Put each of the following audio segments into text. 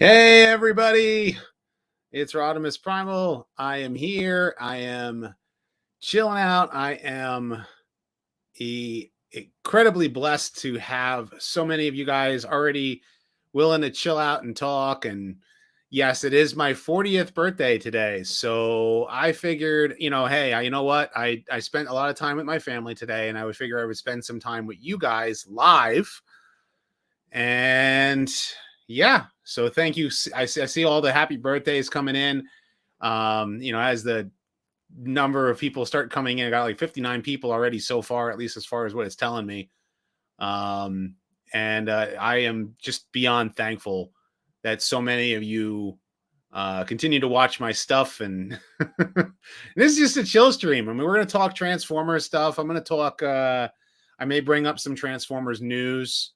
Hey everybody, it's Rodimus Primal. I am here. I am chilling out. I am incredibly blessed to have so many of you guys already willing to chill out and talk. And yes, it is my 40th birthday today. So I figured, hey, you know what? I spent a lot of time with my family today, and I would figure I would spend some time with you guys live. And yeah, so thank you. I see all the happy birthdays coming in. As the number of people start coming in, I got like 59 people already so far, at least as far as what it's telling me. And I am just beyond thankful that so many of you continue to watch my stuff. And this is just a chill stream. I mean, we're going to talk Transformers stuff. I'm going to talk, I may bring up some Transformers news.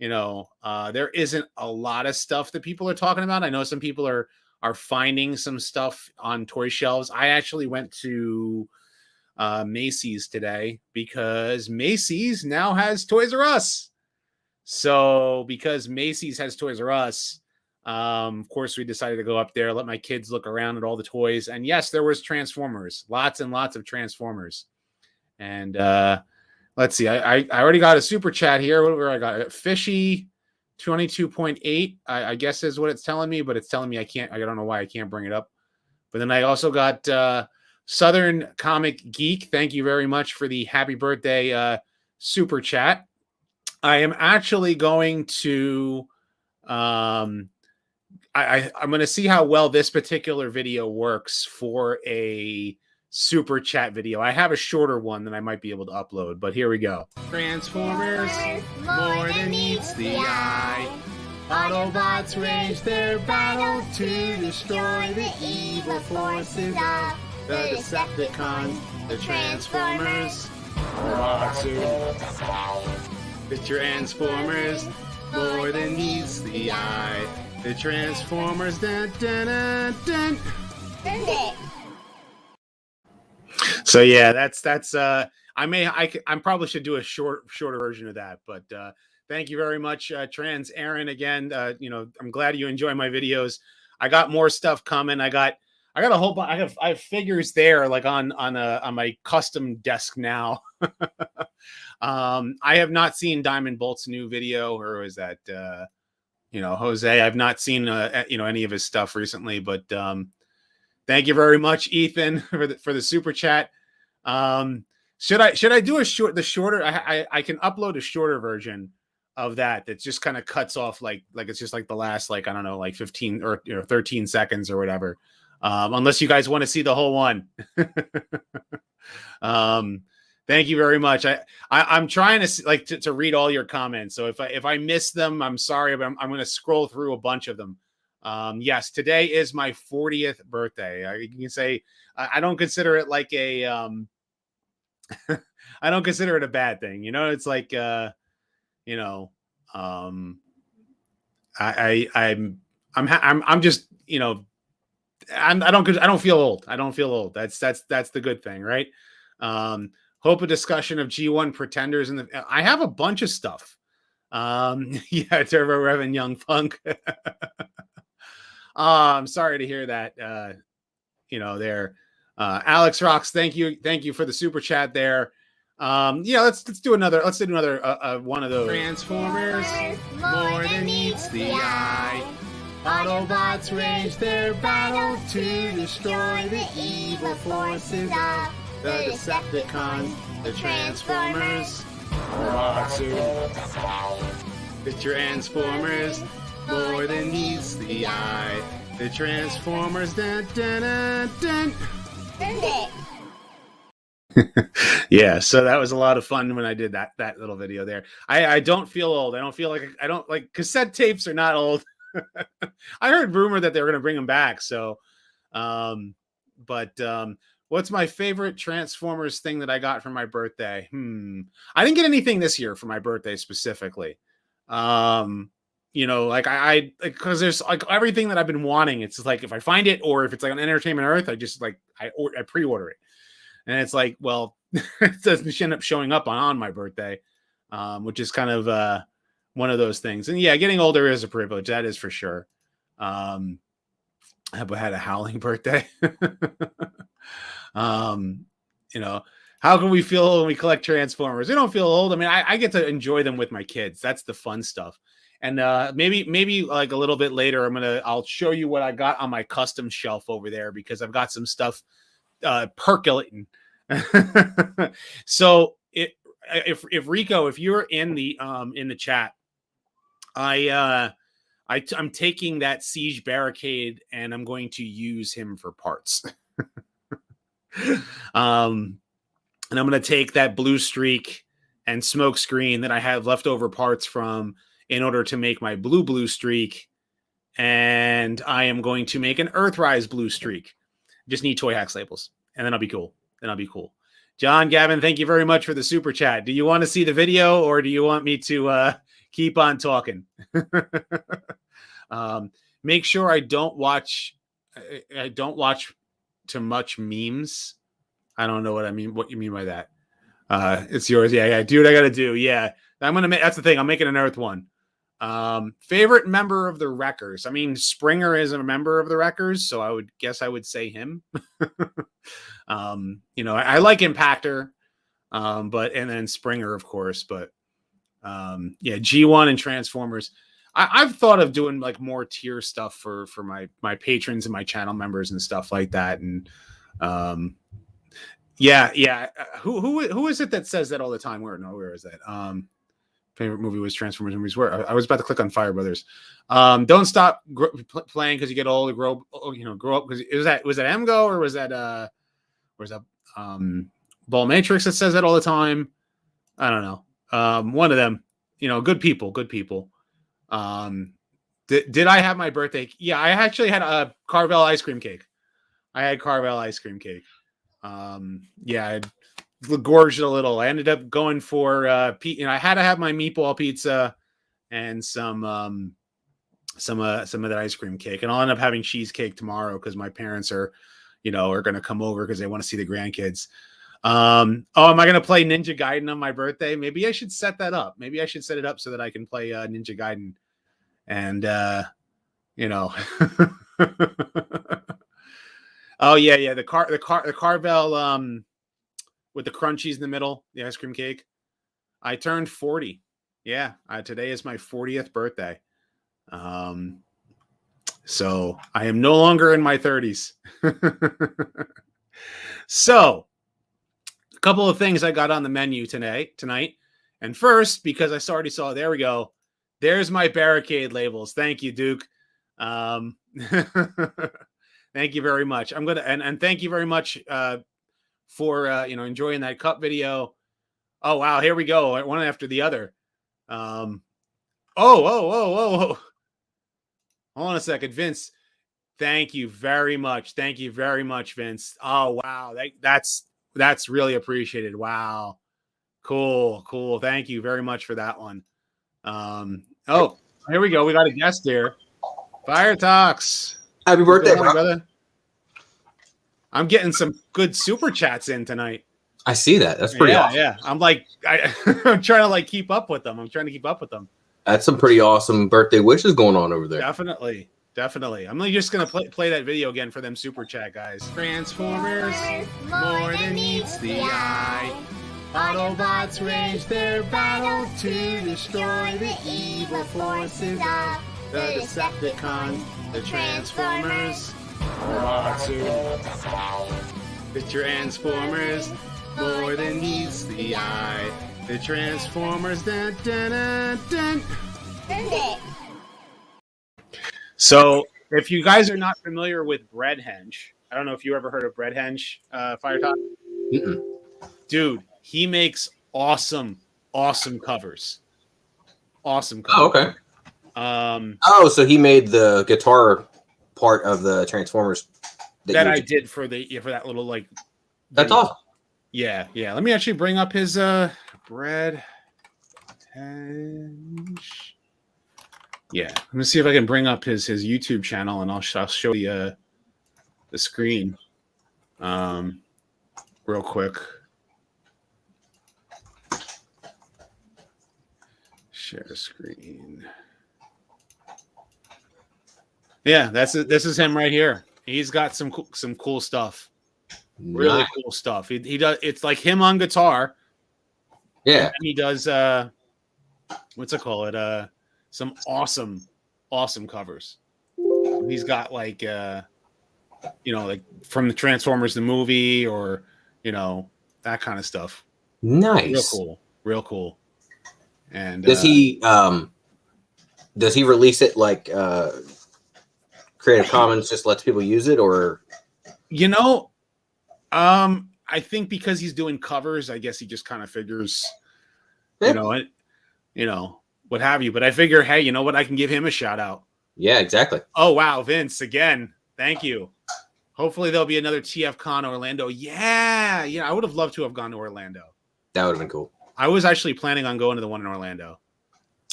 There isn't a lot of stuff that people are talking about. I know some people are finding some stuff on toy shelves. I actually went to Macy's today because Macy's now has Toys R Us. So because Macy's has Toys R Us, of course, we decided to go up there, let my kids look around at all the toys. And yes, there was Transformers, lots and lots of Transformers. And let's see. I already got a super chat here. Where I got Fishy 22.8, I guess is what it's telling me, but it's telling me I can't. I don't know why I can't bring it up. But then I also got Southern Comic Geek. Thank you very much for the happy birthday super chat. I am actually going to I'm going to see how well this particular video works for a super chat video. I have a shorter one that I might be able to upload, but here we go. Transformers, more than meets the eye. Autobots wage their battle to destroy the evil forces of the Decepticons. The Transformers are awesome. The Transformers, more than meets the eye. The Transformers, dun, dun, dun, dun. So yeah, that's I probably should do a shorter version of that, but thank you very much, Trans Aaron. Again, I'm glad you enjoy my videos. I got more stuff coming. I got a whole bunch. I have figures there, like on my custom desk now. I have not seen Diamond Bolt's new video, or is that Jose? I've not seen any of his stuff recently, but thank you very much, Ethan, for the super chat. Should I do the shorter? I can upload a shorter version of that just kind of cuts off like it's just like the last, like, I don't know, like 15 or 13 seconds or whatever. Unless you guys want to see the whole one. Thank you very much. I'm trying to read all your comments. So if I miss them, I'm sorry, but I'm going to scroll through a bunch of them. Yes, today is my 40th birthday. You can say I don't consider it like a I don't consider it a bad thing. It's like I'm just I don't feel old. I don't feel old. That's the good thing, right? Hope a discussion of G1 Pretenders I have a bunch of stuff. Yeah, Turbo Rev and Young Punk. I'm sorry to hear that. There, Alex Rocks. Thank you for the super chat there. Let's do another one of those. Transformers, more than meets the eye. Autobots wage their battle to destroy the evil forces of the Decepticons. The Transformers are awesome. The Transformers, more than meets the eye. The Transformers, dun, dun, dun, dun. Yeah, so that was a lot of fun when I did that little video there. I don't feel old. I don't feel like cassette tapes are not old. I heard rumor that they were going to bring them back. So, what's my favorite Transformers thing that I got for my birthday? I didn't get anything this year for my birthday specifically. Because there's like everything that I've been wanting. It's like if I find it, or if it's like on Entertainment Earth, I just like I pre-order it, and it's like, well, it doesn't end up showing up on my birthday, which is kind of one of those things. And yeah, getting older is a privilege, that is for sure. I had a howling birthday. You know, how can we feel when we collect Transformers? We don't feel old. I mean, I get to enjoy them with my kids. That's the fun stuff. And maybe like a little bit later, I'll show you what I got on my custom shelf over there, because I've got some stuff percolating. So if Rico, if you're in the chat, I'm taking that Siege Barricade and I'm going to use him for parts. And I'm going to take that Blue Streak and Smoke Screen that I have leftover parts from in order to make my Blue Streak. And I am going to make an Earthrise Blue Streak. Just need Toy Hacks labels. And then I'll be cool. John Gavin, thank you very much for the super chat. Do you want to see the video, or do you want me to keep on talking? Make sure I don't watch too much memes. I don't know what you mean by that. It's yours. Yeah. Do what I got to do. Yeah. That's the thing. I'm making an Earth one. Favorite member of the Wreckers. I mean, Springer is a member of the Wreckers, so I would say him. I like Impactor, and then Springer, of course, but G1 and Transformers. I've thought of doing like more tier stuff for my patrons and my channel members and stuff like that. And who is it that says that all the time? Where is that? Favorite movie was Transformers movies. Where I was about to click on Fire Brothers. Don't stop playing because you get old. Grow up. Because was that MGO or was that Ball Matrix that says that all the time? I don't know. One of them. Good people. Did I have my birthday? Yeah, I actually had a Carvel ice cream cake. I gorged a little. I ended up going for I had to have my meatball pizza and some of that ice cream cake, and I'll end up having cheesecake tomorrow because my parents are going to come over because they want to see the grandkids. Am I going to play Ninja Gaiden on my birthday? Maybe I should set that up. Maybe I should set it up so that I can play Ninja Gaiden, and oh yeah, the Carvel with the crunchies in the middle, the ice cream cake. I turned 40. Yeah, today is my 40th birthday. So I am no longer in my 30s. So, a couple of things I got on the menu tonight. And first, because I already saw, there we go. There's my barricade labels. Thank you, Duke. Thank you very much. I'm gonna and thank you very much for enjoying that cup video. Oh wow, here we go, one after the other. Whoa. Hold on a second, Vince. Thank you very much. Vince. Oh wow, that's really appreciated. Wow, cool. Thank you very much for that one. Oh, here we go. We got a guest here. Fire Talks. Happy birthday, brother. I'm getting some good super chats in tonight. I see that. That's pretty awesome. Yeah. I'm I'm trying to keep up with them. That's some pretty awesome birthday wishes going on over there. Definitely. I'm just going to play that video again for them super chat guys. Transformers, more than meets the eye. Autobots wage their battle to destroy the evil forces of the Decepticons, the Transformers. The Transformers, more than meets the eye. The Transformers, dun, dun, dun, dun. So, if you guys are not familiar with Breadhenge, I don't know if you ever heard of Breadhenge, Fire Talk. Dude, he makes awesome covers. Awesome covers. Oh, okay. So he made the guitar part of the Transformers that I did for that little That's awesome. Yeah. Let me actually bring up his Breadhenge. Yeah, let me see if I can bring up his YouTube channel, and I'll show you the screen real quick. Share screen. Yeah, this is him right here. He's got some cool stuff. Really cool stuff. He does. It's like him on guitar. Yeah. And he does what's it called? Some awesome covers. He's got like like from the Transformers the movie, or that kind of stuff. Nice. Real cool. And does he release it like Creative Commons just lets people use it, or I think because he's doing covers, I guess he just kind of figures what have you. But I figure, hey, you know what? I can give him a shout out. Yeah, exactly. Oh, wow. Vince, again. Thank you. Hopefully there'll be another TFCon Orlando. Yeah. I would have loved to have gone to Orlando. That would have been cool. I was actually planning on going to the one in Orlando.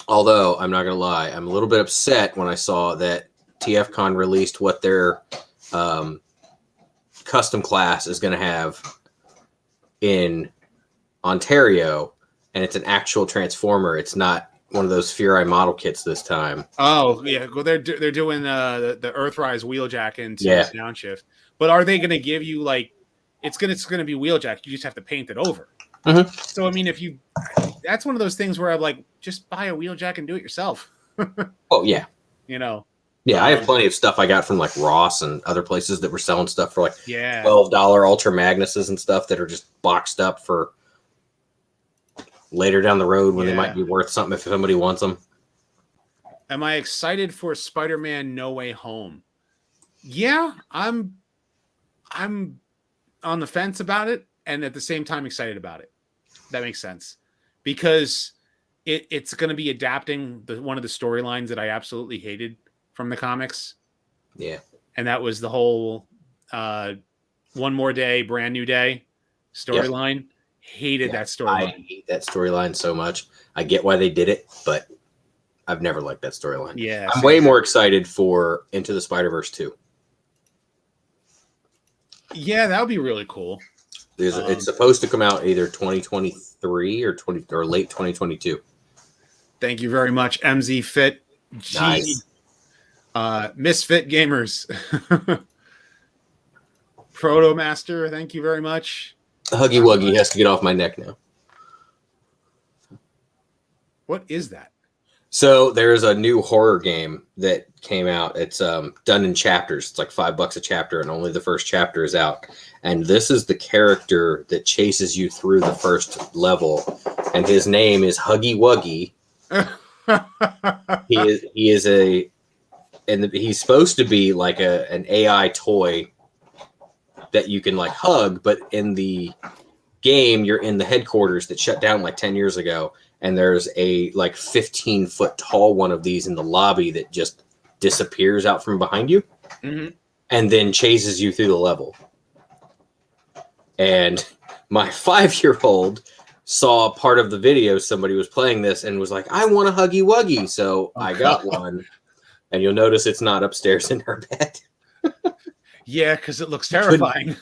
Although, I'm not going to lie, I'm a little bit upset when I saw that TFCon released what their custom class is going to have in Ontario, and it's an actual Transformer. It's not one of those Fury model kits this time. Oh yeah, well they're doing the Earthrise wheeljack into downshift. But are they going to give you like it's going to be wheeljack? You just have to paint it over. Mm-hmm. So I mean, that's one of those things where I'm like, just buy a wheeljack and do it yourself. Oh yeah, Yeah, I have plenty of stuff I got from like Ross and other places that were selling stuff for like $12 Ultra Magnuses and stuff that are just boxed up for later down the road when they might be worth something if somebody wants them. Am I excited for Spider-Man No Way Home? Yeah, I'm on the fence about it, and at the same time excited about it. That makes sense, because it's going to be adapting one of the storylines that I absolutely hated from the comics. Yeah. And that was the whole One More Day, Brand New Day storyline. Yep. Hated that storyline. I hate that storyline so much. I get why they did it, but I've never liked that storyline. Yeah. I'm way more excited for Into the Spider-Verse 2. Yeah, that would be really cool. It's supposed to come out either 2023 or late 2022. Thank you very much, MZ Fit. Nice. Misfit Gamers. Proto Master, thank you very much. Huggy Wuggy has to get off my neck now. What is that? So there's a new horror game that came out. It's done in chapters. It's like $5 a chapter, and only the first chapter is out. And this is the character that chases you through the first level, and his name is Huggy Wuggy. He's supposed to be like an AI toy that you can like hug, but in the game you're in the headquarters that shut down like 10 years ago, and there's a like 15-foot tall one of these in the lobby that just disappears out from behind you and then chases you through the level. And my 5-year-old saw part of the video, somebody was playing this and was like, I want a Huggy Wuggy. So I got one, and you'll notice it's not upstairs in her bed. Yeah, because it looks terrifying.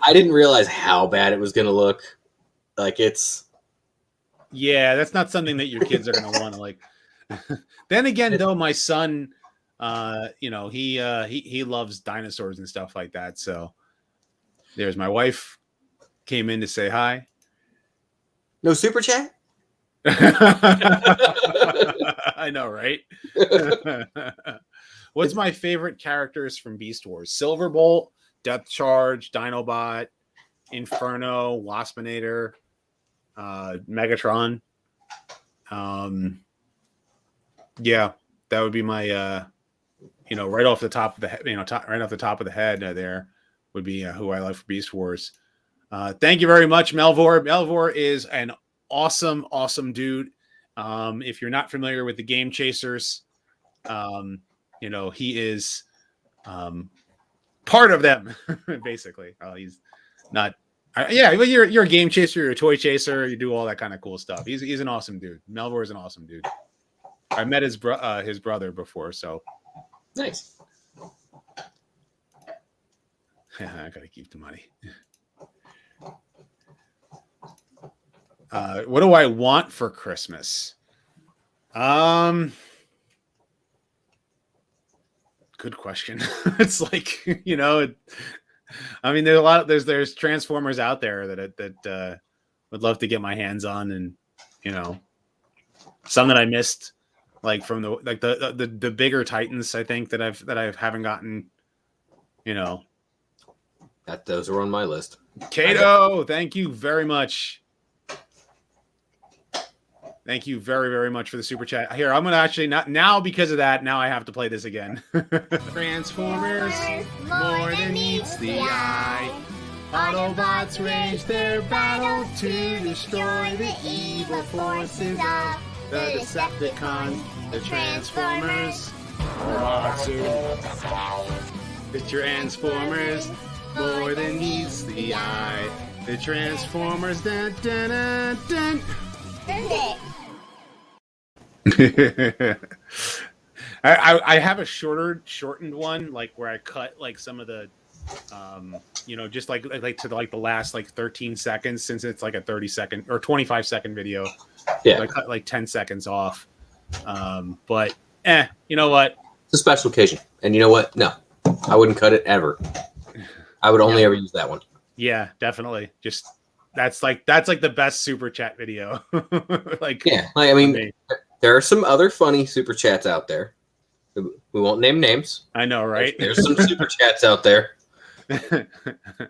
I didn't realize how bad it was going to look. Like yeah, that's not something that your kids are going to want to like. Then again, though, my son, he loves dinosaurs and stuff like that. So there's my wife came in to say hi. No super chat? I know, right? What's my favorite characters from Beast Wars? Silverbolt, Death Charge, Dinobot, Inferno, Waspinator, Megatron. Yeah, that would be my right off the top of the head, right off the top of the head there would be who I like for Beast Wars. Thank you very much, Melvor. Melvor is an awesome dude. If you're not familiar with the Game Chasers, he is part of them basically. He's not. You're a game chaser, you're a toy chaser, you do all that kind of cool stuff. He's an awesome dude. Melvor is an awesome dude. I met his brother before, so nice. I gotta keep the money. What do I want for Christmas? Good question. It's like, I mean, there's a lot. There's Transformers out there that would love to get my hands on, and some that I missed, like from the bigger Titans. I think that I haven't gotten. That those are on my list. Kato, thank you very much. Thank you very, very much for the super chat. Here, I'm going to actually not now because of that. Now I have to play this again. Transformers, more than meets the eye. Autobots wage their battle to destroy the evil forces of the Decepticons, the Transformers. The Transformers, more than meets the eye. The Transformers, dun, dun, dun, dun. I have a shortened one, like where I cut like some of the just like to like the last like 13 seconds, since it's like a 30-second or 25-second video. Yeah, I cut like 10 seconds off. But you know what? It's a special occasion, and you know what? No, I wouldn't cut it ever. I would only ever use that one. Yeah, definitely. Just that's like the best super chat video. I mean, there are some other funny super chats out there. We won't name names. I know, right? There's some super chats out there,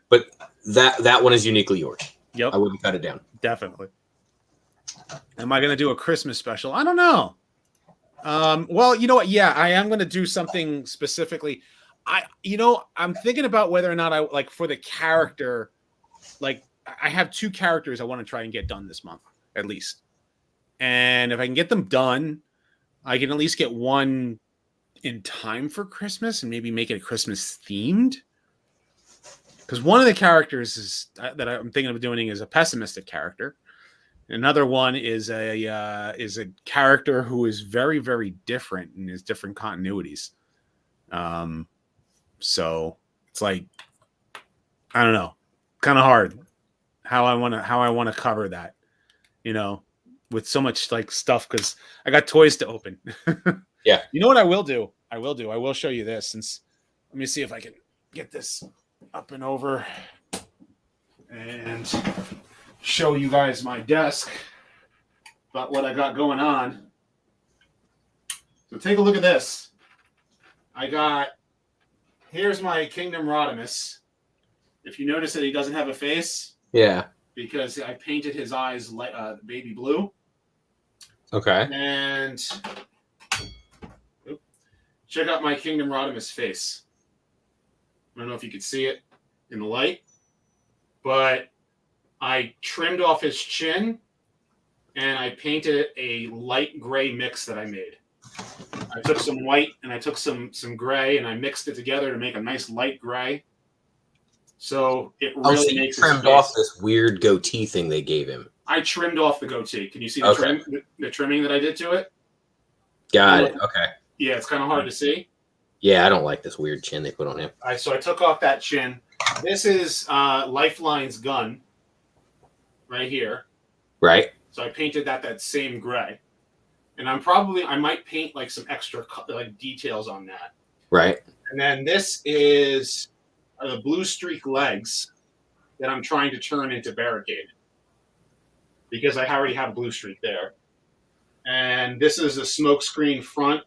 but that one is uniquely yours. Yep, I wouldn't cut it down. Definitely. Am I going to do a Christmas special? I don't know. Well, you know what? Yeah, I am going to do something specifically. I'm thinking about whether or not I like for the character. Like, I have 2 characters I want to try and get done this month, at least. And if I can get them done, I can at least get one in time for Christmas and maybe make it Christmas themed. Because one of the characters that I'm thinking of doing is a pessimistic character. Another one is a character who is very, very different in his different continuities. So it's like, I don't know, kind of hard how I want to cover that, with so much like stuff, because I got toys to open. Yeah. You know what I will do? I will show you this. Let me see if I can get this up and over and show you guys my desk about what I got going on. So take a look at this. Here's my Kingdom Rodimus. If you notice that he doesn't have a face. Yeah. Because I painted his eyes baby blue. Okay. And check out my Kingdom Rodimus face. I don't know if you could see it in the light, but I trimmed off his chin and I painted a light gray mix that I made. I took some white and I took some gray and I mixed it together to make a nice light gray. So it really makes trimmed off this weird goatee thing they gave him. I trimmed off the goatee. Can you see the trimming that I did to it? Got it. Okay. Yeah, it's kind of hard to see. Yeah, I don't like this weird chin they put on him. So I took off that chin. This is Lifeline's gun right here. Right. So I painted that same gray. And I might paint like some extra like details on that. Right. And then this is the blue streak legs that I'm trying to turn into Barricade, because I already have blue streak there. And this is a smoke screen front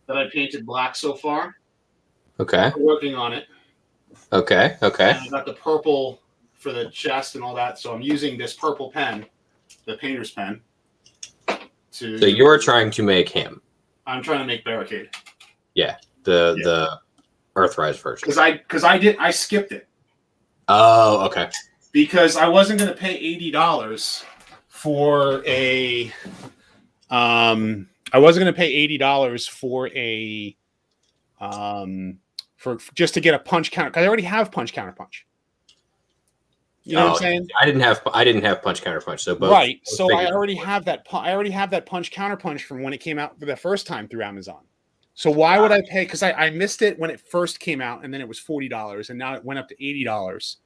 that I painted black so far. Okay. I'm working on it. Okay. Okay. And I got the purple for the chest and all that. So I'm using this purple pen, the painter's pen. So you're trying to make him. I'm trying to make Barricade. Yeah. The Earthrise version. Because I skipped it. Oh, okay. Because I wasn't going to pay $80 for a I wasn't going to pay $80 for just to get a punch counter, because I already have punch counter punch. You know what I'm saying? I didn't have punch counter punch, so both. Right. So I already have that. I already have that punch counter punch from when it came out for the first time through Amazon. So why would I pay? Because I missed it when it first came out, and then it was $40, and now it went up to $80.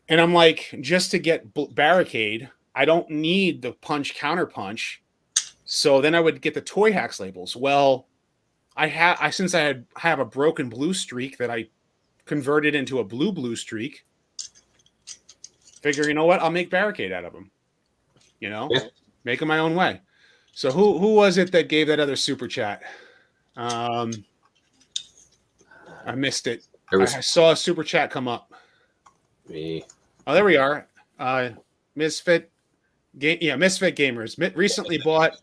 And I'm like, just to get Barricade, I don't need the punch counter punch. So then I would get the Toy Hacks labels. Well, since I have a broken blue streak that I converted into a blue streak. Figure, you know what? I'll make barricade out of them. You know, make them my own way. So who was it that gave that other super chat? I missed it. I saw a super chat come up. Me. Oh, there we are. Misfit Gamers recently bought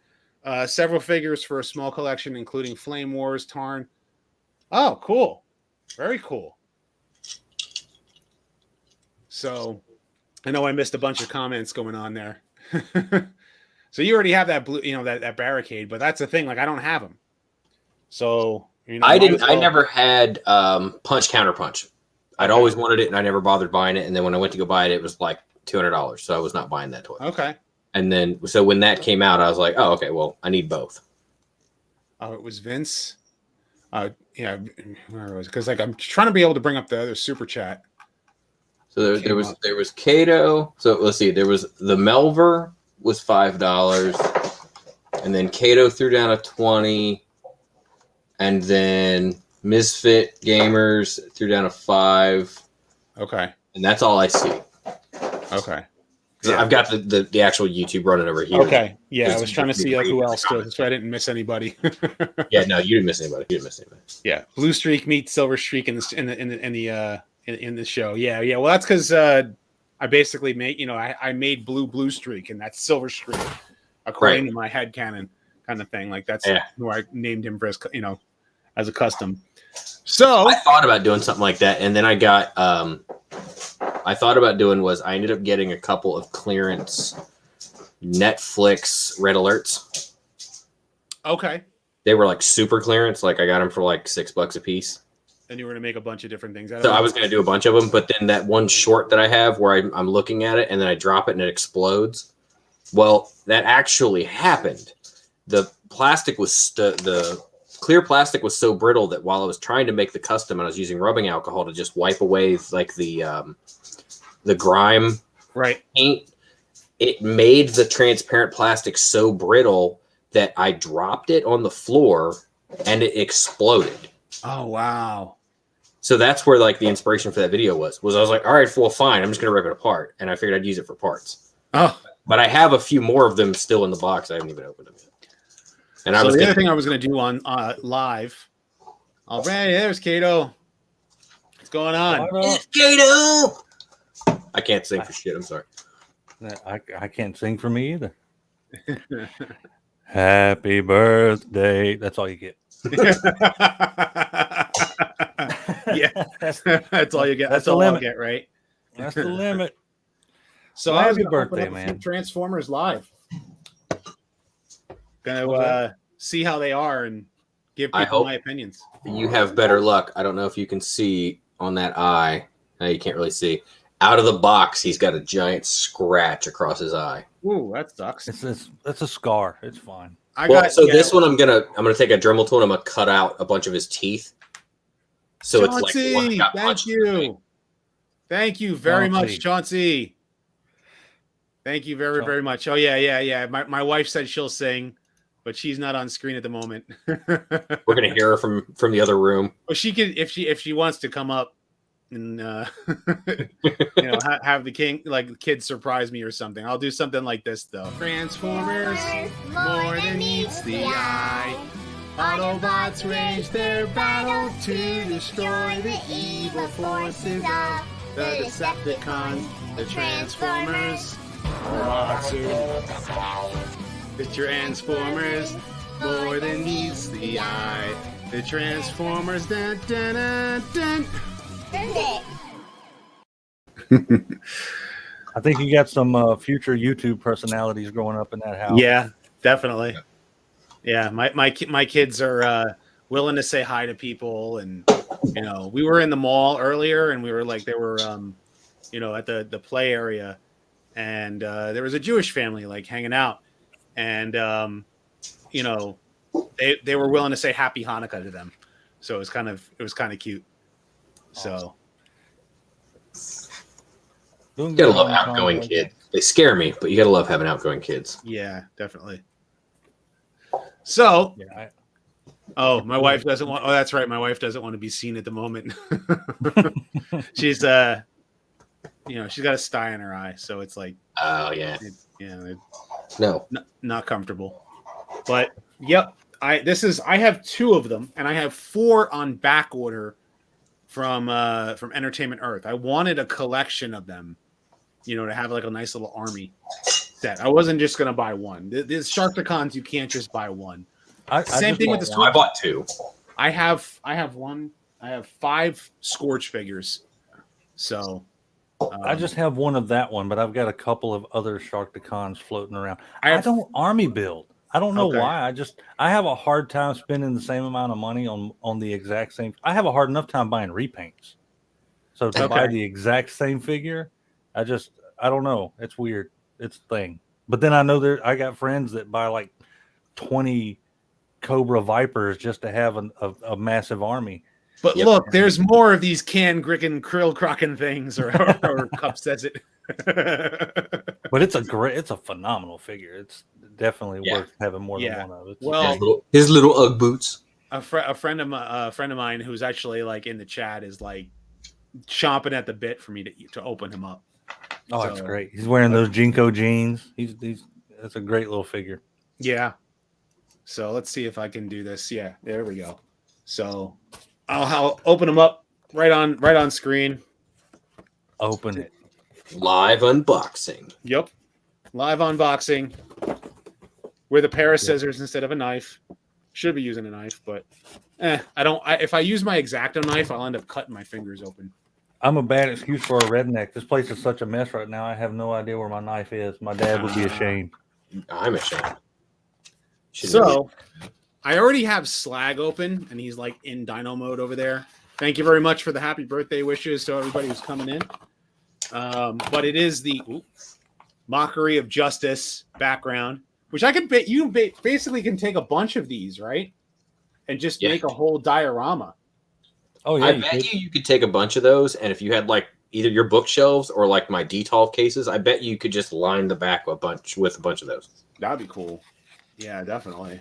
several figures for a small collection, including Flame Wars, Tarn. Oh, cool. Very cool. So I know I missed a bunch of comments going on there. So you already have that blue, that barricade, but that's the thing. Like, I don't have them. So I never had punch counter punch. I'd always wanted it, and I never bothered buying it. And then when I went to go buy it, it was like $200. So I was not buying that toy. Okay. And then so when that came out, I was like, oh, okay, well, I need both. Oh, it was Vince. Yeah, where was it? Because like I'm trying to be able to bring up the other super chat. So there was Kato. So let's see, there was the Melver was $5, and then Kato threw down a 20, and then Misfit Gamers threw down a 5. Okay, and that's all I see. Okay, I've got the actual YouTube running over here. Okay, yeah, I was trying to see like who else too, so I didn't miss anybody. Yeah, no, you didn't miss anybody. Yeah, blue streak meets silver streak in the show. Yeah. Well, that's because I basically made I made blue streak, and that's silver streak according to my headcanon kind of thing. Like that's who I named him for as a custom. So I thought about doing something like that, and then I got I ended up getting a couple of clearance Netflix red alerts. Okay. They were like super clearance. Like I got them for like $6 a piece. And you were going to make a bunch of different things out of it. So I was going to do a bunch of them, but then that one short that I have where I'm looking at it and then I drop it and it explodes. Well, that actually happened. The plastic was the clear plastic was so brittle that while I was trying to make the custom and I was using rubbing alcohol to just wipe away like the grime paint, it made the transparent plastic so brittle that I dropped it on the floor and it exploded. Oh, wow. So that's where like the inspiration for that video was I was like, all right, well, fine. I'm just going to rip it apart. And I figured I'd use it for parts. Oh, but I have a few more of them still in the box. I haven't even opened them yet. And so the other thing I was going to do on live. All right, there's Kato. What's going on? It's Kato. I can't sing for shit. I'm sorry. I can't sing for me either. Happy birthday. That's all you get. Yeah, that's all you get. That's all I'll get, right? That's the limit. So well, I was happy birthday, man. Transformers live. Gonna see how they are and give people my opinions. You have better luck. I don't know if you can see on that eye. No, you can't really see. Out of the box, he's got a giant scratch across his eye. Ooh, that sucks. That's a scar. It's fine. This one I'm gonna take a Dremel tool and I'm gonna cut out a bunch of his teeth. So Chauncey, it's like thank you very much, Chauncey. Thank you very much. Oh yeah. My wife said she'll sing, but she's not on screen at the moment. We're gonna hear her from the other room. Well, she can if she wants to come up and have the kids surprise me or something. I'll do something like this though. Transformers, more than meets the eye. Autobots wage their battle to destroy the evil forces of the Decepticons, the Transformers. The Transformers, more than meets the eye. The Transformers, dun dun dun dun. I think you got some future YouTube personalities growing up in that house. Yeah, definitely. Yeah, my kids are willing to say hi to people, and we were in the mall earlier, and we were like, they were at the play area, and there was a Jewish family like hanging out, and they were willing to say Happy Hanukkah to them, so it was kind of cute. So you gotta love outgoing kids. They scare me, but you gotta love having outgoing kids. Yeah, definitely. So Oh, my wife doesn't want. Oh, that's right. My wife doesn't want to be seen at the moment. She's she's got a sty in her eye, so it's like, Oh yeah. No, not comfortable. But yep, I have 2 of them, and I have 4 on back order from Entertainment Earth. I wanted a collection of them, to have like a nice little army set. I wasn't just gonna buy one. The Sharkticons, you can't just buy one. Same thing with the Scorch. I bought 2. I have 5 Scorch figures. So I just have one of that one, but I've got a couple of other Sharkticons floating around. I don't army build. I don't know why. I have a hard time spending the same amount of money on the exact same. I have a hard enough time buying repaints. So to buy the exact same figure, I don't know. It's weird. It's a thing. But then I know I got friends that buy like 20 Cobra Vipers just to have a massive army. But look, there's more of these canned Gricken Krill Crocken things, or Cup says it. But it's a phenomenal figure. It's definitely worth having more than one of it. Well, his little Ugg boots. A friend of mine who's actually like in the chat is like chomping at the bit for me to open him up. Oh, that's great. He's wearing those Jinko jeans. That's a great little figure. Yeah. So let's see if I can do this. Yeah, there we go. So I'll open them up right on screen. Open it. Live unboxing. Yep. Live unboxing with a pair of scissors instead of a knife. Should be using a knife, but if I use my X-Acto knife, I'll end up cutting my fingers open. I'm a bad excuse for a redneck. This place is such a mess right now. I have no idea where my knife is. My dad would be ashamed. I'm ashamed. I already have Slag open, and he's like in Dino mode over there. Thank you very much for the happy birthday wishes to everybody who's coming in. But it is the Mockery of Justice background, which I could basically can take a bunch of these, right? And just make a whole diorama. Oh yeah, I bet you could take a bunch of those, and if you had like either your bookshelves or like my Detolf cases, I bet you could just line the back with a bunch of those. That'd be cool. Yeah, definitely.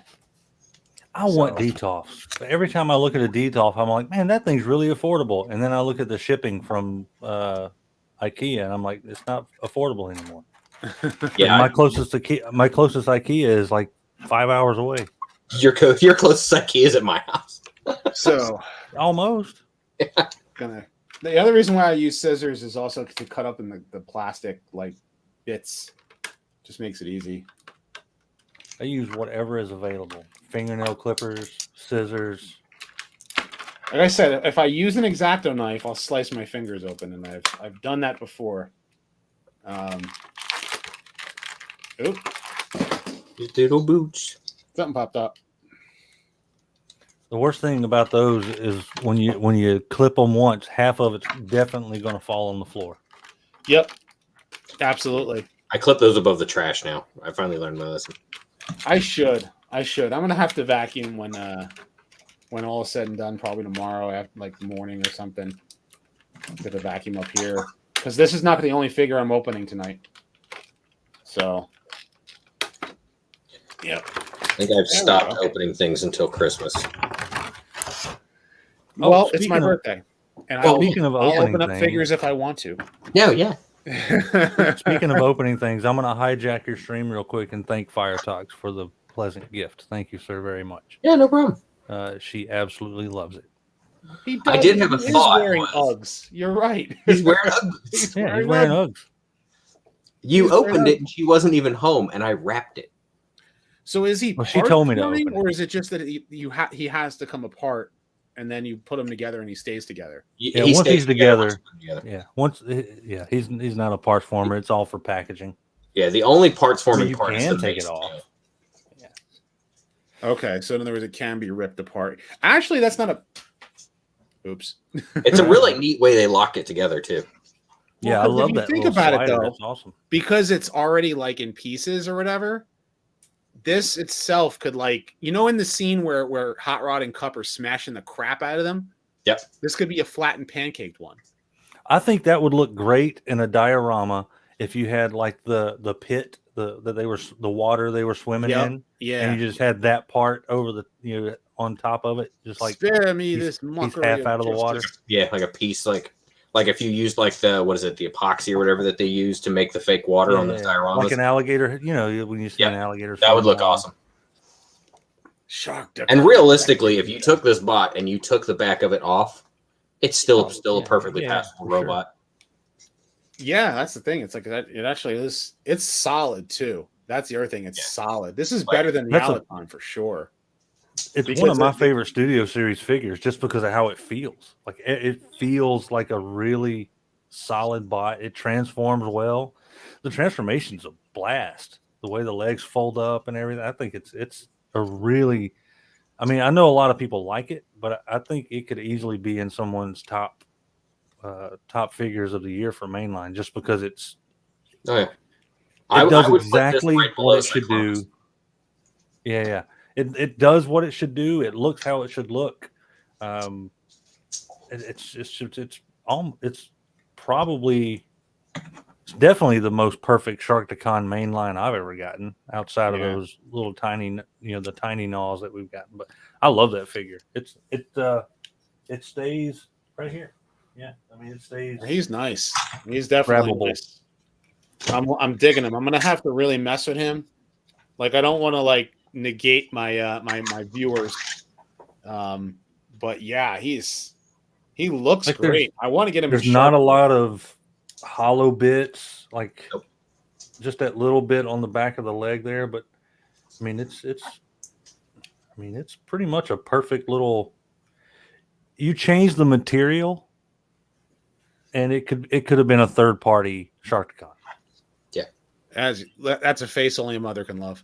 I want Detolfs. Every time I look at a Detolf, I'm like, man, that thing's really affordable. And then I look at the shipping from IKEA, and I'm like, it's not affordable anymore. Yeah, my closest IKEA is like 5 hours away. Your closest IKEA is at my house. So almost. The other reason why I use scissors is also to cut up in the plastic like bits. Just makes it easy. I use whatever is available. Fingernail clippers, scissors. Like I said, if I use an X-Acto knife, I'll slice my fingers open, and I've done that before. Little boots. Something popped up. The worst thing about those is when you clip them once, half of it's definitely going to fall on the floor. Yep, absolutely. I clip those above the trash now. I finally learned my lesson. I should. I'm gonna have to vacuum when all is said and done. Probably tomorrow, after like morning or something. Get a vacuum up here because this is not the only figure I'm opening tonight. So, yep. I think I've stopped opening things until Christmas. Well, it's my birthday, and I'll open up figures if I want to. Yeah. Speaking of opening things, I'm going to hijack your stream real quick and thank Fire Talks for the pleasant gift. Thank you, sir, very much. Yeah, no problem. She absolutely loves it. I did have a thought. He's wearing Uggs. You're right. He's wearing Uggs. He's wearing Uggs. You opened it and she wasn't even home, and I wrapped it. So is he? Well, she told me to open it. Or is it just that he has to come apart, and then you put them together and he stays together? Yeah, once he's together. Yeah, he's not a parts former. It's all for packaging. Yeah, the only parts forming part is you can take it off. Yeah. Okay, so in other words, it can be ripped apart. Actually, that's not a. Oops. It's a really neat way they lock it together too. Yeah, I love that. Think about it though, that's awesome. Because it's already like in pieces or whatever. This itself could in the scene where Hot Rod and Cup are smashing the crap out of them. Yep. This could be a flattened pancaked one. I think that would look great in a diorama if you had like the pit, the water they were swimming in. Yeah. And you just had that part over on top of it, just like spare me he's this mockery half out of the water. Yeah, like a piece, like if you used like the the epoxy or whatever that they use to make the fake water on those dioramas, like an alligator. You know, when you see an alligator, that would look awesome. Shocked. And realistically, if you took this bot and you took the back of it off, it's still a perfectly passable robot. Yeah, that's the thing. It's like that. It actually is. It's solid too. That's the other thing. It's solid. This is better than the Alacon for sure. It's one of my favorite Studio Series figures just because of how it feels. Like it feels like a really solid bot. It transforms well. The transformation's a blast. The way the legs fold up and everything. I think it's a really. I mean, I know a lot of people like it, but I think it could easily be in someone's top figures of the year for mainline, just because it's. Oh yeah. It does exactly what it should do. Yeah. It does what it should do. It looks how it should look. It's definitely the most perfect Sharkticon mainline I've ever gotten, outside of those little tiny, the tiny gnaws that we've gotten. But I love that figure. It stays right here. Yeah, I mean it stays. He's nice. He's definitely nice. I'm digging him. I'm gonna have to really mess with him. Like I don't want to negate my my viewers. But yeah, he looks great. I want to get him. There's not a lot of hollow bits, just that little bit on the back of the leg there, but I mean it's pretty much a perfect little. You change the material, and it could have been a third party Sharkticon. That's a face only a mother can love.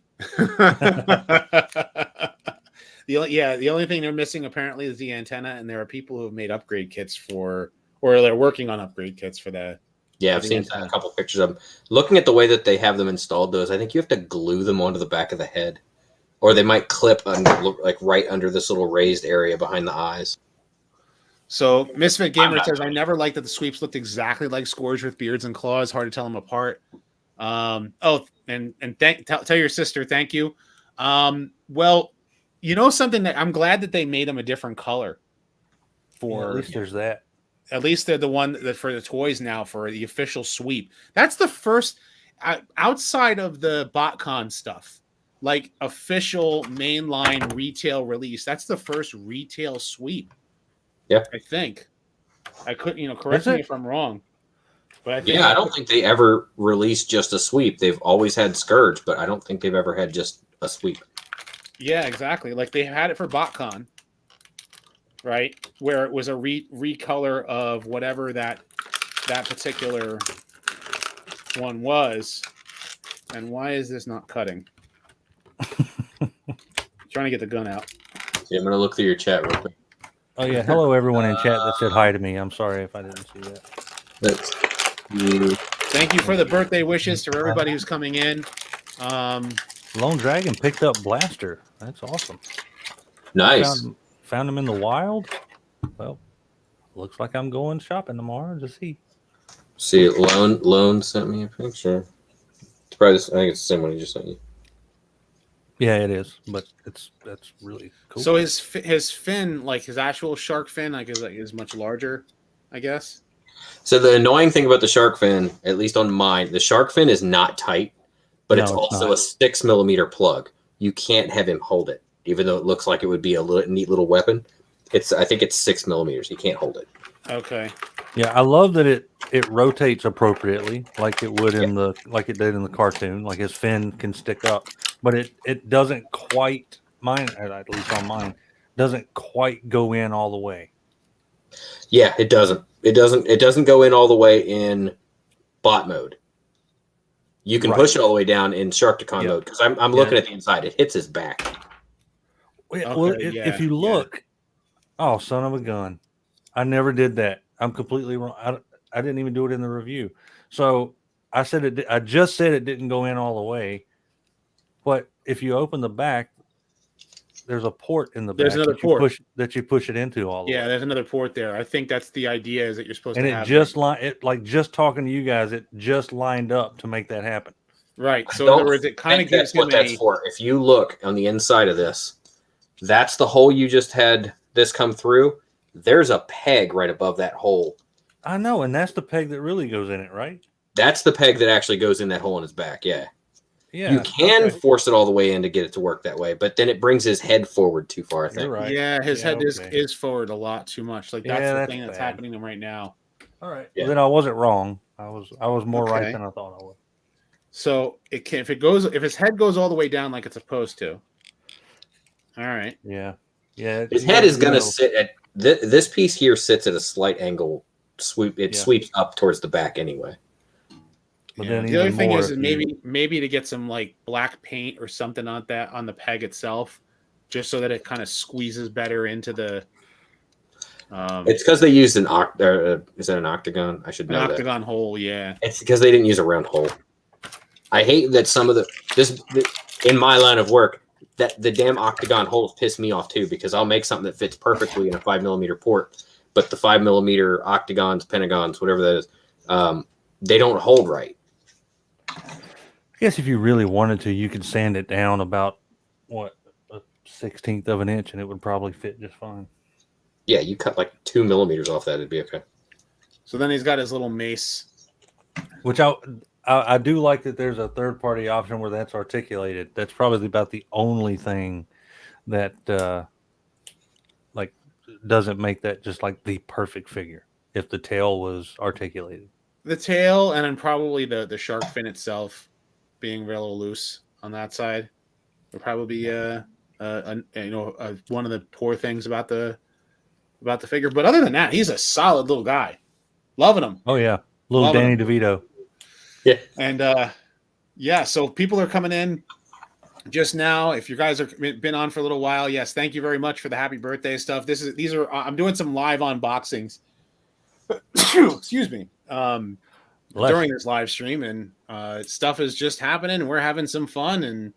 The only thing they're missing apparently is the antenna, and there are people who have made upgrade kits or they're working on upgrade kits for that. Yeah, I've seen a couple pictures of them. Looking at the way that they have them installed, those, I think you have to glue them onto the back of the head, or they might clip right under this little raised area behind the eyes. So Misfit Gamer says, I never liked that the sweeps looked exactly like Scourge with beards and claws. Hard to tell them apart. And tell your sister thank you. Well, something that I'm glad that they made them a different color. At least there's that. At least they're the one that for the toys now for the official sweep. That's the first outside of the BotCon stuff, like official mainline retail release. That's the first retail sweep. Yeah, I think. I couldn't, correct me if I'm wrong. But I don't think they ever released just a sweep. They've always had Scourge, but I don't think they've ever had just a sweep. Yeah, exactly. Like they had it for BotCon, right? Where it was a recolor of whatever that particular one was. And why is this not cutting? Trying to get the gun out. Yeah, I'm going to look through your chat real quick. Oh, yeah. Hello, everyone in chat that said hi to me. I'm sorry if I didn't see that. Thank you for the birthday wishes to everybody who's coming in. Lone Dragon picked up Blaster. That's awesome. Nice. Found him in the wild. Well, looks like I'm going shopping tomorrow to see. See, Lone sent me a picture. It's probably I think it's the same one he just sent you. Yeah, it is, but that's really cool. So his fin, like his actual shark fin, is much larger, I guess. So the annoying thing about the shark fin, at least on mine, the shark fin is not tight, but it's also a 6 millimeter plug. You can't have him hold it, even though it looks like it would be a neat little weapon. I think it's 6 millimeters. You can't hold it. Okay. Yeah, I love that it rotates appropriately, like it would like it did in the cartoon. Like his fin can stick up, but it doesn't quite at least on mine, doesn't quite go in all the way. Yeah, it doesn't. It doesn't go in all the way in bot mode. You can push it all the way down in Sharkticon mode, because I'm looking at the inside. It hits his back. If you look, oh, son of a gun. I never did that. I'm completely wrong. I didn't even do it in the review. So I just said it didn't go in all the way. But if you open the back, there's a port in the back. There's another port that you push it into all the way. Yeah, there's another port there. I think that's the idea, is that you're supposed to have. And just talking to you guys, it just lined up to make that happen. Right. So in other words, it kind of gives him that's for. If you look on the inside of this, That's the hole you just had this come through. There's a peg right above that hole. I know, and that's the peg that really goes in it, right? That's the peg that actually goes in that hole in his back. Yeah. Yeah. You can force it all the way in to get it to work that way, but then it brings his head forward too far, I think. You're right. Yeah, his head is forward a lot too much. Like that's the thing that's happening to him right now. All right. Yeah. Well, then I wasn't wrong. I was more right than I thought I was. So if his head goes all the way down like it's supposed to. All right. Yeah. Yeah. His head is going to sit at this piece here sits at a slight angle. Sweeps up towards the back anyway. But then the other thing is maybe to get some like black paint or something on the peg itself, just so that it kind of squeezes better into the. It's because they used is that an octagon? I should know an octagon hole. Yeah, it's because they didn't use a round hole. I hate that some of in my line of work that the damn octagon holes piss me off too, because I'll make something that fits perfectly in a 5mm port, but the 5mm octagons, pentagons, whatever that is, they don't hold right. I guess if you really wanted to, you could sand it down about a 1/16 of an inch, and it would probably fit just fine. Yeah, you cut like 2mm off that, it'd be okay. So then he's got his little mace, which I do like that there's a third-party option where that's articulated. That's probably about the only thing that doesn't make that just like the perfect figure if the tail was articulated. The tail, and then probably the shark fin itself being real loose on that side would probably be one of the poor things about the figure. But other than that, he's a solid little guy. Loving him. Oh yeah, little Danny DeVito. Yeah, and so people are coming in just now. If you guys have been on for a little while, yes, thank you very much for the happy birthday stuff. I'm doing some live unboxings. Excuse me. During this live stream, and stuff is just happening, and we're having some fun and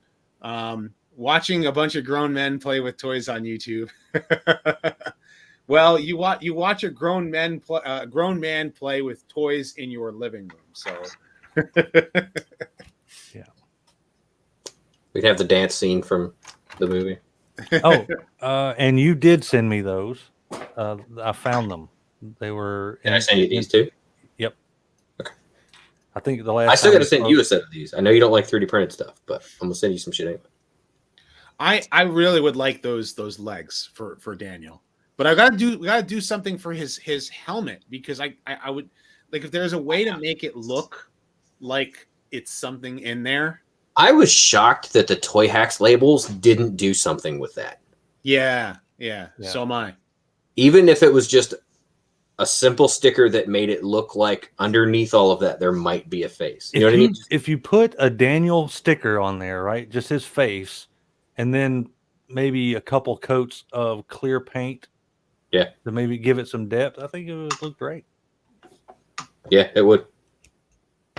watching a bunch of grown men play with toys on YouTube. Well, you watch a grown man play with toys in your living room. So yeah, we'd have the dance scene from the movie. And you did send me those. I found them. They were. Can I send you these too? Yep. Okay. I think the last. I still got to send you a set of these. I know you don't like 3D printed stuff, but I'm gonna send you some shit anyway. I really would like those legs for Daniel, but we gotta do something for his helmet, because I would like if there's a way to make it look like it's something in there. I was shocked that the Toy Hacks labels didn't do something with that. Yeah. So am I. Even if it was just a simple sticker that made it look like underneath all of that there might be a face. You know what I mean? If you put a Daniel sticker on there, right, just his face, and then maybe a couple coats of clear paint, to maybe give it some depth, I think it would look great. Yeah, it would.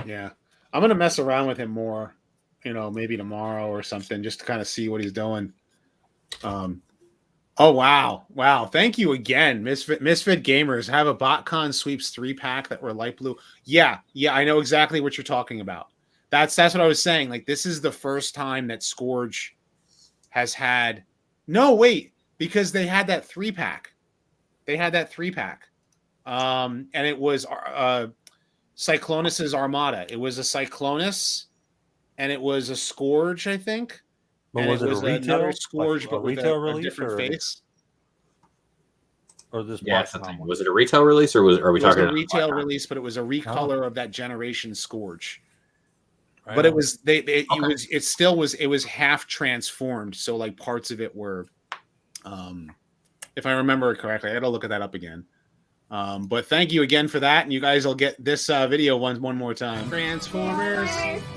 Yeah, I'm gonna mess around with him more, maybe tomorrow or something, just to kind of see what he's doing. Oh, wow. Thank you again, Misfit Gamers. Have a BotCon Sweeps 3-pack that were light blue. Yeah, I know exactly what you're talking about. That's what I was saying. Like, this is the first time that Scourge has had... No, wait, because they had that 3-pack. And it was Cyclonus's Armada. It was a Cyclonus, and it was a Scourge, I think. But was it a retail Scourge, but with a different face? Or this? Yeah, was it a retail release, or are we talking a retail release? But it was a recolor of that generation Scourge. Right. But it was it was half transformed, so like parts of it were, if I remember correctly, I got to look at that up again. But thank you again for that, and you guys will get this video one more time. Transformers,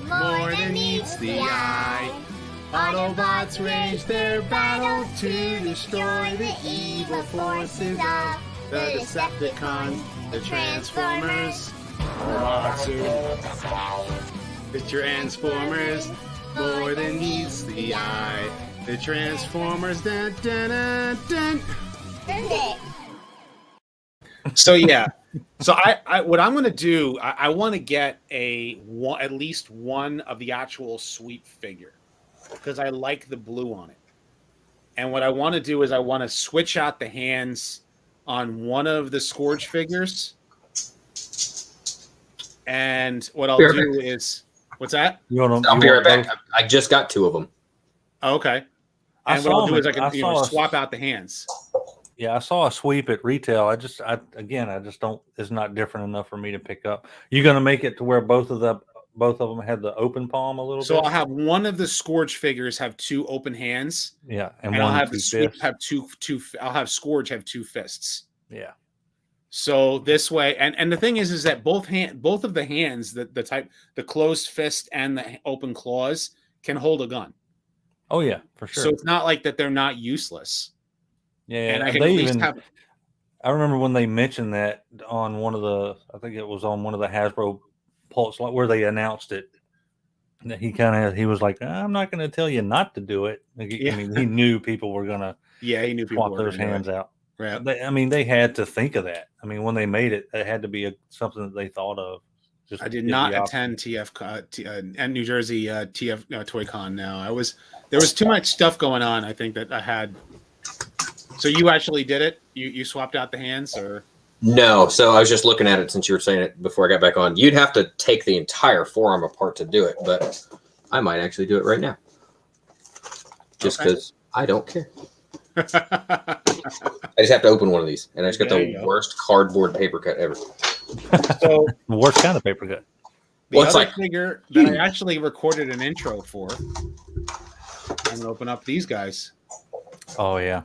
more than meets the eye. Autobots wage their battle to destroy the evil forces of the Decepticons, the Transformers. The Transformers, more than meets the eye. The Transformers, dun, dun, dun, dun. So yeah, so I what I'm gonna do, I want to get at least one of the actual sweep figure, because I like the blue on it. And what I want to do is I want to switch out the hands on one of the Scourge figures. And what I'll do is, what's that? I'll be right back. I just got 2 of them. Oh, okay. And what I'll do is I can swap out the hands. Yeah, I saw a sweep at retail. I just don't. It's not different enough for me to pick up. You're gonna make it to where both of them had the open palm a little bit. So I'll have one of the Scourge figures have 2 open hands. Yeah, and I'll have the sweep have two. I'll have Scourge have 2 fists. Yeah. So this way, and the thing is that both of the hands, the closed fist and the open claws can hold a gun. Oh yeah, for sure. So it's not like that they're not useless. Yeah, and I can at least have. I remember when they mentioned that on one of the, I think it was on one of the Hasbro Pulse where they announced it. That he was like, I'm not going to tell you not to do it. I mean, he knew people were going to. Yeah, he knew people swap those hands out. Right. They had to think of that. I mean, when they made it, it had to be something that they thought of. I did not attend TF and New Jersey TF Toy Con. Now there was too much stuff going on. I think that I had. So you actually did it? You swapped out the hands, or? No. So I was just looking at it since you were saying it before I got back on. You'd have to take the entire forearm apart to do it, but I might actually do it right now, just because I don't care. I just have to open one of these, and I just got the worst cardboard paper cut ever. So the worst kind of paper cut. The other figure that I actually recorded an intro for. I'm gonna open up these guys. Oh yeah.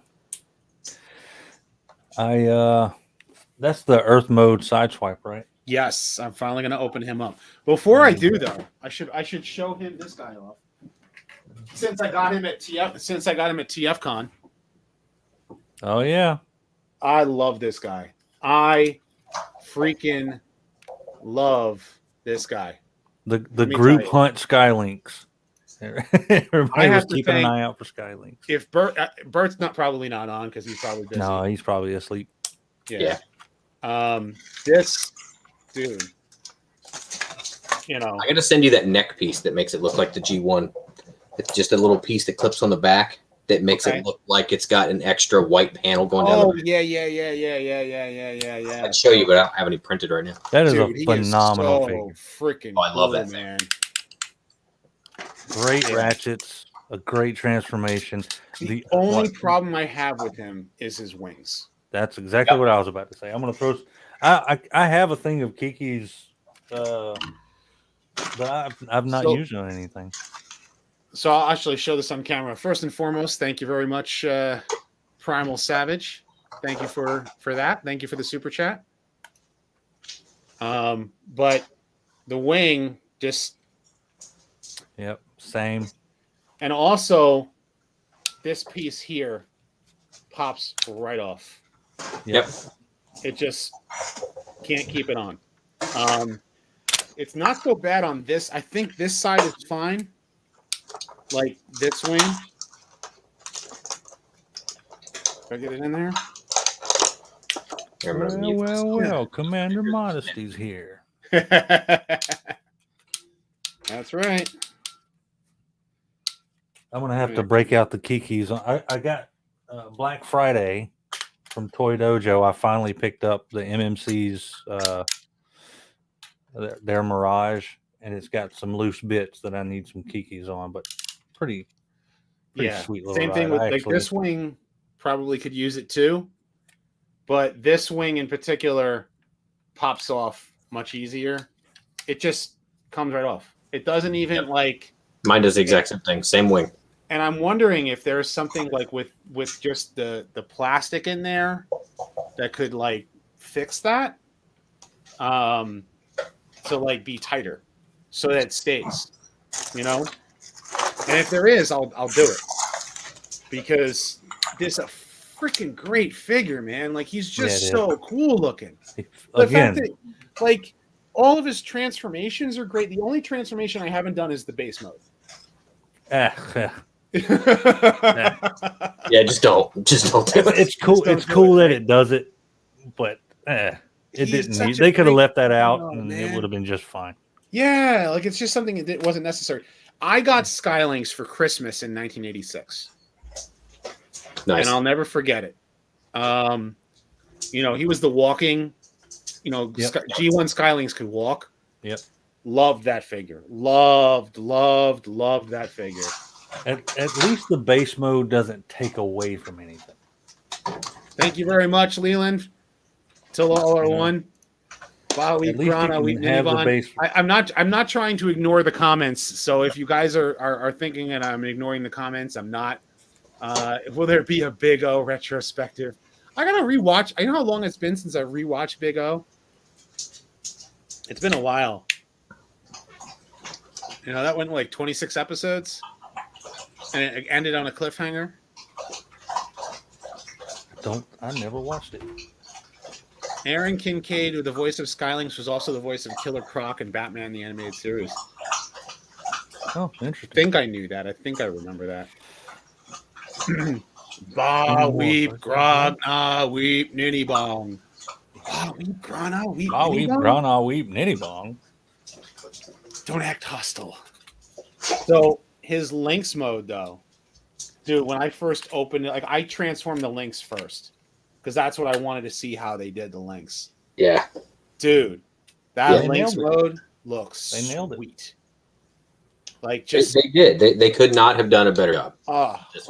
That's the Earth Mode Sideswipe, right? Yes, I'm finally gonna open him up. Before I do though, I should show him this guy off. Since I got him at TFCon. Oh yeah. I love this guy. I freaking love this guy. The group hunt Skylynx. Everybody was keeping an eye out for Skylynx. If Bert's probably not on because he's probably busy. No, he's probably asleep. Yeah. This dude, I gotta send you that neck piece that makes it look like the G1. It's just a little piece that clips on the back that makes it look like it's got an extra white panel going down. Oh yeah. I'd show you, but I don't have any printed right now. That is a phenomenal figure. Freaking I love that man. Great ratchets, a great transformation. The only problem I have with him is his wings. That's exactly what I was about to say. I'm going to throw. I have a thing of Kiki's, but I've not used it on anything. So I'll actually show this on camera. First and foremost, thank you very much, Primal Savage. Thank you for that. Thank you for the super chat. But the wing just. Yep, same. And also, this piece here pops right off. Yep. It just can't keep it on. It's not so bad on this. I think this side is fine. Like this wing. Can I get it in there? Well, Commander Modesty's here. That's right. I'm going to have to break out the Kikis. I got Black Friday from Toy Dojo. I finally picked up the MMC's, their Mirage, and it's got some loose bits that I need some Kikis on, but pretty sweet little same thing with like this wing probably could use it too, but this wing in particular pops off much easier. It just comes right off. It doesn't even like mine does the exact same thing, same wing. And I'm wondering if there's something like with just the plastic in there that could like fix that, to like be tighter so that it stays, And if there is, I'll do it because this is a freaking great figure, man. Like he's just so cool looking. The fact that, like, all of his transformations are great. The only transformation I haven't done is the base mode. Yeah, just don't do it. It's cool. It's cool that it does it, but it didn't need. They could have left that out, and it would have been just fine. Yeah, like it's just something that wasn't necessary. I got Skylynx for Christmas in 1986. Nice. And I'll never forget it. He was the walking, G1 Skylynx could walk. Yep. Loved that figure. Loved that figure. At least the base mode doesn't take away from anything. Thank you very much, Leland. Till all are one. Wow, we I'm not trying to ignore the comments. So if you guys are thinking that I'm ignoring the comments, I'm not. Will there be a Big O retrospective? I gotta rewatch. I know how long it's been since I rewatched Big O. It's been a while. That went like 26 episodes, and it ended on a cliffhanger. I never watched it. Aaron Kincaid, with the voice of Skylynx, was also the voice of Killer Croc in Batman the Animated Series. Oh, interesting. I think I knew that. I think I remember that. Ba weep grog na weep nitty bong. Ba weep grog na weep nitty bong. Don't act hostile. So his Lynx mode, though, dude. When I first opened it, I transformed the Lynx first because that's what I wanted to see how they did the Lynx. Yeah, dude, that Lynx mode looks they nailed sweet. They did. They could not have done a better job.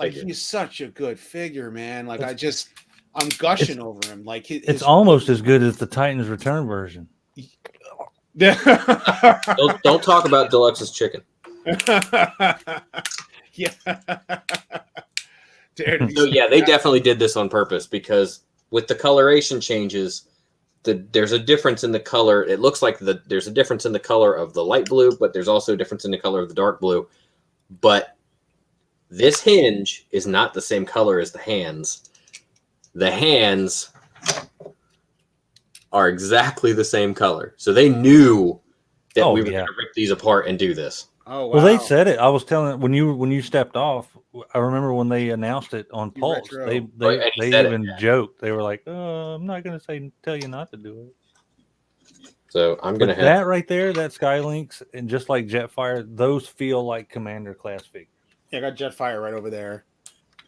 He's such a good figure, man. I'm gushing over him. It's almost as good as the Titans Return version. Don't talk about Deluxe's chicken. Yeah. So they definitely did this on purpose because with the coloration changes, there's a difference in the color. It looks like there's a difference in the color of the light blue, but there's also a difference in the color of the dark blue. But this hinge is not the same color as the hands. The hands are exactly the same color. So they knew that we were going to rip these apart and do this. Oh, wow. Well, they said it. I was telling when you stepped off. I remember when they announced it on Pulse. They even joked. They were like, "I'm not going to tell you not to do it." So I'm going to have that right there. That Skylynx and just like Jetfire, those feel like Commander class figures. Yeah, I got Jetfire right over there,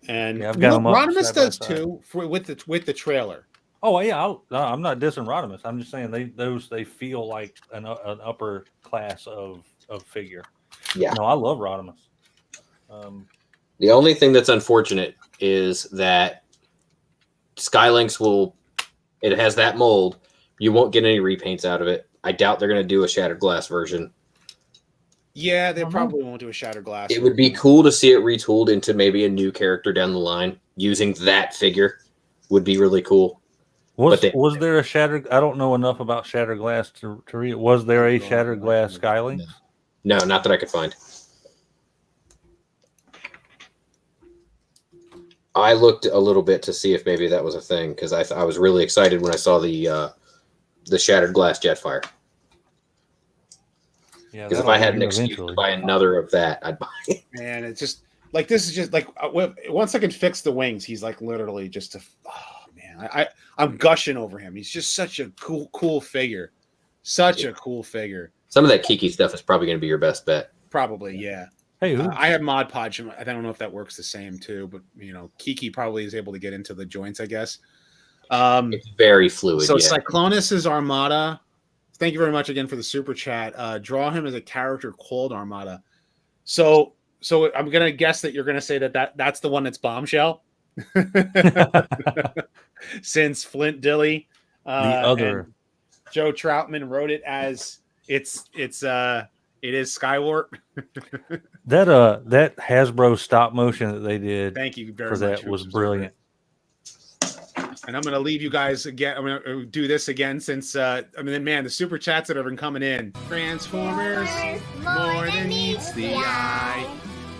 and I've got them up Rodimus does too with the trailer. Oh yeah, I'm not dissing Rodimus. I'm just saying they feel like an upper class of figure. Yeah, no, I love Rodimus. The only thing that's unfortunate is that Skylynx it has that mold. You won't get any repaints out of it. I doubt they're going to do a Shattered Glass version. Yeah, they probably won't do a Shattered Glass. It would be cool to see it retooled into maybe a new character down the line. Using that figure would be really cool. Was there a Shattered? I don't know enough about Shattered Glass to read. Was there a Shattered Glass Skylynx? No, not that I could find. I looked a little bit to see if maybe that was a thing because I was really excited when I saw the Shattered Glass Jetfire. Yeah, because if I had an excuse to buy another of that, I'd buy it. Man, it's just this is just once I can fix the wings, he's literally just I'm gushing over him. He's just such a cool figure. Such a cool figure. Some of that Kiki stuff is probably going to be your best bet. Probably, yeah. Hey, I have Mod Podge. I don't know if that works the same too, but Kiki probably is able to get into the joints, I guess. It's very fluid. So Cyclonus' Armada. Thank you very much again for the super chat. Draw him as a character called Armada. So I'm gonna guess that you're gonna say that's the one that's Bombshell. Since Flint Dilly, the other Joe Troutman wrote it as it is Skywarp. that Hasbro stop motion that they did. Thank you very much. That was brilliant. And I'm going to leave you guys again. I'm going to do this again since, the super chats that have been coming in. Transformers, more than meets the eye.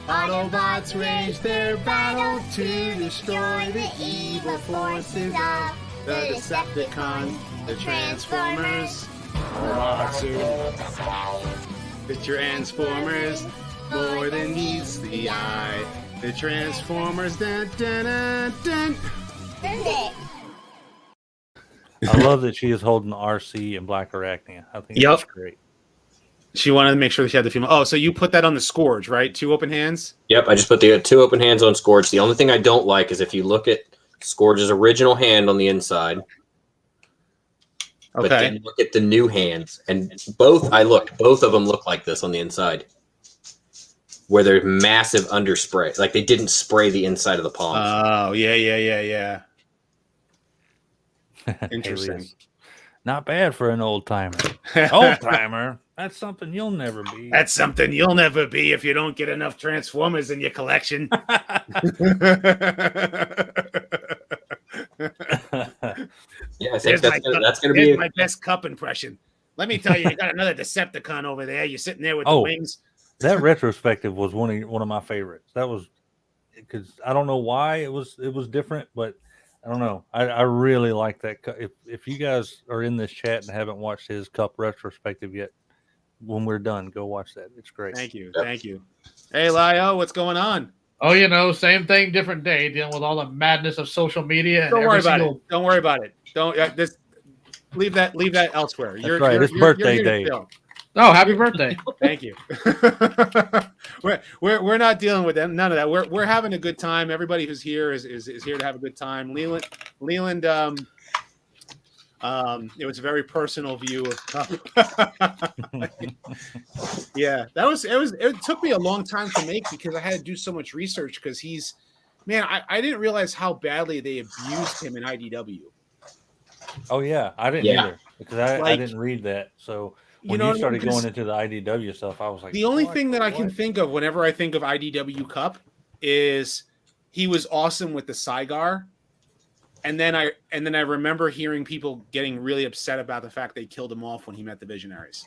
Autobots wage their battle to destroy the evil forces of the Decepticons. The Transformers, the Transformers, more than meets the eye. The Transformers, dun, dun, dun, dun. I love that she is holding RC and Black Arachnia. I think that's great. She wanted to make sure she had the female. Oh, so you put that on the Scourge, right? 2 open hands? Yep, I just put the 2 open hands on Scourge. The only thing I don't like is if you look at Scourge's original hand on the inside, but then look at the new hands, and both of them look like this on the inside, where there's massive underspray, like they didn't spray the inside of the palms. Oh, yeah. Interesting. Not bad for an old timer. Old timer. That's something you'll never be. That's something you'll never be if you don't get enough Transformers in your collection. Yeah, I think that's gonna be my best Cup impression. Let me tell you, you got another Decepticon over there. You're sitting there with the wings. That retrospective was one of my favorites. That was because I don't know why it was different, but I don't know. I really like that. If you guys are in this chat and haven't watched his Cup retrospective yet, when we're done, go watch that. It's great. Thank you. Thank you. Hey, Lio, what's going on? Oh, same thing, different day, dealing with all the madness of social media. Don't worry about it. Don't worry about it. Don't leave that elsewhere. That's right. It's birthday day. Oh, happy birthday. Thank you. we're not dealing with them. None of that. We're having a good time. Everybody who's here is here to have a good time. Leland, it was a very personal view of yeah, it took me a long time to make because I had to do so much research because I didn't realize how badly they abused him in IDW. Oh yeah, I didn't either because I didn't read that. So when you started going into the IDW stuff, I was like, the only thing that I can think of whenever I think of IDW Cup is he was awesome with the Saigar. And then I remember hearing people getting really upset about the fact they killed him off when he met the Visionaries.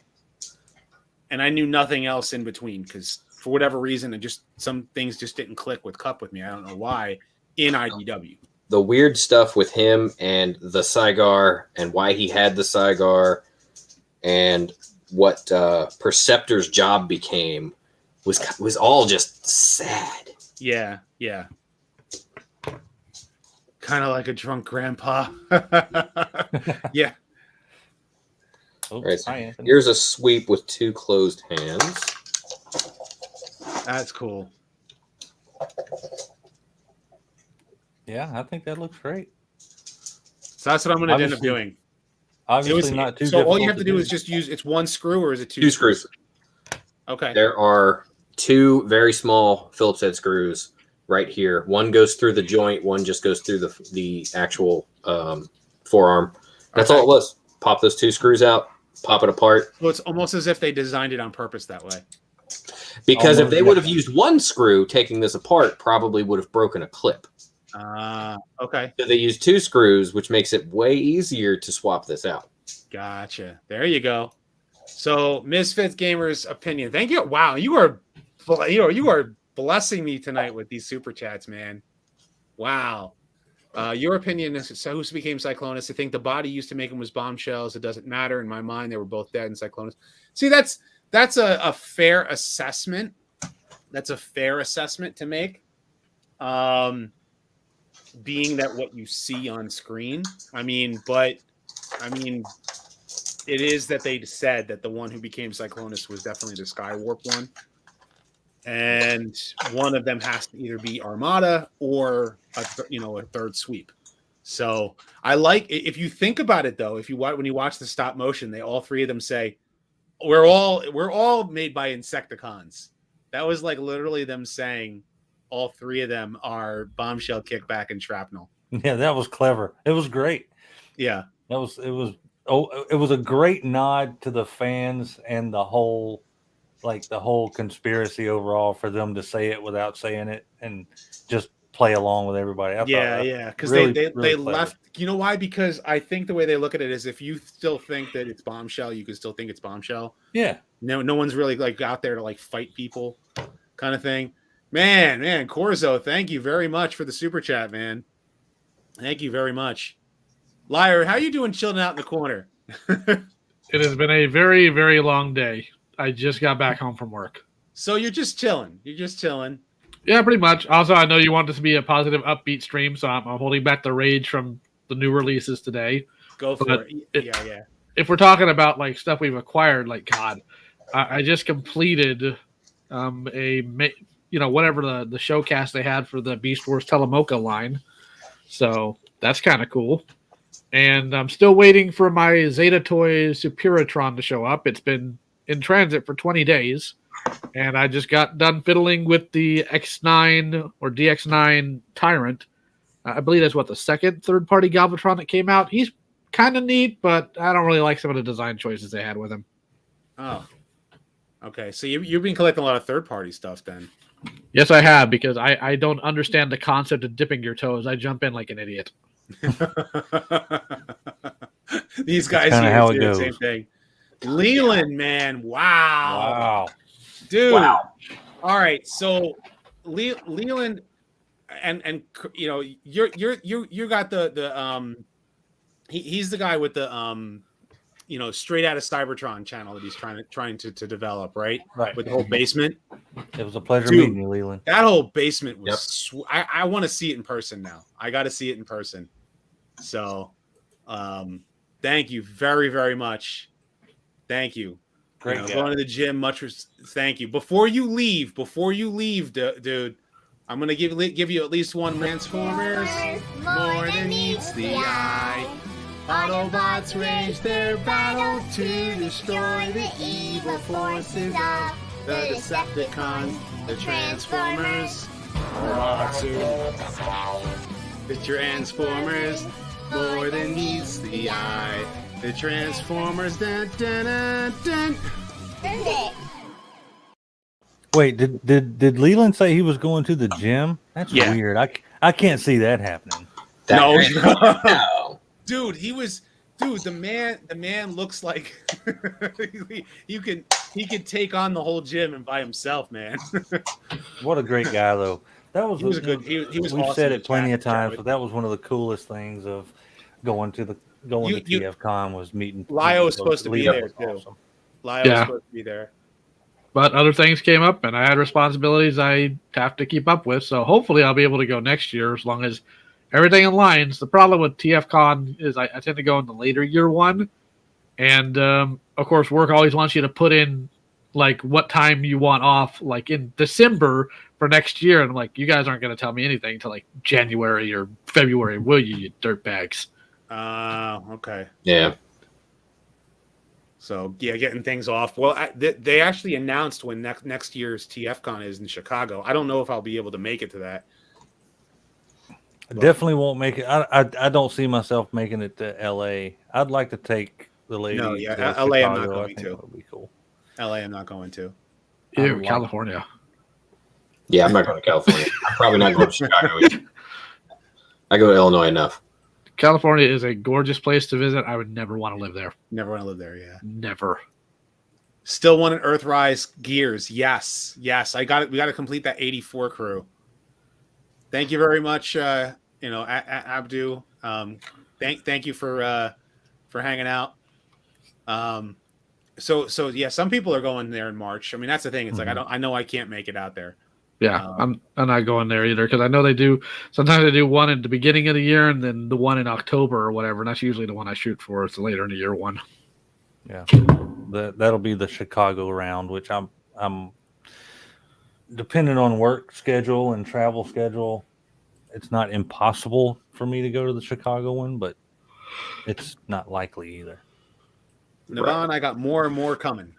And I knew nothing else in between because for whatever reason, some things just didn't click with Cup with me. I don't know why in IDW. The weird stuff with him and the Saigar and why he had the Saigar and what Preceptor's job became was all just sad. Yeah. Kind of like a drunk grandpa. Yeah. All right, so here's a sweep with 2 closed hands. That's cool. Yeah, I think that looks great. So that's what I'm going to end up doing. Obviously, not too. So all you have to do is just use. It's 1 screw, or is it 2? 2 screws. Okay. There are 2 very small Phillips head screws right here. One goes through the joint. One just goes through the actual forearm. That's all it was. Pop those 2 screws out. Pop it apart. Well, it's almost as if they designed it on purpose that way. Because if they would have used 1 screw, taking this apart probably would have broken a clip. Okay. So they use 2 screws, which makes it way easier to swap this out. Gotcha. There you go. So Misfits Gamers opinion. Thank you. Wow, you are blessing me tonight with these super chats, man. Wow. Your opinion is so who became Cyclonus? I think the body used to make him was bombshells. It doesn't matter. In my mind, they were both dead in Cyclonus. See, that's a fair assessment. That's a fair assessment to make. Being that what you see on screen. It is that they said that the one who became Cyclonus was definitely the Skywarp one. And one of them has to either be Armada or a third sweep. So I like if you think about it though, when you watch the stop motion, they all 3 of them say, we're all made by Insecticons. That was like literally them saying all 3 of them are bombshell, kickback, and shrapnel. Yeah, that was clever. It was great. Yeah, it was a great nod to the fans and the whole conspiracy overall for them to say it without saying it and just play along with everybody. Because they left. You know why? Because I think the way they look at it is if you still think that it's bombshell, you can still think it's bombshell. Yeah. No one's really like out there to like fight people, kind of thing. Man, Corzo, thank you very much for the super chat, man. Thank you very much. Liar, how you doing chilling out in the corner? It has been a very, very long day. I just got back home from work. So you're just chilling. Yeah, pretty much. Also, I know you want this to be a positive, upbeat stream, so I'm holding back the rage from the new releases today. Go for it. Yeah. If we're talking about like stuff we've acquired, like God, I just completed whatever the showcast they had for the Beast Wars Telemoka line. So that's kind of cool. And I'm still waiting for my Zeta Toys Superatron to show up. It's been in transit for 20 days. And I just got done fiddling with the X9 or DX9 Tyrant. I believe that's the second third-party Galvatron that came out. He's kind of neat, but I don't really like some of the design choices they had with him. Oh, okay. So you've been collecting a lot of third-party stuff then. Yes, I have, because I don't understand the concept of dipping your toes. I jump in like an idiot. These guys here do the same thing. Leland, man, wow, dude. Wow. All right, so Leland, and you know, you got the he's the guy with the straight out of Cybertron channel that he's trying to develop, right? Right. With the whole basement. It was a pleasure meeting you, Leland. That whole basement was. Yep. I want to see it in person now. I got to see it in person. So, thank you very, very much. Thank you. Great. Going to the gym. Thank you. Before you leave, dude, I'm gonna give you at least one Transformers. More than meets the eye. Autobots wage their battle to destroy the evil forces of the Decepticons, the Transformers. The Transformers, more than meets the eye. The Transformers, dun, dun, dun, dun. Wait, did Leland say he was going to the gym? That's weird. I can't see that happening. No. Dude, the man looks like he could take on the whole gym and by himself, man. What a great guy, though. He was good. He was. We've awesome said it plenty of times, but that was one of the coolest things of going to TFCon was meeting. Lio was supposed to be there too. Awesome. Lio was supposed to be there. But other things came up, and I had responsibilities I have to keep up with. So hopefully I'll be able to go next year as long as everything aligns. The problem with TFCon is I tend to go in the later year one. And, of course, work always wants you to put in, like, what time you want off, like, in December for next year. And I'm like, you guys aren't going to tell me anything until, like, January or February, will you dirtbags? Okay. Yeah. So, getting things off. Well, they actually announced when next year's TFCon is in Chicago. I don't know if I'll be able to make it to that. I definitely won't make it. I don't see myself making it to LA. I'd like to take the lady. No, to LA Chicago. I'm not going to. That would be cool. LA I'm not going to. Ew, California. Yeah, I'm not going to California. I'm probably not going to Chicago either. I go to Illinois enough. California is a gorgeous place to visit. I would never want to live there. Never want to live there, yeah. Never. Still want an Earthrise Gears. Yes. I got it. We got to complete that 84 crew. Thank you very much, Abdu. Thank you for hanging out. So yeah, some people are going there in March. I mean, that's the thing. It's like I know I can't make it out there. Yeah, I'm not going there either because I know they do. Sometimes they do one at the beginning of the year and then the one in October or whatever. And that's usually the one I shoot for. It's later in the year one. Yeah, that'll be the Chicago round, which I'm depending on work schedule and travel schedule. It's not impossible for me to go to the Chicago one, but it's not likely either. Navon, I got more and more coming.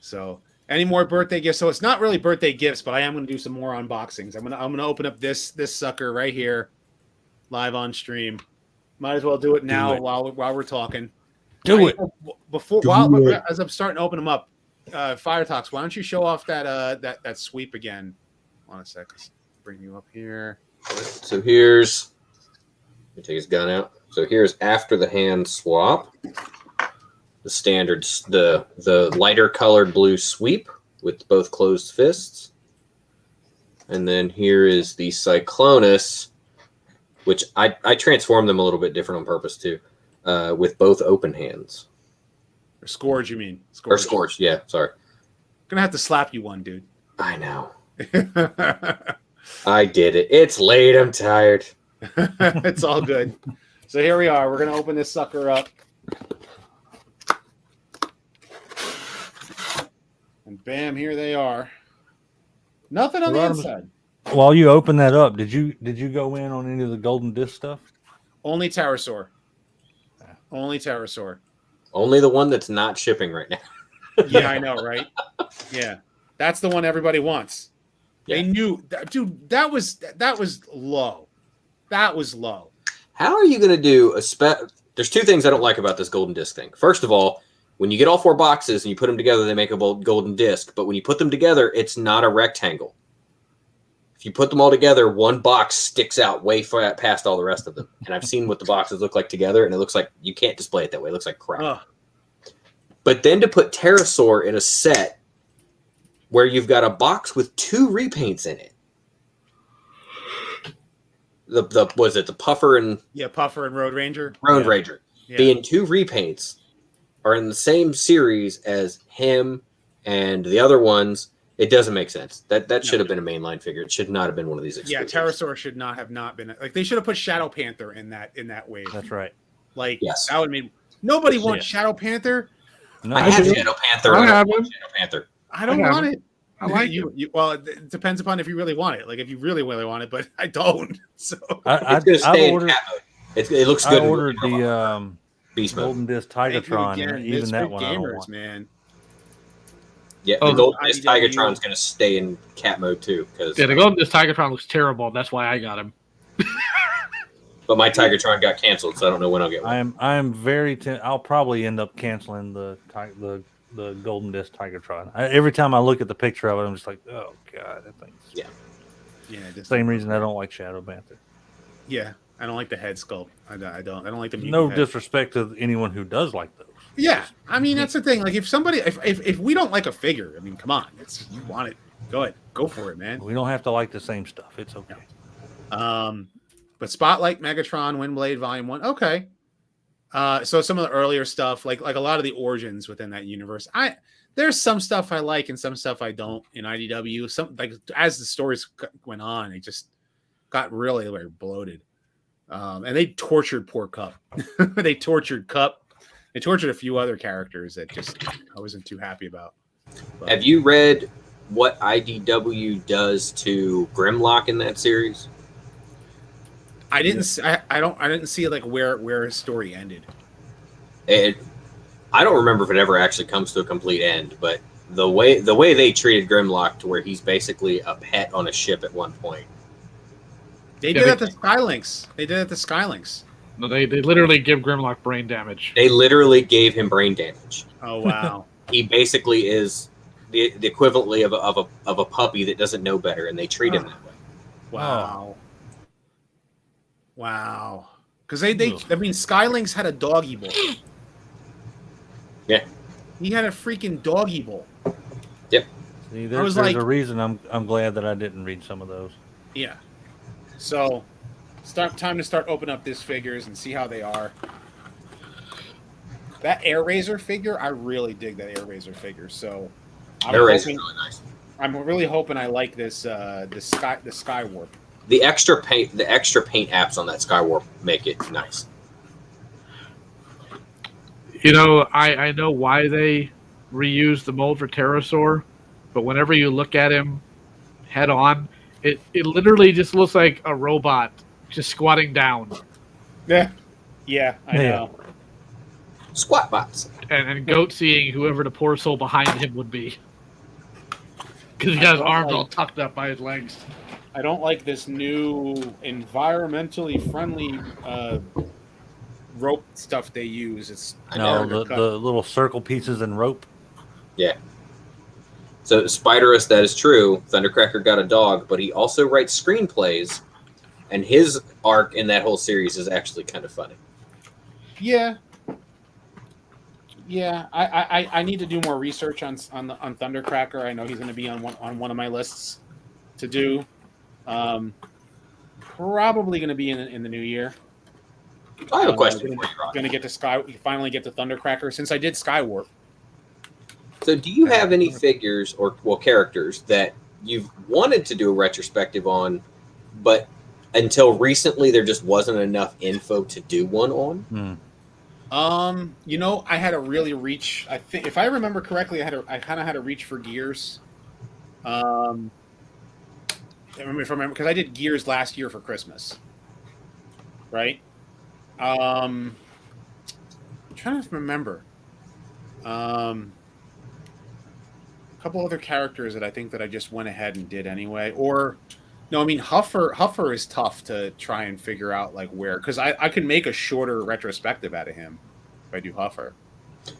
So, any more birthday gifts? So it's not really birthday gifts, but I am going to do some more unboxings. I'm gonna open up this sucker right here, live on stream. Might as well do it now while we're talking. As I'm starting to open them up, Fire Talks. Why don't you show off that sweep again? Hold on a sec. Let's bring you up here. So here's. Let me take his gun out. So here's after the hand swap. The standard, the lighter colored blue sweep with both closed fists. And then here is the Cyclonus, which I transformed them a little bit different on purpose too, with both open hands. Or Scourge, you mean? Scourge, yeah, sorry. Gonna have to slap you one, dude. I know. I did it. It's late. I'm tired. It's all good. So here we are. We're gonna open this sucker up. Bam, here they are. Nothing on the Rodimus, inside. While you open that up, did you go in on any of the golden disc stuff? Only Pterosaur. Only Pterosaur. Only the one that's not shipping right now. Yeah, I know, right? Yeah. That's the one everybody wants. Yeah. They knew that, dude, that was low. That was low. How are you going to do There's two things I don't like about this golden disc thing. First of all, when you get all 4 boxes and you put them together, they make a golden disc. But when you put them together, it's not a rectangle. If you put them all together, one box sticks out way far past all the rest of them. And I've seen what the boxes look like together, and it looks like you can't display it that way. It looks like crap. Ugh. But then to put Pterosaur in a set where you've got a box with 2 repaints in it. Was it the Puffer and Puffer and Road Ranger? Road Ranger. Yeah. Being 2 repaints are in the same series as him and the other ones. It doesn't make sense. That should have been a mainline figure. It should not have been one of these exclusives. Yeah, Pterosaur should not have been like they should have put Shadow Panther in that wave. That's right. Like yes. That would mean nobody wants Shadow Panther. No, I have Shadow Panther. I have Shadow Panther. I don't want it. I like you. Well, it depends upon if you really want it. Like if you really want it, but I don't. So it's going to stay in cat mode. It looks good. I ordered the Beast mode. golden disc Tigatron, and even that one I don't want. Man. Yeah, the golden disc Tigatron's going to stay in cat mode too. The golden disc Tigatron looks terrible. That's why I got him. But my Tigatron got canceled, so I don't know when I'll get one. I'm very. I'll probably end up canceling the golden disc Tigatron. Every time I look at the picture of it, I'm just like, oh god, that thing's same reason I don't like Shadow Panther. Yeah, I don't like the head sculpt. I don't like the no disrespect to anyone who does like those. Yeah, I mean that's the thing. Like if we don't like a figure, I mean, come on, you want it, go ahead, go for it, man. We don't have to like the same stuff. It's okay. But Spotlight, Megatron, Windblade, Volume 1, okay. So some of the earlier stuff, like a lot of the origins within that universe, there's some stuff I like and some stuff I don't in IDW. Some like as the stories went on, it just got really bloated. And they tortured poor Cup. They tortured Cup. They tortured a few other characters that just I wasn't too happy about. But, have you read what IDW does to Grimlock in that series? I didn't. I didn't see like where his story ended. I don't remember if it ever actually comes to a complete end, but the way they treated Grimlock to where he's basically a pet on a ship at one point. They did it to Skylinks. No, they literally give Grimlock brain damage. They literally gave him brain damage. Oh wow! He basically is the equivalently of a puppy that doesn't know better, and they treat him that way. Wow. Wow. Because I mean, Skylinks had a doggy bowl. Yeah. He had a freaking doggy bowl. Yep. See, there's a reason I'm glad that I didn't read some of those. Yeah. So, time to start opening up these figures and see how they are. That Air Razor figure, I really dig that Air Razor figure. So, Air Razor is really nice. I'm really hoping I like this the Skywarp. The extra paint apps on that Skywarp make it nice. You know, I know why they reused the mold for Pterosaur, but whenever you look at him head on, it literally just looks like a robot just squatting down. Yeah, I know. Squat bots. And goat seeing whoever the poor soul behind him would be. Because he got his arms all tucked up by his legs. I don't like this new environmentally friendly rope stuff they use. It's the little circle pieces and rope. Yeah. So Spiderus, that is true. Thundercracker got a dog, but he also writes screenplays, and his arc in that whole series is actually kind of funny. Yeah. I need to do more research on Thundercracker. I know he's going to be on one of my lists to do. Probably going to be in the new year. I have a question for you, Rob. Going to finally get to Thundercracker since I did Skywarp. So, do you have any figures or characters that you've wanted to do a retrospective on, but until recently there just wasn't enough info to do one on? I had to really reach. I think, if I remember correctly, I kind of had to reach for gears. If I remember, because I did gears last year for Christmas, right? I'm trying to remember. A couple other characters that I think that I just went ahead and did anyway. Or no, I mean Huffer is tough to try and figure out like where, because I could make a shorter retrospective out of him if I do Huffer.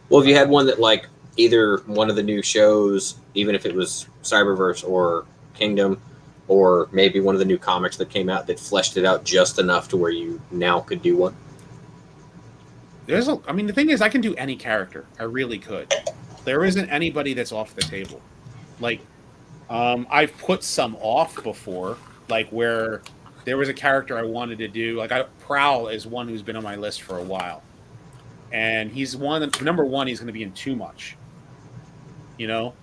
Well, if you had one that like either one of the new shows, even if it was Cyberverse or Kingdom, or maybe one of the new comics that came out that fleshed it out just enough to where you now could do one. I mean, the thing is, I can do any character. I really could. There isn't anybody that's off the table. Like, I've put some off before, like where there was a character I wanted to do. Like, Prowl is one who's been on my list for a while, and he's number one. He's going to be in too much, so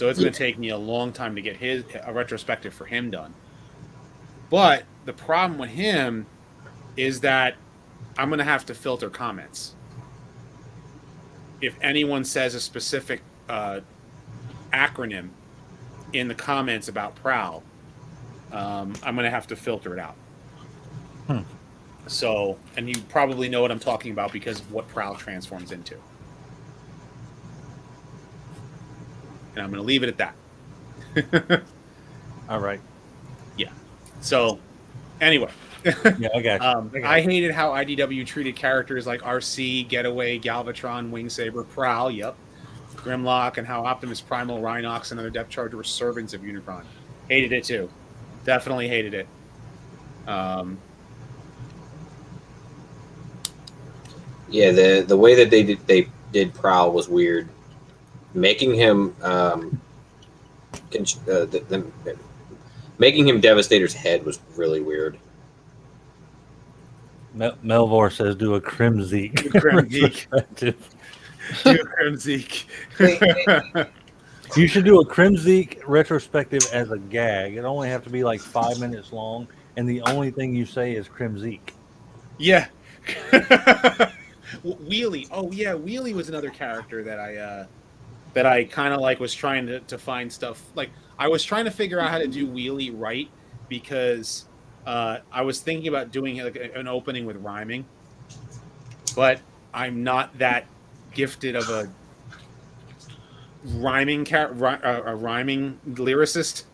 it's going to take me a long time to get a retrospective for him done. But the problem with him is that I'm going to have to filter comments. If anyone says a specific acronym in the comments about Prowl, I'm going to have to filter it out. So, and you probably know what I'm talking about because of what Prowl transforms into. And I'm going to leave it at that. All right. Yeah. So, anyway. Yeah, I got you. I hated how IDW treated characters like RC, Getaway, Galvatron, Wingsaber, Prowl, Grimlock, and how Optimus Primal, Rhinox, and other Depth Charger were servants of Unicron. Hated it too. Definitely hated it. Yeah, the way that they did Prowl was weird. Making him making him Devastator's head was really weird. Melvor says do a Crimzeek. Do Crimzeek. You should do a Crimzeek retrospective as a gag. It only have to be like 5 minutes long, and the only thing you say is Crimzeek. Yeah. Wheelie. Oh yeah, Wheelie was another character that I kind of like was trying to find stuff. Like I was trying to figure out how to do Wheelie right because I was thinking about doing like an opening with rhyming, but I'm not that gifted of a rhyming lyricist.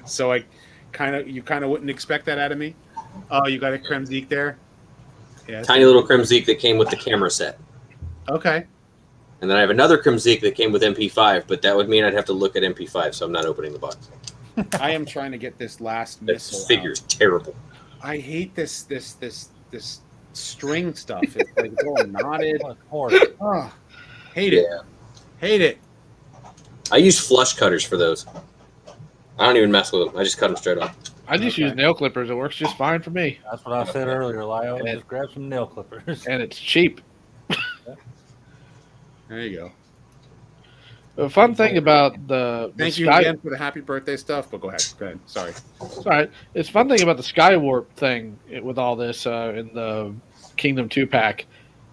So you kind of wouldn't expect that out of me. Oh, you got a Crimzeek there? Yeah, tiny little Crimzeek that came with the camera set. Okay. And then I have another Crimzeek that came with MP5, but that would mean I'd have to look at MP5, so I'm not opening the box. I am trying to get this last missile. This figure's terrible. I hate this string stuff. It's like it's all knotted. Oh, hate it. Yeah. Hate it. I use flush cutters for those. I don't even mess with them. I just cut them straight off. I just use nail clippers. It works just fine for me. That's what I said earlier, Lyle. Just grab some nail clippers. And it's cheap. There you go. The fun thing about the Thank you again for the happy birthday stuff, but go ahead. Sorry. It's all right. It's fun thing about the Skywarp thing with all this in the Kingdom 2-pack.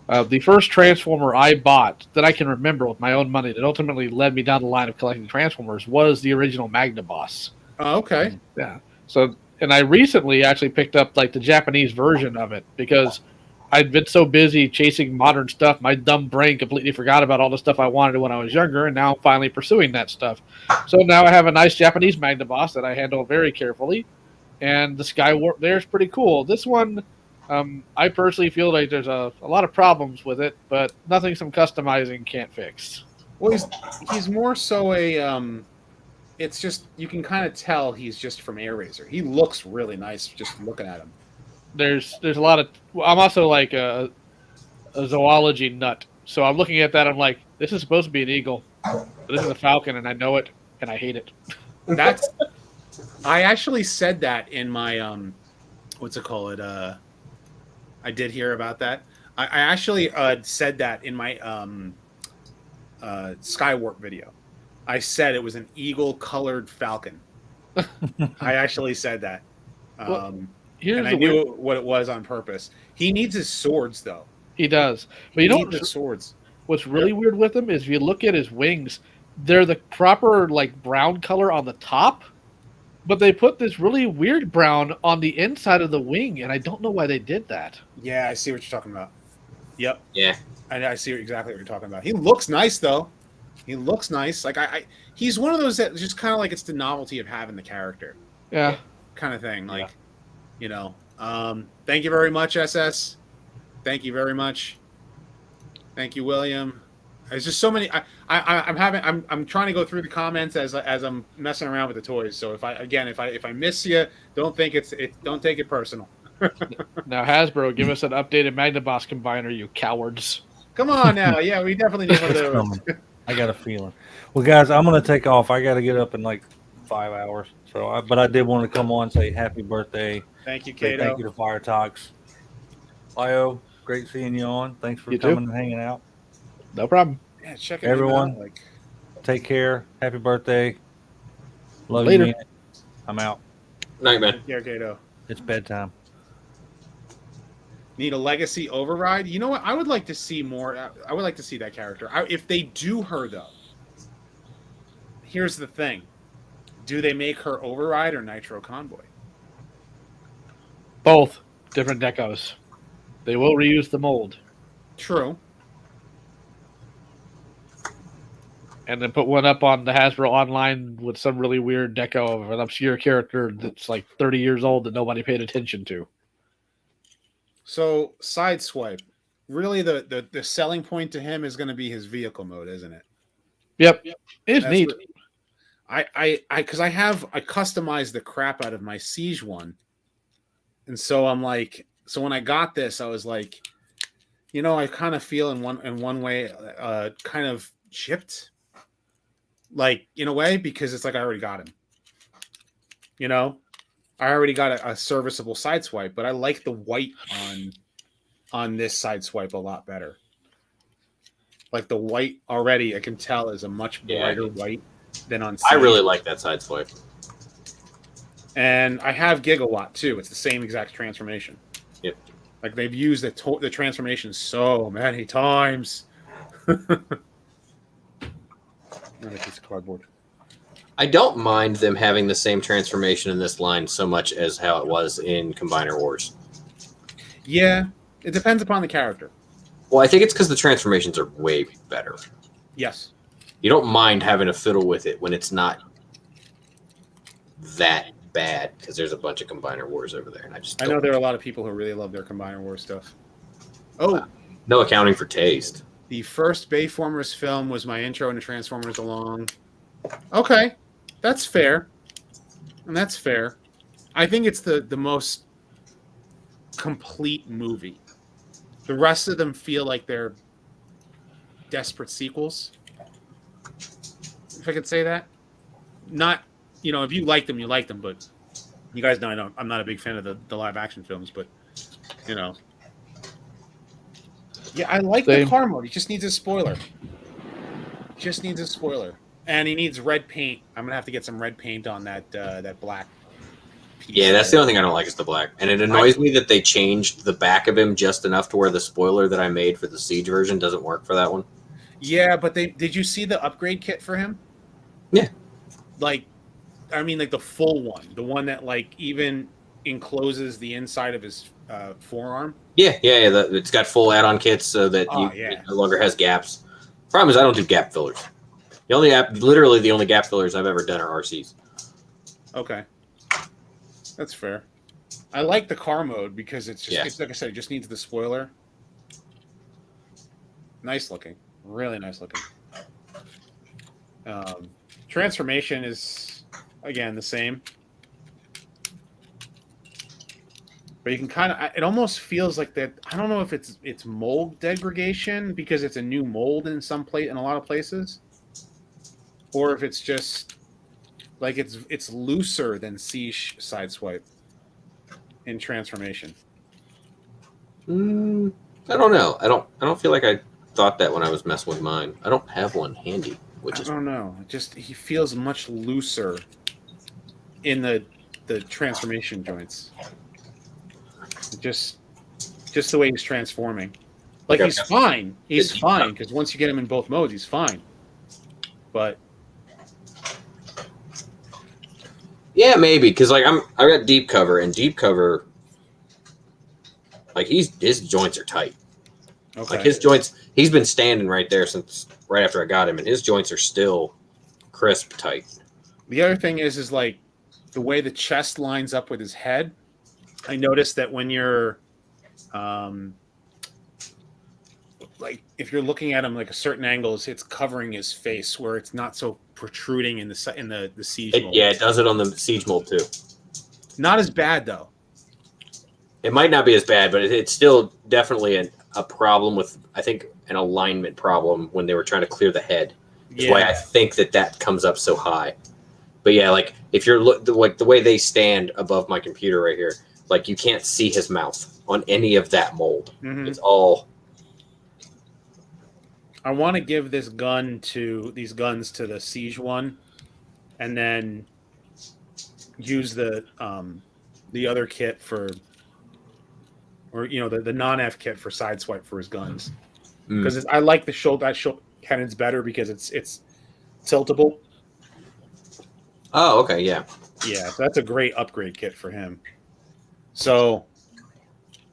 The first Transformer I bought that I can remember with my own money that ultimately led me down the line of collecting Transformers was the original Magna Boss. Oh, okay. Yeah. So, and I recently actually picked up like the Japanese version of it because I'd been so busy chasing modern stuff, my dumb brain completely forgot about all the stuff I wanted when I was younger, and now I'm finally pursuing that stuff. So now I have a nice Japanese Magna Boss that I handle very carefully, and the Skywarp there is pretty cool. This one, I personally feel like there's a lot of problems with it, but nothing some customizing can't fix. Well, he's more so a it's just you can kind of tell he's just from AirRaiser. He looks really nice just looking at him. There's a lot of. I'm also like a zoology nut, so I'm looking at that. I'm like, this is supposed to be an eagle, but this is a falcon, and I know it, and I hate it. I actually said that in my what's it called? I did hear about that. I actually said that in my Skywarp video. I said it was an eagle-colored falcon. I actually said that. And I knew what it was on purpose. He needs his swords, though. He does. But you You know need the swords. what's really weird with him is if you look at his wings, they're the proper like brown color on the top, but they put this really weird brown on the inside of the wing, and I don't know why they did that. Yeah, I see what you're talking about. Yep. Yeah. I see exactly what you're talking about. He looks nice though. He looks nice. Like he's one of those that just kind of like it's the novelty of having the character. Yeah. Kind of thing. Like, Yeah. you know. Thank you very much, SS. Thank you very much. Thank you, William. There's just so many. I'm trying to go through the comments as I'm messing around with the toys. So if I miss you, don't take it personal. Now Hasbro, give us an updated Magnaboss combiner, you cowards. Come on now. Yeah, we definitely need one of It's those. coming. I got a feeling. Well, guys, I'm going to take off. I got to get up in like 5 hours. But I did want to come on and say happy birthday. Thank you, Say Kato. thank you to Fire Talks. Lio, great seeing you on. Thanks for You too. coming and hanging out. No problem. Yeah, check it Everyone. out. Like, Take care. Happy birthday. Love Later. you, man. I'm out. Night, man. here, Kato. It's bedtime. Need a legacy override? You know what? I would like to see more. I would like to see that character. If they do her, though, here's the thing. Do they make her override or Nitro Convoy? Both different decos. They will reuse the mold True. and then put one up on the Hasbro online with some really weird deco of an obscure character that's like 30 years old that nobody paid attention to. So, Sideswipe. Really, the selling point to him is going to be his vehicle mode, isn't it? Yep. It's That's neat. what- I customized the crap out of my Siege one. And so I'm like, so when I got this, I was like, you know, I kind of feel in one way kind of chipped. Like, in a way, because it's like I already got him. You know? I already got a serviceable Sideswipe, but I like the white on this Sideswipe a lot better. Like the white already, I can tell is a much brighter white than on Siege. I really like that side swipe. And I have Gigawatt too. It's the same exact transformation. Yep. Like they've used the transformation so many times. Another piece of cardboard. I don't mind them having the same transformation in this line so much as how it was in Combiner Wars. Yeah, it depends upon the character. Well, I think it's because the transformations are way better. Yes. You don't mind having to fiddle with it when it's not that bad, because there's a bunch of Combiner Wars over there, and I know there are a lot of people who really love their Combiner War stuff. Oh, no accounting for taste. the first Bayformers film was my intro into Transformers along. Okay, that's fair. And that's fair. I think it's the most complete movie. The rest of them feel like they're desperate sequels. If I could say that. Not, you know, if you like them, you like them, but you guys know I'm not a big fan of the live action films, but, you know. Yeah, I like the car mode. He just needs a spoiler. Just needs a spoiler. And he needs red paint. I'm going to have to get some red paint on that black piece. Yeah, that's the only thing I don't like is the black. And it annoys me that they changed the back of him just enough to where the spoiler that I made for the Siege version doesn't work for that one. Yeah, but did you see the upgrade kit for him? Yeah. Like, I mean, like the full one. The one that, like, even encloses the inside of his forearm. Yeah. It's got full add-on kits so that it no longer has gaps. Problem is, I don't do gap fillers. Literally the only gap fillers I've ever done are RCs. Okay. That's fair. I like the car mode because it's just, it's, like I said, it just needs the spoiler. Nice looking. Really nice looking. Transformation is, again, the same. But you can kind of, it almost feels like that. I don't know if it's mold degradation because it's a new mold in in a lot of places, or if it's just like it's looser than Siege Sideswipe in transformation. I don't know. I don't feel like I thought that when I was messing with mine. I don't have one handy, I don't know. Just he feels much looser in the transformation joints. Just the way he's transforming. Like he's fine. He's fine because once you get him in both modes, he's fine. But yeah, maybe because like I got deep cover, and deep cover, like his joints are tight. okay. Like his joints, he's been standing right there since right after I got him, and his joints are still crisp tight. The other thing is like the way the chest lines up with his head. I noticed that when you're, like if you're looking at him like a certain angles, it's covering his face where it's not so protruding in the siege mode. Yeah, it does it on the siege mode too. Not as bad though. It might not be as bad, but it's still definitely a problem with, I think, an alignment problem when they were trying to clear the head. That's why I think that comes up so high. But yeah, like if you're like the way they stand above my computer right here, like you can't see his mouth on any of that mold. Mm-hmm. It's all. I want to give these guns to the siege one, and then use the other kit for, or the non-F kit for sideswipe for his guns, because I like the shoulder cannons better because it's tiltable. Oh, okay, yeah. Yeah, so that's a great upgrade kit for him. So,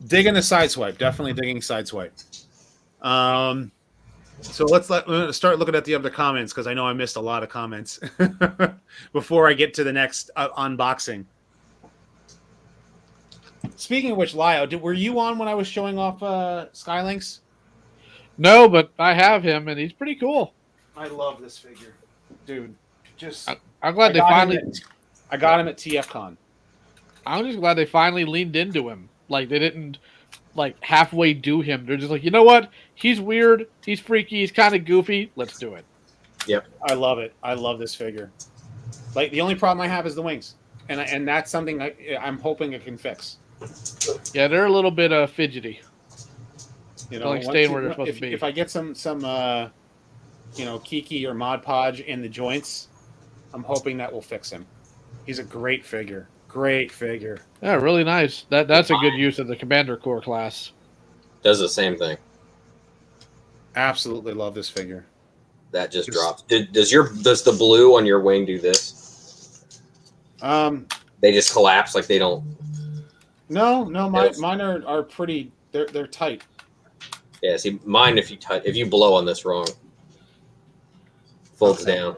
digging the sideswipe, definitely digging sideswipe. So let's start looking at the other comments because I know I missed a lot of comments before I get to the next unboxing. Speaking of which, Lio, were you on when I was showing off Skylynx? No, but I have him, and he's pretty cool. I love this figure, dude. I'm glad they finally. I got him at TFCon. I'm just glad they finally leaned into him. Like they didn't like halfway do him. They're just like, you know what? He's weird. He's freaky. He's kind of goofy. Let's do it. Yep. I love it. I love this figure. Like the only problem I have is the wings, and that's something I'm hoping it can fix. Yeah, they're a little bit fidgety. Like staying where they're supposed to be. If I get some Kiki or Mod Podge in the joints, I'm hoping that will fix him. He's a great figure. Great figure. Yeah, really nice. That's a good use of the Commander Core class. Does the same thing. Absolutely love this figure. That just dropped. Does the blue on your wing do this? They just collapse like they don't. No, mine are pretty. They're tight. Yeah, see, mine if you blow on this wrong, folds down,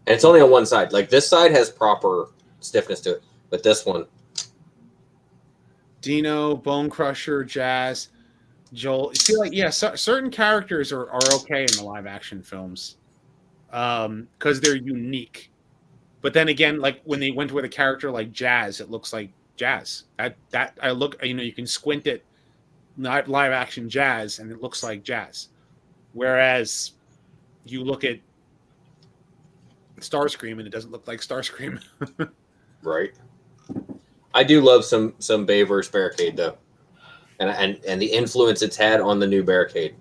and it's only on one side. Like this side has proper stiffness to it, but this one. Dino, Bone Crusher, Jazz, Joel. You see, like certain characters are okay in the live action films, because they're unique. But then again, like when they went with a character like Jazz, it looks like Jazz. That I look, you can squint it, not live action Jazz, and it looks like Jazz. Whereas you look at Starscream and it doesn't look like Starscream. Right. I do love some Bayverse Barricade though, and the influence it's had on the new Barricade.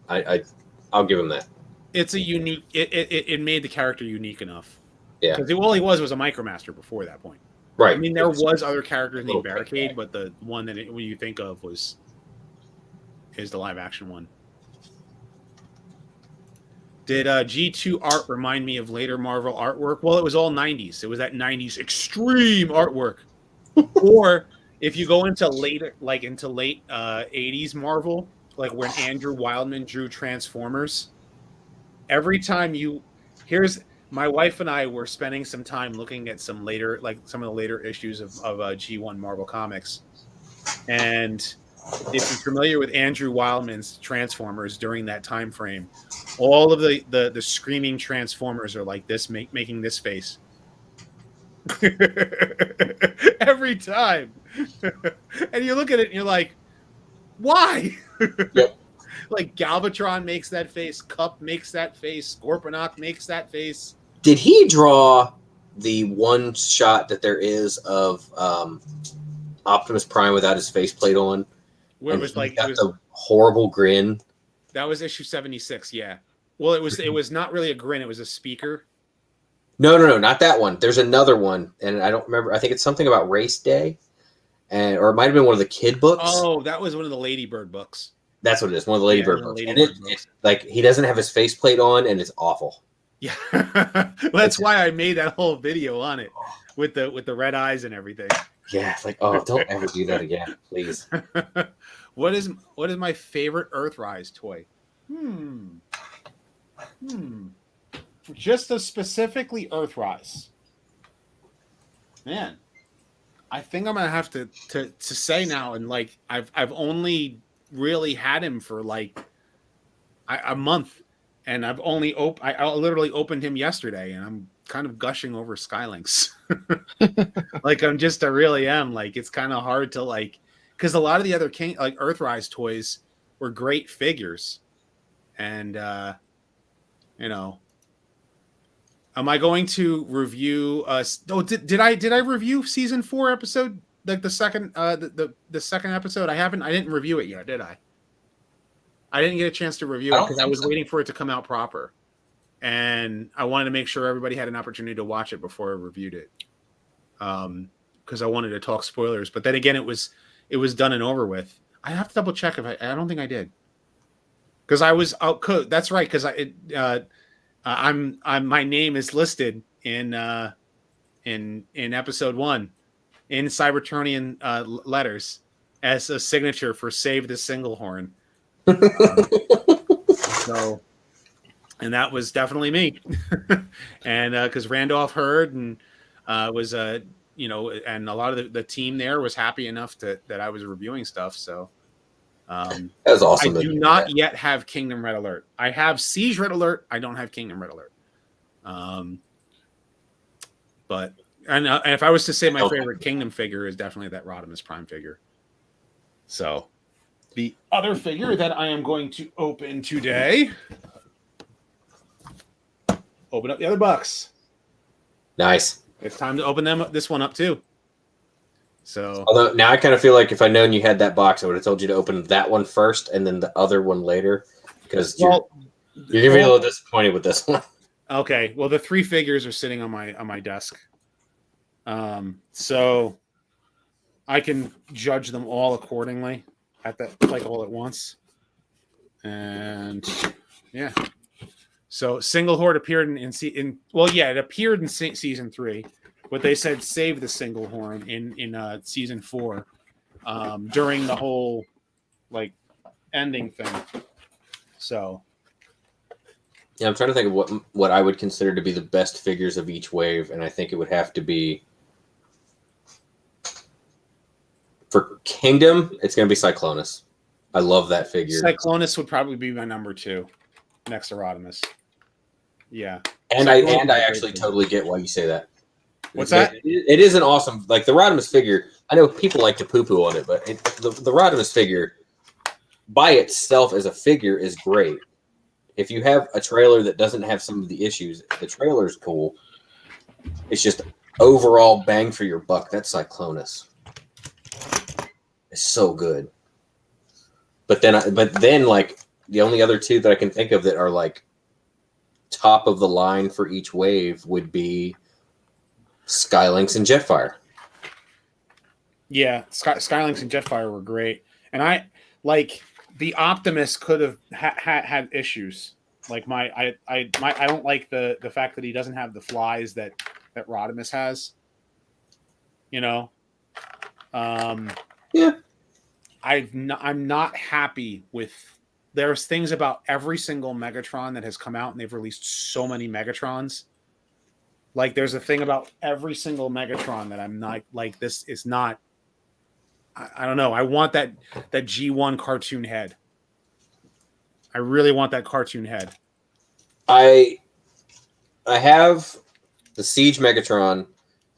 I'll give him that. It's a unique. It made the character unique enough. Yeah. Because all he was a Micromaster before that point. Right. I mean, there was other characters named Barricade, but the one that when you think of is the live action one. Did G2 art remind me of later Marvel artwork? Well, it was all 90s. It was that 90s extreme artwork. Or if you go into late 80s Marvel, like when Andrew Wildman drew Transformers, every time here's my wife and I were spending some time looking at some of the later issues of G1 Marvel Comics. And if you're familiar with Andrew Wildman's Transformers during that time frame, all of the screaming Transformers are like this, making this face. Every time. And you look at it and you're like, why? Yep. Like Galvatron makes that face, Cup makes that face, Scorponok makes that face. Did he draw the one shot that there is of Optimus Prime without his faceplate on? Where it was like the horrible grin. That was issue 76, yeah. Well, it was not really a grin, it was a speaker. No, not that one. There's another one, and I don't remember. I think it's something about Race Day, or it might have been one of the kid books. Oh, that was one of the Ladybird books. That's what it is. One of the Ladybird books. And Ladybird books. Like he doesn't have his faceplate on, and it's awful. Yeah, well, that's why I made that whole video on it with the red eyes and everything. Yeah, it's like, oh, don't ever do that again, please. What is my favorite Earthrise toy? Just a specifically Earthrise. Man, I think I'm gonna have to say now, and like I've only really had him for like a month. And I've only I literally opened him yesterday, and I'm kind of gushing over Skylynx. Like I really am. Like it's kind of hard to like, because a lot of the other Earthrise toys were great figures, and you know, am I going to review? Did I review season 4 episode, like the second the second episode? I didn't review it yet, did I? I didn't get a chance to review it because I was waiting for it to come out proper. And I wanted to make sure everybody had an opportunity to watch it before I reviewed it. Because I wanted to talk spoilers. But then again, it was done and over with. I have to double check if I don't think I did. Because I was that's right, because I'm my name is listed in episode 1 in Cybertronian letters as a signature for Save the Singlehorn. So, and that was definitely me. And because Randolph heard and was and a lot of the team there was happy enough that I was reviewing stuff. So that was awesome. I do not yet have Kingdom Red Alert. I have Siege Red Alert. I don't have Kingdom Red Alert. But if I was to say my favorite Kingdom figure is definitely that Rodimus Prime figure. So the other figure that I am going to open today. Open up the other box. Nice. It's time to open this one up too. So, although now I kind of feel like if I known you had that box, I would have told you to open that one first and then the other one later, because you're gonna be a little disappointed with this one. Okay. Well, the 3 figures are sitting on my desk, so I can judge them all accordingly all at once. And yeah. So Single Horde appeared it appeared in season 3, but they said save the Single Horn in season 4 during the whole like ending thing. So yeah, I'm trying to think of what I would consider to be the best figures of each wave, and I think it would have to be for Kingdom. It's going to be Cyclonus. I love that figure. Cyclonus would probably be my number 2 next to Rodimus. Yeah. And I actually totally get why you say that. What's that? It is an awesome, like the Rodimus figure. I know people like to poo-poo on it, but the Rodimus figure by itself as a figure is great. If you have a trailer that doesn't have some of the issues, the trailer's cool. It's just overall bang for your buck. That's Cyclonus. It's so good. But then like the only other 2 that I can think of that are like top of the line for each wave would be Skylynx and Jetfire. Yeah, Skylynx and Jetfire were great, and I like the Optimus could have had issues. Like I don't like the fact that he doesn't have the flies that Rodimus has. Yeah. I'm not happy with. There's things about every single Megatron that has come out, and they've released so many Megatrons. Like, there's a thing about every single Megatron that I'm not like. This is not. I don't know. I want that G1 cartoon head. I really want that cartoon head. I have the Siege Megatron.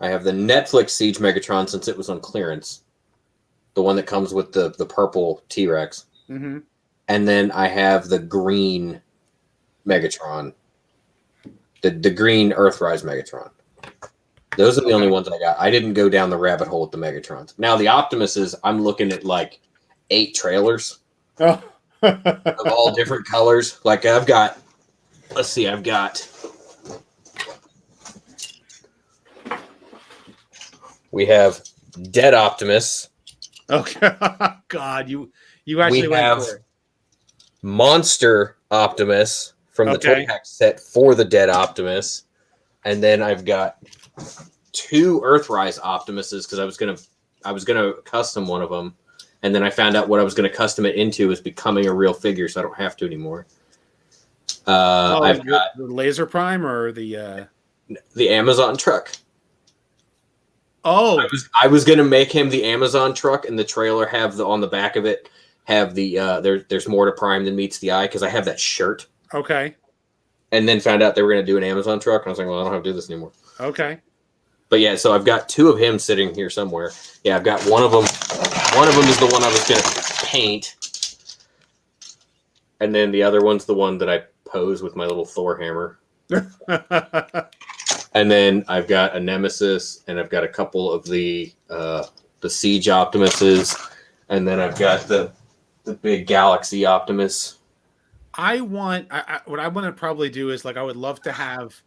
I have the Netflix Siege Megatron since it was on clearance. The one that comes with the purple T-Rex. Mm-hmm. And then I have the green Megatron. The green Earthrise Megatron. Those are the only ones I got. I didn't go down the rabbit hole with the Megatrons. Now, the Optimuses, I'm looking at like 8 trailers of all different colors. Like I've got, we have Dead Optimus. Okay. God, you actually went for it. Monster Optimus from the Toy Hack set for the Dead Optimus. And then I've got 2 Earthrise Optimuses because I was gonna custom one of them, and then I found out what I was gonna custom it into was becoming a real figure, so I don't have to anymore. I've got the Laser Prime or the Amazon truck. Oh, I was gonna make him the Amazon truck, and the trailer have on the back of it have the there's more to Prime than meets the eye because I have that shirt. Okay. And then found out they were gonna do an Amazon truck, and I was like, well, I don't have to do this anymore. Okay. But yeah, so I've got 2 of him sitting here somewhere. Yeah, I've got one of them. One of them is the one I was gonna paint, and then the other one's the one that I pose with my little Thor hammer. And then I've got a Nemesis, and I've got a couple of the Siege Optimuses, and then I've got the big Galaxy Optimus. What I want to probably do is, like, I would love to have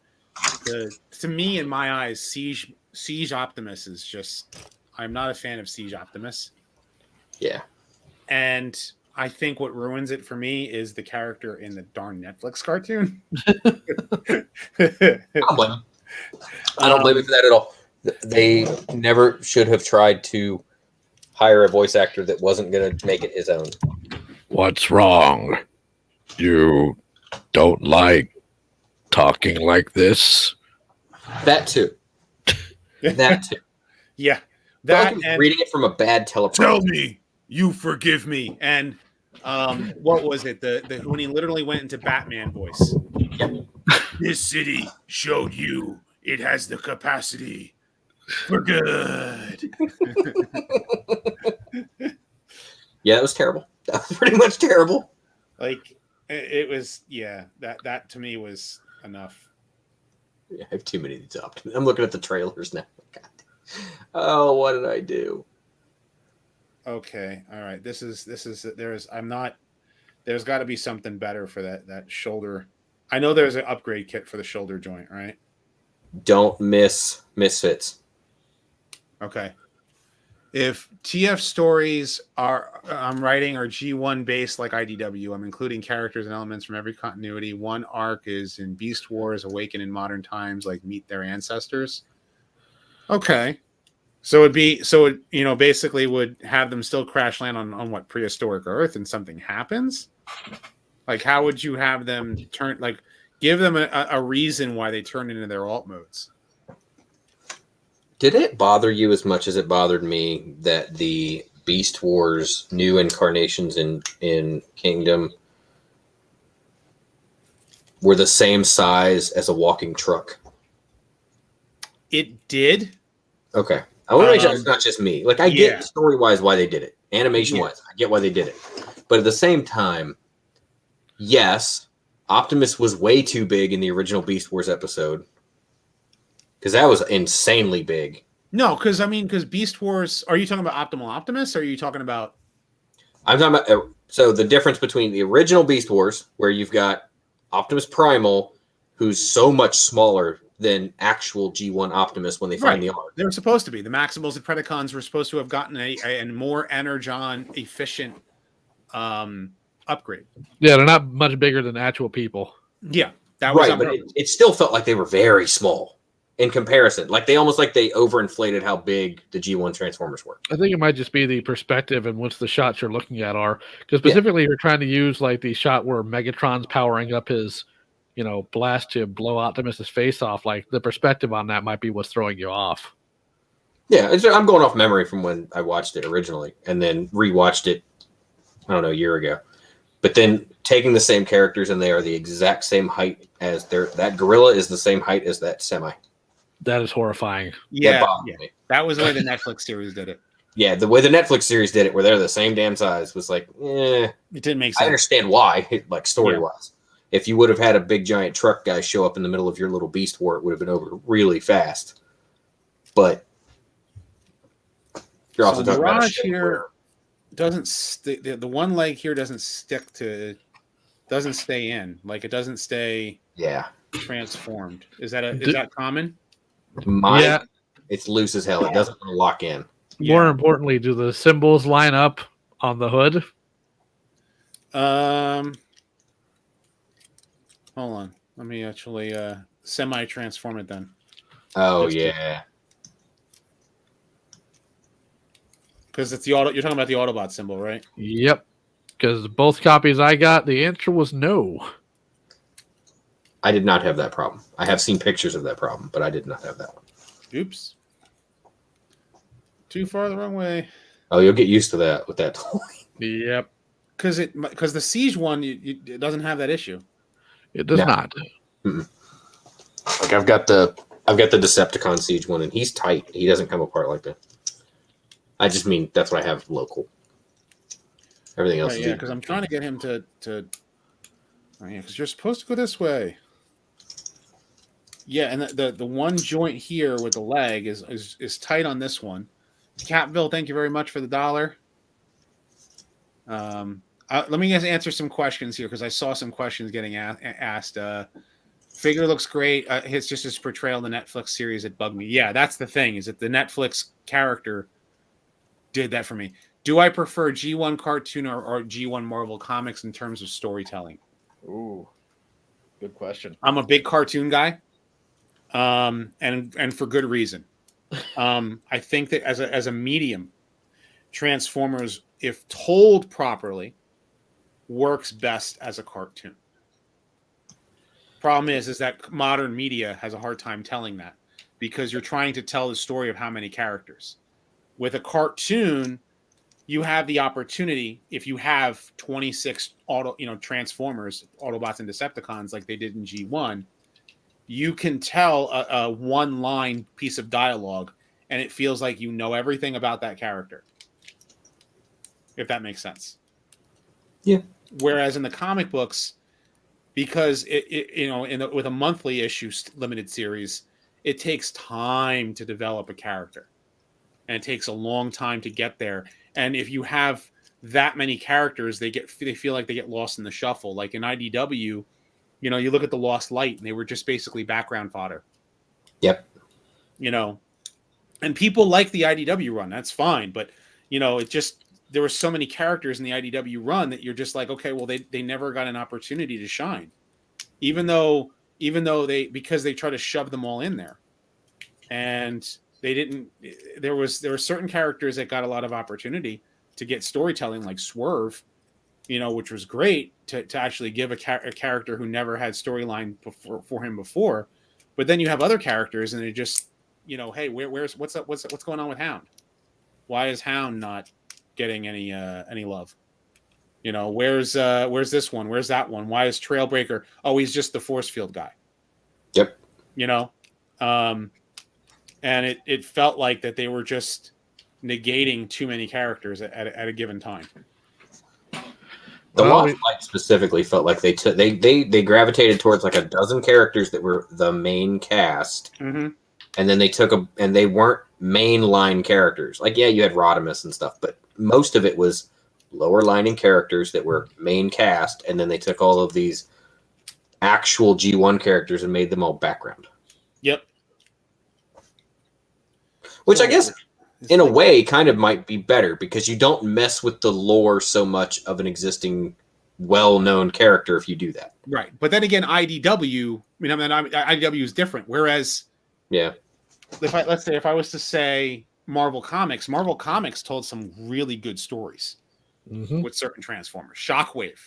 to me, in my eyes, Siege Optimus is just, I'm not a fan of Siege Optimus. Yeah. And I think what ruins it for me is the character in the darn Netflix cartoon. I don't blame him for that at all. They never should have tried to hire a voice actor that wasn't going to make it his own. What's wrong? You don't like talking like this? That too. That too. Yeah. That and reading it from a bad teleprompter. Tell me you forgive me. And what was it? The when he literally went into Batman voice. Yep. This city showed you it has the capacity for good. Yeah, it was terrible. That was pretty much terrible. Like it was, yeah. That to me was enough. Yeah, I have too many of these options. I'm looking at the trailers now. God. Oh, what did I do? Okay, all right. There's got to be something better for that shoulder. I know there's an upgrade kit for the shoulder joint, right? Don't miss Misfits. Okay. If TF stories I'm writing are G1 based like IDW, I'm including characters and elements from every continuity. One arc is in Beast Wars, Awaken in Modern Times, like Meet Their Ancestors. Okay. So it basically would have them still crash land on what, prehistoric Earth, and something happens? Like, how would you have them give them a reason why they turn into their alt modes? Did it bother you as much as it bothered me that the Beast Wars new incarnations in Kingdom were the same size as a walking truck? It did. Okay. I want to make sure it's not just me. Like, I get story-wise why they did it. Animation-wise, I get why they did it. But at the same time, yes, Optimus was way too big in the original Beast Wars episode. Because that was insanely big. No, because Beast Wars, are you talking about Optimal Optimus, or are you talking about... I'm talking about... So the difference between the original Beast Wars, where you've got Optimus Primal, who's so much smaller than actual G1 Optimus when they find the arc. They were supposed to be. The Maximals and Predacons were supposed to have gotten a more energon efficient upgrade. Yeah, they're not much bigger than actual people. Yeah, that was right, but it still felt like they were very small in comparison. Like they overinflated how big the G1 Transformers were. I think it might just be the perspective and which the shots you're looking at are. Because specifically, you're trying to use like the shot where Megatron's powering up his blast to blow Optimus's face off. Like the perspective on that might be what's throwing you off. Yeah, I'm going off memory from when I watched it originally and then rewatched it, I don't know, a year ago. But then taking the same characters and they are the exact same height as that gorilla is the same height as that semi. That is horrifying. Yeah. That was the way the Netflix series did it. Yeah, the way the Netflix series did it, where they're the same damn size, was like, it didn't make sense. I understand why, like story-wise. If you would have had a big giant truck guy show up in the middle of your little Beast War, it would have been over really fast. But you're also talking about a here doesn't the one leg here doesn't stay in. Like it doesn't stay transformed. Is that common? Mine, it's loose as hell. It doesn't want to lock in. More importantly, do the symbols line up on the hood? Hold on. Let me actually semi-transform it then. Oh yeah. Because it's the auto. You're talking about the Autobot symbol, right? Yep. Because both copies I got, the answer was no. I did not have that problem. I have seen pictures of that problem, but I did not have that one. Oops. Too far the wrong way. Oh, you'll get used to that with that toy. Yep. Because the Siege one it doesn't have that issue. It does not. Mm-mm. Like I've got the Decepticon Siege one, and he's tight. He doesn't come apart like that. I just mean that's what I have local. Everything else, Right, yeah. Because I'm trying to get him to. Oh, yeah, because you're supposed to go this way. Yeah, and the one joint here with the leg is tight on this one. Capville, thank you very much for the $1. Let me just answer some questions here because I saw some questions getting asked. Figure looks great. It's just his portrayal in the Netflix series that bugged me. Yeah, that's the thing. Is that the Netflix character did that for me? Do I prefer G1 cartoon or G1 Marvel comics in terms of storytelling? Ooh, good question. I'm a big cartoon guy, and for good reason. I think that as a medium, Transformers, if told properly, works best as a cartoon. Problem is that modern media has a hard time telling that because you're trying to tell the story of how many characters. With a cartoon, you have the opportunity, if you have 26 Transformers, Autobots, and Decepticons like they did in G1, you can tell a one-line piece of dialogue, and it feels like you know everything about that character. If that makes sense. Yeah. Whereas in the comic books, because with a monthly issue limited series, it takes time to develop a character, and it takes a long time to get there. And if you have that many characters, they feel like they get lost in the shuffle. Like in IDW, you look at the Lost Light, and they were just basically background fodder. Yep. And people like the IDW run. That's fine, but it just. There were so many characters in the IDW run that you're just like, okay, well, they never got an opportunity to shine, even though because they try to shove them all in there, and they didn't. There were certain characters that got a lot of opportunity to get storytelling, like Swerve, which was great to actually give a character who never had storyline for him before. But then you have other characters, and they just, hey, what's up? What's going on with Hound? Why is Hound not getting any love? Where's this one? Where's that one? Why is Trailbreaker? Oh, he's just the force field guy. Yep. And it felt like that they were just negating too many characters at a given time. The Lost Light specifically felt like they gravitated towards like a dozen characters that were the main cast, mm-hmm. and then they weren't mainline characters. Like, yeah, you had Rodimus and stuff, but most of it was lower lining characters that were main cast, and then they took all of these actual G1 characters and made them all background. Yep. Which I guess, in a way, kind of might be better because you don't mess with the lore so much of an existing well-known character if you do that. Right. But then again, IDW, IDW is different. Whereas, yeah, let's say if I was to say Marvel Comics told some really good stories with certain Transformers. Shockwave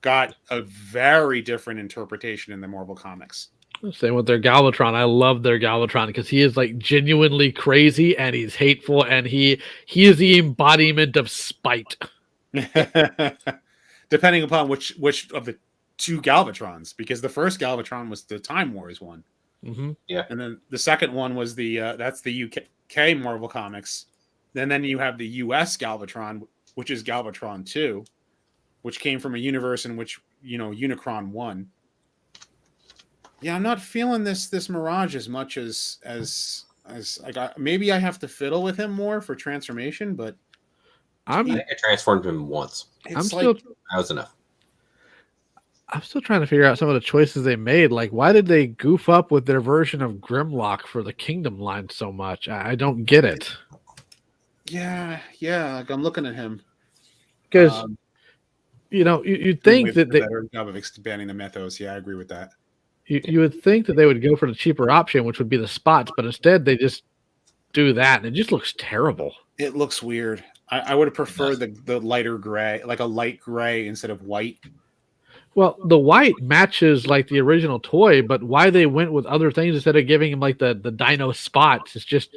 got a very different interpretation in the Marvel Comics. Same with their Galvatron. I love their Galvatron because he is like genuinely crazy and he's hateful and he is the embodiment of spite. Depending upon which of the two Galvatrons, because the first Galvatron was the Time Wars one. Mm-hmm. Yeah, and then the second one was that's the UK Marvel Comics. Then you have the US Galvatron, which is Galvatron 2, which came from a universe in which Unicron won. Yeah, I'm not feeling this Mirage as much as maybe I have to fiddle with him more for transformation, but I think I transformed him once. That was enough. I'm still trying to figure out some of the choices they made. Like, why did they goof up with their version of Grimlock for the Kingdom line so much? I don't get it. Yeah. Like I'm looking at him because you'd think that they better job of expanding the mythos. Yeah, I agree with that. You would think that they would go for the cheaper option, which would be the spots, but instead they just do that, and it just looks terrible. It looks weird. I would have preferred the lighter gray, like a light gray instead of white. Well, the white matches like the original toy, but why they went with other things instead of giving him like the dino spots, it's just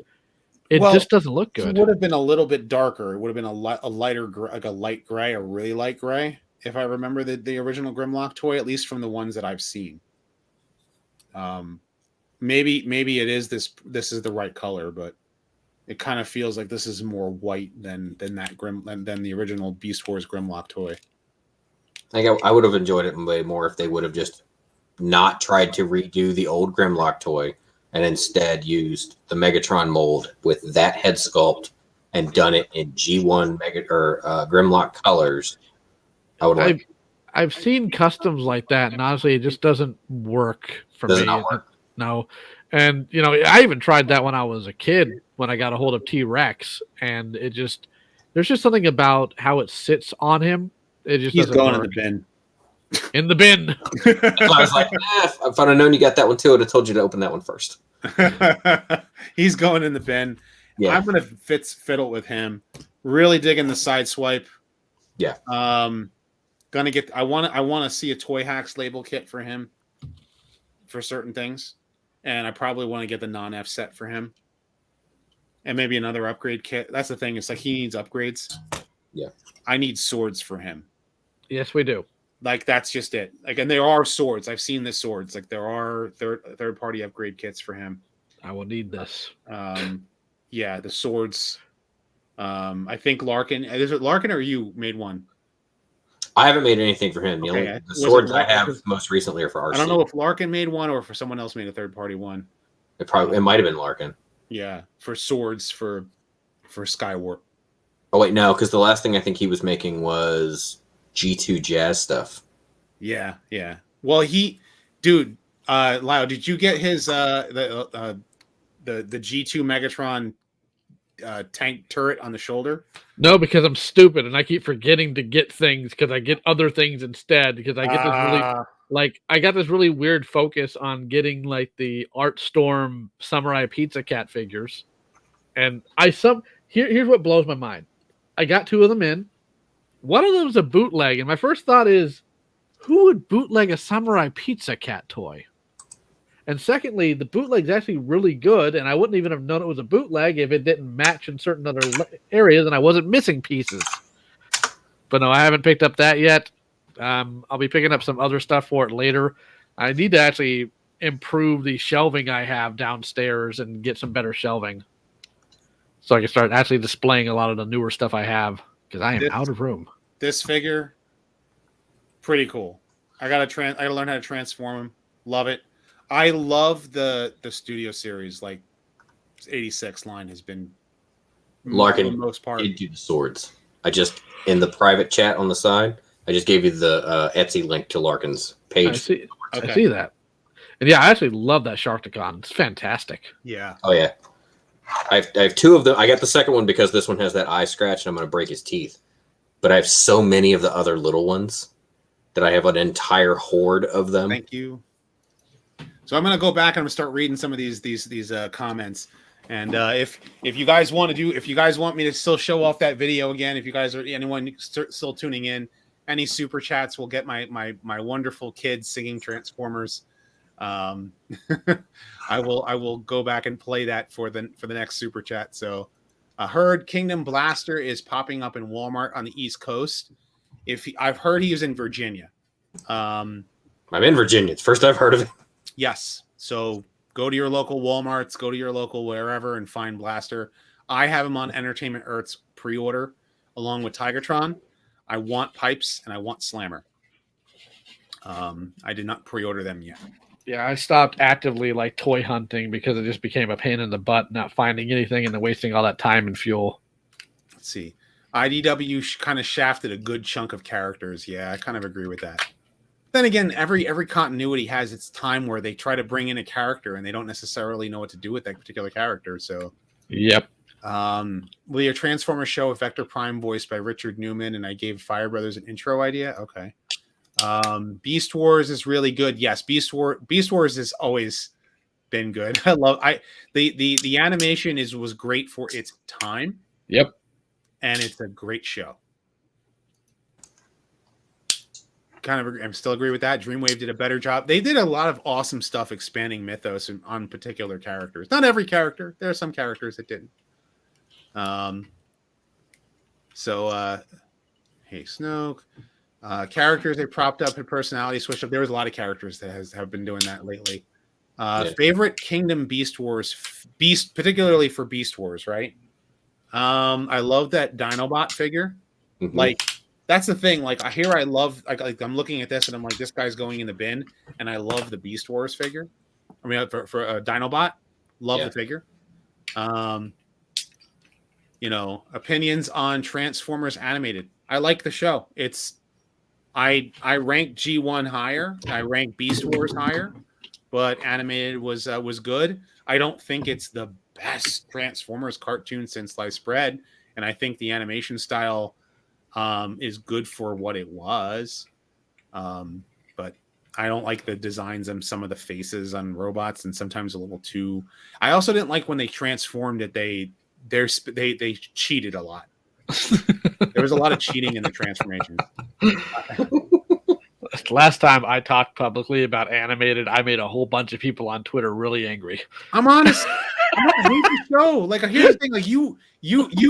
just doesn't look good. It would have been a little bit darker. It would have been a lighter gray, like a light gray, a really light gray, if I remember the original Grimlock toy, at least from the ones that I've seen. Maybe it is this is the right color, but it kind of feels like this is more white than the original Beast Wars Grimlock toy. I would have enjoyed it way more if they would have just not tried to redo the old Grimlock toy and instead used the Megatron mold with that head sculpt and done it in G1 Grimlock colors. I've seen customs like that, and honestly, it just doesn't work for me. Not work. No. And, I even tried that when I was a kid, when I got a hold of T-Rex, and there's just something about how it sits on him. It just He's doesn't going work. in the bin. In the bin. I was like, if I'd have known you got that one too, I'd have told you to open that one first. He's going in the bin. Yeah. I'm going to fiddle with him. Really digging the side swipe. Yeah. Gonna get. I want to see a Toy Hacks label kit for him for certain things, and I probably want to get the non-F set for him, and maybe another upgrade kit. That's the thing. It's like he needs upgrades. Yeah. I need swords for him. Yes, we do. Like that's just it. Like, and there are swords. I've seen the swords. Like there are third party upgrade kits for him. I will need this. Yeah, the swords. I think Larkin. Is it Larkin or you made one? I haven't made anything for him. Okay. The swords I have most recently are for RC. I don't know if Larkin made one or if someone else made a third party one. It might have been Larkin. Yeah, for swords for Skywarp. Oh wait, no, because the last thing I think he was making was G2 Jazz stuff. Yeah. Well, Lyle, did you get his the G2 Megatron tank turret on the shoulder? No, because I'm stupid and I keep forgetting to get things because I get other things instead because I get I got this really weird focus on getting like the Art Storm Samurai Pizza Cat figures. And here's what blows my mind. I got two of them in. One of them is a bootleg, and my first thought is, who would bootleg a Samurai Pizza Cat toy? And secondly, the bootleg's actually really good, and I wouldn't even have known it was a bootleg if it didn't match in certain other areas, and I wasn't missing pieces. But no, I haven't picked up that yet. I'll be picking up some other stuff for it later. I need to actually improve the shelving I have downstairs and get some better shelving, so I can start actually displaying a lot of the newer stuff I have because I am out of room. This figure, pretty cool. I gotta learn how to transform him. Love it. I love the Studio Series. Like 86 line has been Larkin, for the most part. Did do the swords. I just in the private chat on the side, I just gave you the Etsy link to Larkin's page. I see that. And yeah, I actually love that Sharkticon. It's fantastic. Yeah. Oh yeah. I have two of them. I got the second one because this one has that eye scratch and I'm going to break his teeth. But I have so many of the other little ones that I have an entire horde of them. Thank you. So I'm going to go back and I'm going to start reading some of these comments. And if you guys want me to still show off that video again, if you guys are anyone still tuning in, any super chats will get my wonderful kids singing Transformers. I will go back and play that for the next super chat. So I heard Kingdom Blaster is popping up in Walmart on the East Coast. I've heard he is in Virginia. I'm in Virginia. It's first I've heard of it. Yes. So go to your local Walmarts, go to your local wherever and find Blaster. I have him on Entertainment Earth's pre-order along with Tigertron. I want Pipes and I want Slammer. I did not pre-order them yet. Yeah, I stopped actively toy hunting because it just became a pain in the butt not finding anything and then wasting all that time and fuel. Let's see. IDW kind of shafted a good chunk of characters. Yeah, I kind of agree with that. Then again, every continuity has its time where they try to bring in a character and they don't necessarily know what to do with that particular character. So, yep. Will your Transformers show a Vector Prime voiced by Richard Newman? And I gave Fire Brothers an intro idea. Okay. Beast Wars is really good. Yes, Beast Wars has always been good. The animation was great for its time. Yep. And it's a great show. I still agree with that. Dreamwave did a better job. They did a lot of awesome stuff expanding mythos on particular characters. Not every character. There are some characters that didn't. Hey Snoke. Characters they propped up and personality switched up. There was a lot of characters that have been doing that lately. Favorite Kingdom Beast Wars, particularly for Beast Wars, right? I love that Dinobot figure. Mm-hmm. Like, that's the thing. Like, I love, like I'm looking at this and I'm like, this guy's going in the bin, and I love the Beast Wars figure. I mean, for Dinobot, love the figure. Opinions on Transformers animated. I like the show. I rank G1 higher. I rank Beast Wars higher, but animated was good. I don't think it's the best Transformers cartoon since sliced bread, and I think the animation style is good for what it was. But I don't like the designs on some of the faces on robots, and sometimes a little too. I also didn't like when they transformed it. They cheated a lot. There was a lot of cheating in the transformation. Last time I talked publicly about animated, I made a whole bunch of people on Twitter really angry. I'm honest. I hate the show. Like, here's the thing. Like, you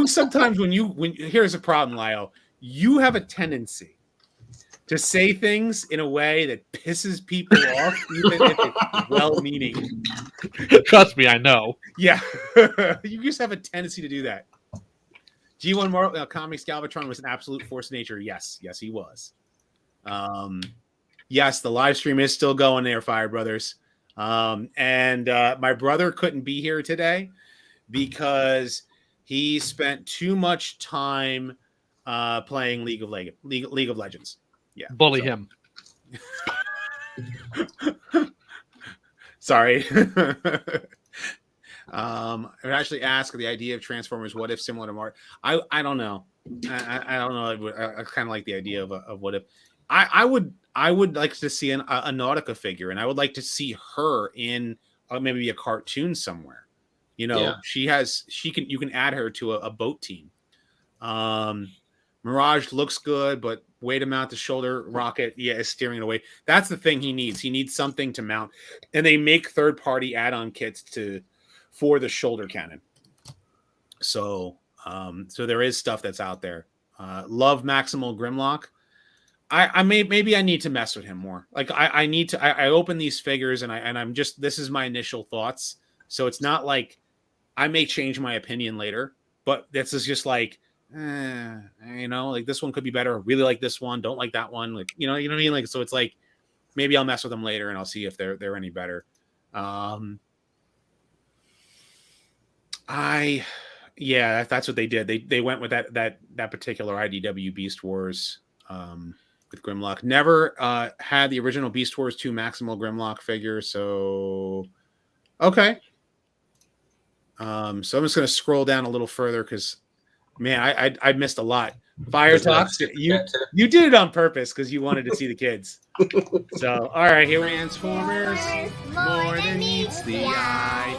sometimes when here's a problem, Lyle. You have a tendency to say things in a way that pisses people off, even if it's well-meaning. Trust me, I know. Yeah, you just have a tendency to do that. G1 Marvel Comics Galvatron was an absolute force of nature. Yes, he was. Yes, the live stream is still going there, Fire Brothers. And my brother couldn't be here today because he spent too much time playing League of Legends. Yeah, bully him. Sorry. I would actually ask the idea of Transformers. What if similar to Mark? I don't know. I don't know. I kind of like the idea of what if. I would like to see a Nautica figure, and I would like to see her in maybe a cartoon somewhere. You know, you can add her to a boat team. Mirage looks good, but way to mount the shoulder rocket, is steering it away. That's the thing he needs. He needs something to mount, and they make third-party add-on kits for the shoulder cannon. So there is stuff that's out there. Love Maximal Grimlock. I maybe I need to mess with him more. Like I need to. I open these figures and I'm just, this is my initial thoughts. So it's not like I may change my opinion later, but this is just like, like this one could be better. Really like this one. Don't like that one. Like you know what I mean. Like so it's like maybe I'll mess with them later and I'll see if they're any better. That's what they did. They went with that particular IDW Beast Wars with Grimlock. Never had the original Beast Wars 2 Maximal Grimlock figure, so okay. So I'm just gonna scroll down a little further because man, I missed a lot. Fire Talks, you did it on purpose because you wanted to see the kids. So all right, here we Transformers, more than meets the eye.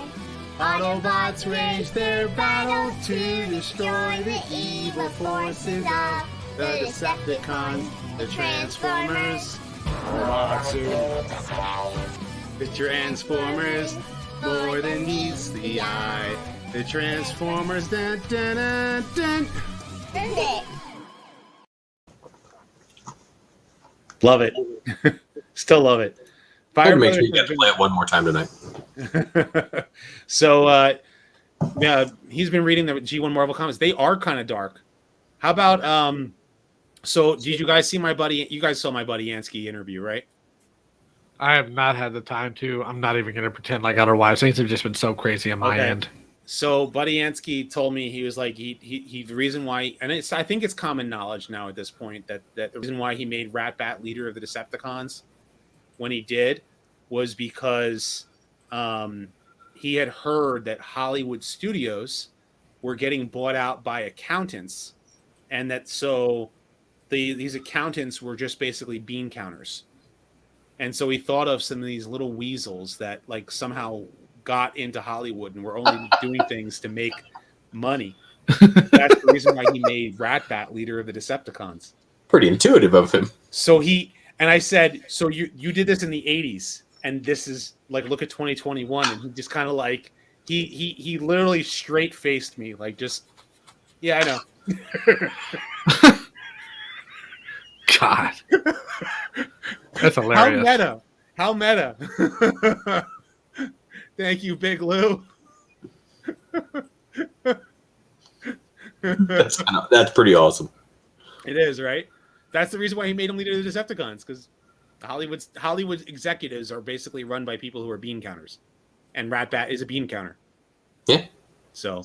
Autobots wage their battle to destroy the evil forces of the Decepticons, the Transformers. The Transformers, more than meets the eye. The Transformers, dun, dun, dun, dun. Love it. Still love it. Fire make sure you get to play it one more time tonight. So, he's been reading the G1 Marvel comics. They are kind of dark. How about so did you guys see my buddy? You guys saw my buddy Yansky interview, right? I have not had the time to. I'm not even going to pretend like otherwise. Things have just been so crazy on my end. So, Buddy Yansky told me he was like he the reason why, and I think it's common knowledge now at this point that the reason why he made Rat-Bat leader of the Decepticons when he did was because he had heard that Hollywood studios were getting bought out by accountants, and that so these accountants were just basically bean counters. And so he thought of some of these little weasels that like somehow got into Hollywood and were only doing things to make money. That's the reason why he made Ratbat leader of the Decepticons. Pretty intuitive of him. So I said, so you did this in the 80s, and this is like, look at 2021, and he just kind of like he literally straight faced me, like, just, yeah, I know. God, that's hilarious. How meta. Thank you, Big Lou. That's pretty awesome. It is, right? That's the reason why he made him leader of the Decepticons, because Hollywood executives are basically run by people who are bean counters, and Ratbat is a bean counter. Yeah. So,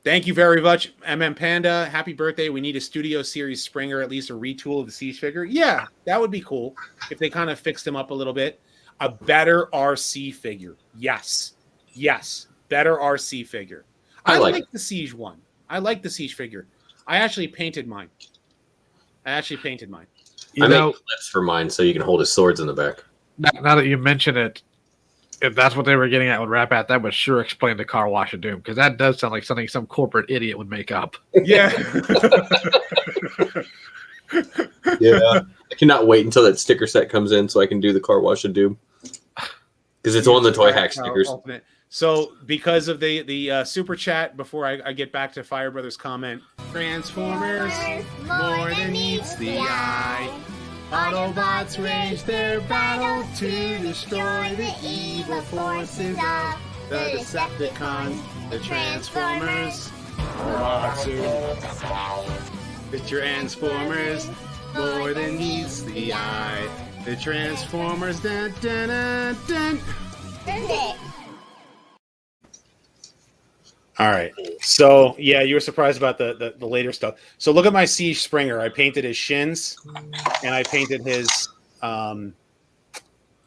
thank you very much, MM Panda. Happy birthday. We need a Studio Series Springer, at least a retool of the Siege figure. Yeah, that would be cool if they kind of fixed him up a little bit. A better RC figure. Yes. Better RC figure. I like the Siege one. I like the Siege figure. I actually painted mine. I make clips for mine so you can hold his swords in the back. Now that you mention it, if that's what they were getting at with Ratbat, that would sure explain the car wash of doom, because that does sound like something some corporate idiot would make up. Yeah. Yeah. I cannot wait until that sticker set comes in so I can do the car wash of doom. Because it's on the Toy Hack stickers. Ultimate. So, because of the super chat, before I get back to Fire Brothers' comment, Transformers, more than meets the eye. Autobots wage their battle to destroy the evil forces of the Decepticons. The Transformers, the Transformers, more than meets the eye. The Transformers, dun dun dun dun. All right. So, yeah, you were surprised about the later stuff. So, look at my Siege Springer. I painted his shins, and I painted his.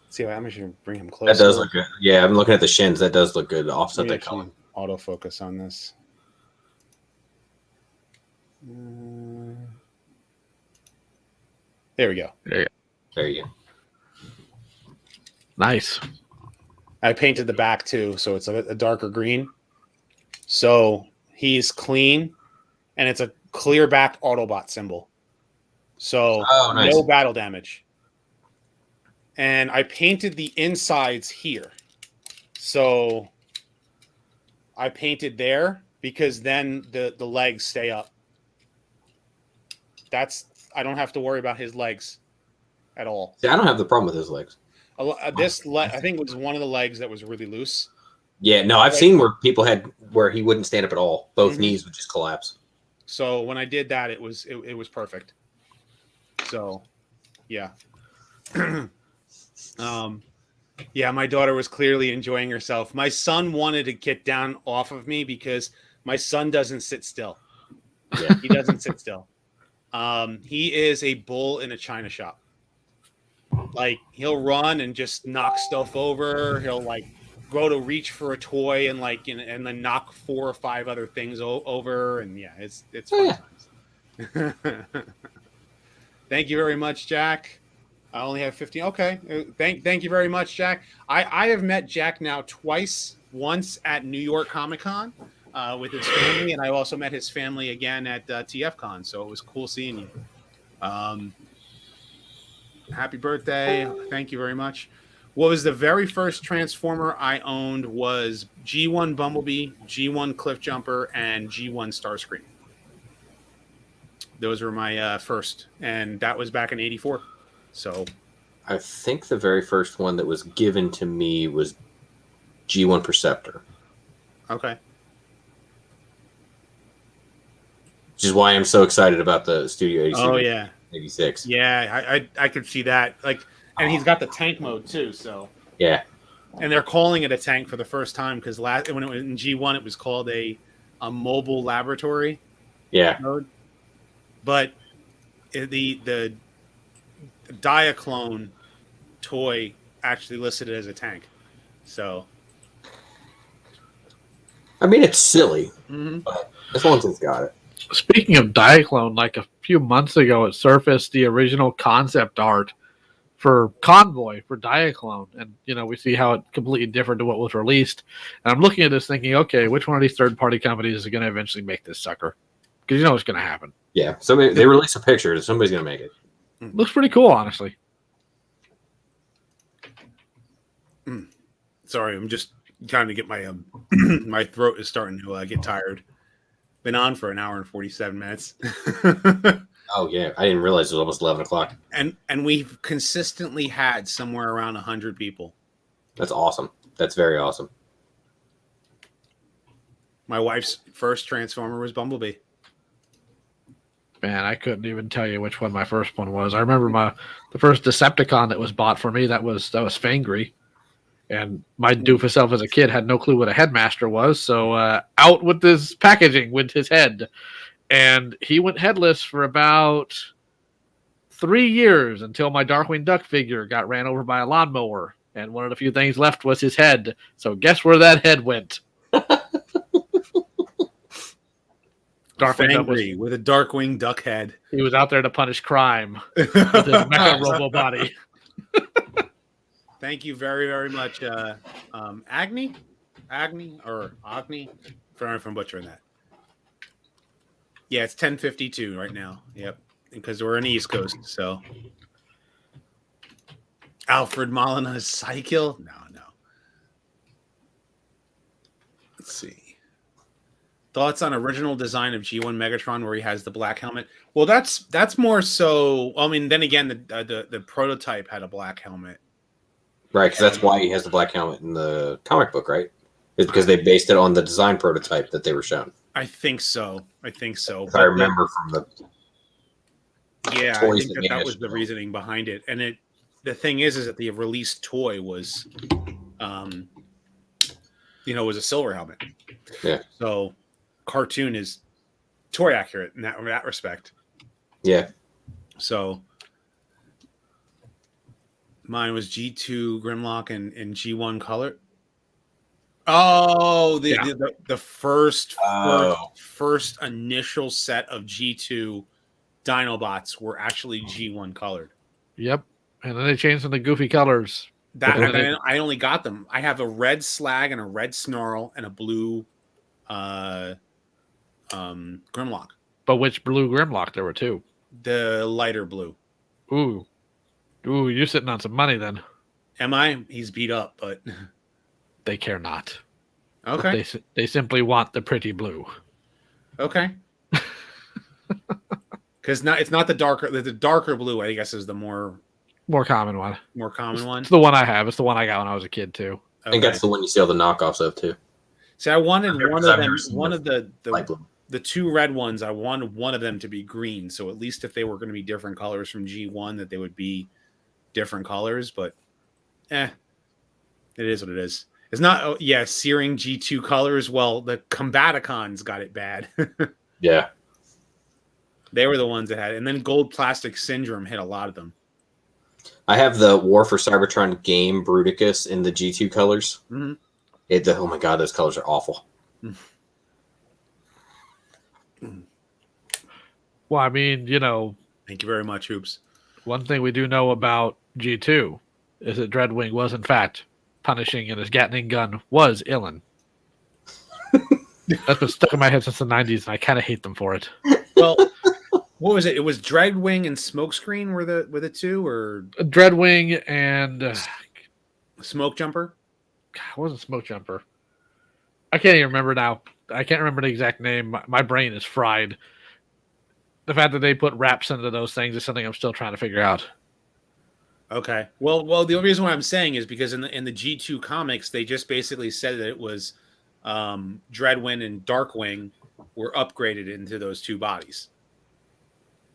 See, I'm going to bring him closer. That does look good. Yeah, I'm looking at the shins. That does look good. Offset that color. Autofocus on this. There we go. There you go. Nice. I painted the back too, so it's a darker green. So he's clean, and it's a clear back Autobot symbol. So nice. No battle damage. And I painted the insides here. So I painted there because then the legs stay up. I don't have to worry about his legs at all. See, I don't have the problem with his legs. I think it was one of the legs that was really loose. Yeah, no, I've seen where people had where he wouldn't stand up at all. Both knees would just collapse. So when I did that, it was perfect. So, yeah. Yeah, my daughter was clearly enjoying herself. My son wanted to get down off of me because my son doesn't sit still. Yeah, he doesn't sit still. He is a bull in a china shop. Like, he'll run and just knock stuff over. He'll like go to reach for a toy and and then knock 4 or 5 other things over. And yeah, it's fun times. Thank you very much, Jack. I only have 15. Okay. Thank you very much, Jack. I have met Jack now twice. Once at New York Comic Con with his family, and I also met his family again at TFCon. So it was cool seeing you. Happy birthday. Thank you very much. What was the very first Transformer I owned was G1 Bumblebee, G1 Cliffjumper, and G1 Starscream. Those were my first, and that was back in '84. So I think the very first one that was given to me was G1 Preceptor. Okay. Which is why I'm so excited about the Studio 86. Oh, yeah. 86. Yeah, I could see that. Like, and he's got the tank mode too. So yeah, and they're calling it a tank for the first time because when it was in G1, it was called a mobile laboratory. Yeah. Mode. But the Diaclone toy actually listed it as a tank. So I mean, it's silly, Mm-hmm. but as long as it's got it. Speaking of Diaclone, like a few months ago, it surfaced the original concept art for Convoy for Diaclone, and we see how it completely differed to what was released. And I'm looking at this thinking, okay, which one of these third-party companies is going to eventually make this sucker? Because what's going to happen. Yeah, somebody they release a picture, somebody's gonna make it. Looks pretty cool, honestly. Sorry, I'm just trying to get my my throat is starting to get tired. Been on for an hour and 47 minutes. Oh yeah, I didn't realize it was almost 11 o'clock. And we've consistently had somewhere around 100 people. That's awesome. That's very awesome. My wife's first Transformer was Bumblebee. Man, I couldn't even tell you which one my first one was. I remember the first Decepticon that was bought for me, that was Fangry. And my doofus self as a kid had no clue what a headmaster was, so out with this packaging with his head. And he went headless for about 3 years until my Darkwing Duck figure got ran over by a lawnmower. And one of the few things left was his head. So guess where that head went? Fangry with a Darkwing Duck head. He was out there to punish crime with his mecha robo body. Thank you very, very much, Agni, or Agni. Sorry if I'm butchering that. Yeah, it's 10:52 right now. Yep, because we're in the East Coast. So, Alfred Molina's Psykill? No. Let's see. Thoughts on original design of G1 Megatron where he has the black helmet? Well, that's more so. I mean, then again, the prototype had a black helmet. Right, because that's why he has the black helmet in the comic book, right? It's because they based it on the design prototype that they were shown. I think so. If I remember from the yeah, I toys think that was the reasoning behind it. And the thing is that the released toy was, was a silver helmet. Yeah. So, cartoon is toy accurate in that respect. Yeah. So, mine was G2 Grimlock and G1 color. Oh, the first initial set of G2 Dinobots were actually G1 colored. Yep, and then they changed them to goofy colors. I only got them. I have a red Slag and a red Snarl and a blue Grimlock. But which blue Grimlock? There were two. The lighter blue. Ooh, you're sitting on some money then. Am I? He's beat up, but they care not. Okay. They simply want the pretty blue. Okay. Because it's not the darker blue. I guess is the more common one. More common one. It's the one I have. It's the one I got when I was a kid too. Okay. I think that's the one you see all the knockoffs of too. See, I wanted one of the two red ones. I wanted one of them to be green, so at least if they were going to be different colors from G1, that they would be different colors. But, it is what it is. It's not. Searing G2 colors. Well, the Combaticons got it bad. Yeah, they were the ones that had it. And then Gold Plastic Syndrome hit a lot of them. I have the War for Cybertron game Bruticus in the G2 colors. Mm-hmm. Oh my god, those colors are awful. Well, I mean, Thank you very much, Hoops. One thing we do know about G2 is that Dreadwing was, in fact, punishing, and his Gatling gun was Illen. That's been stuck in my head since the 90s, and I kind of hate them for it. Well, what was it? It was Dreadwing and Smokescreen were the two, or Dreadwing and Smoke Jumper? It wasn't Smoke Jumper. I can't even remember now. I can't remember the exact name. My brain is fried. The fact that they put wraps into those things is something I'm still trying to figure out. Okay. Well, the only reason why I'm saying is because in the G2 comics, they just basically said that it was Dreadwing and Darkwing were upgraded into those two bodies.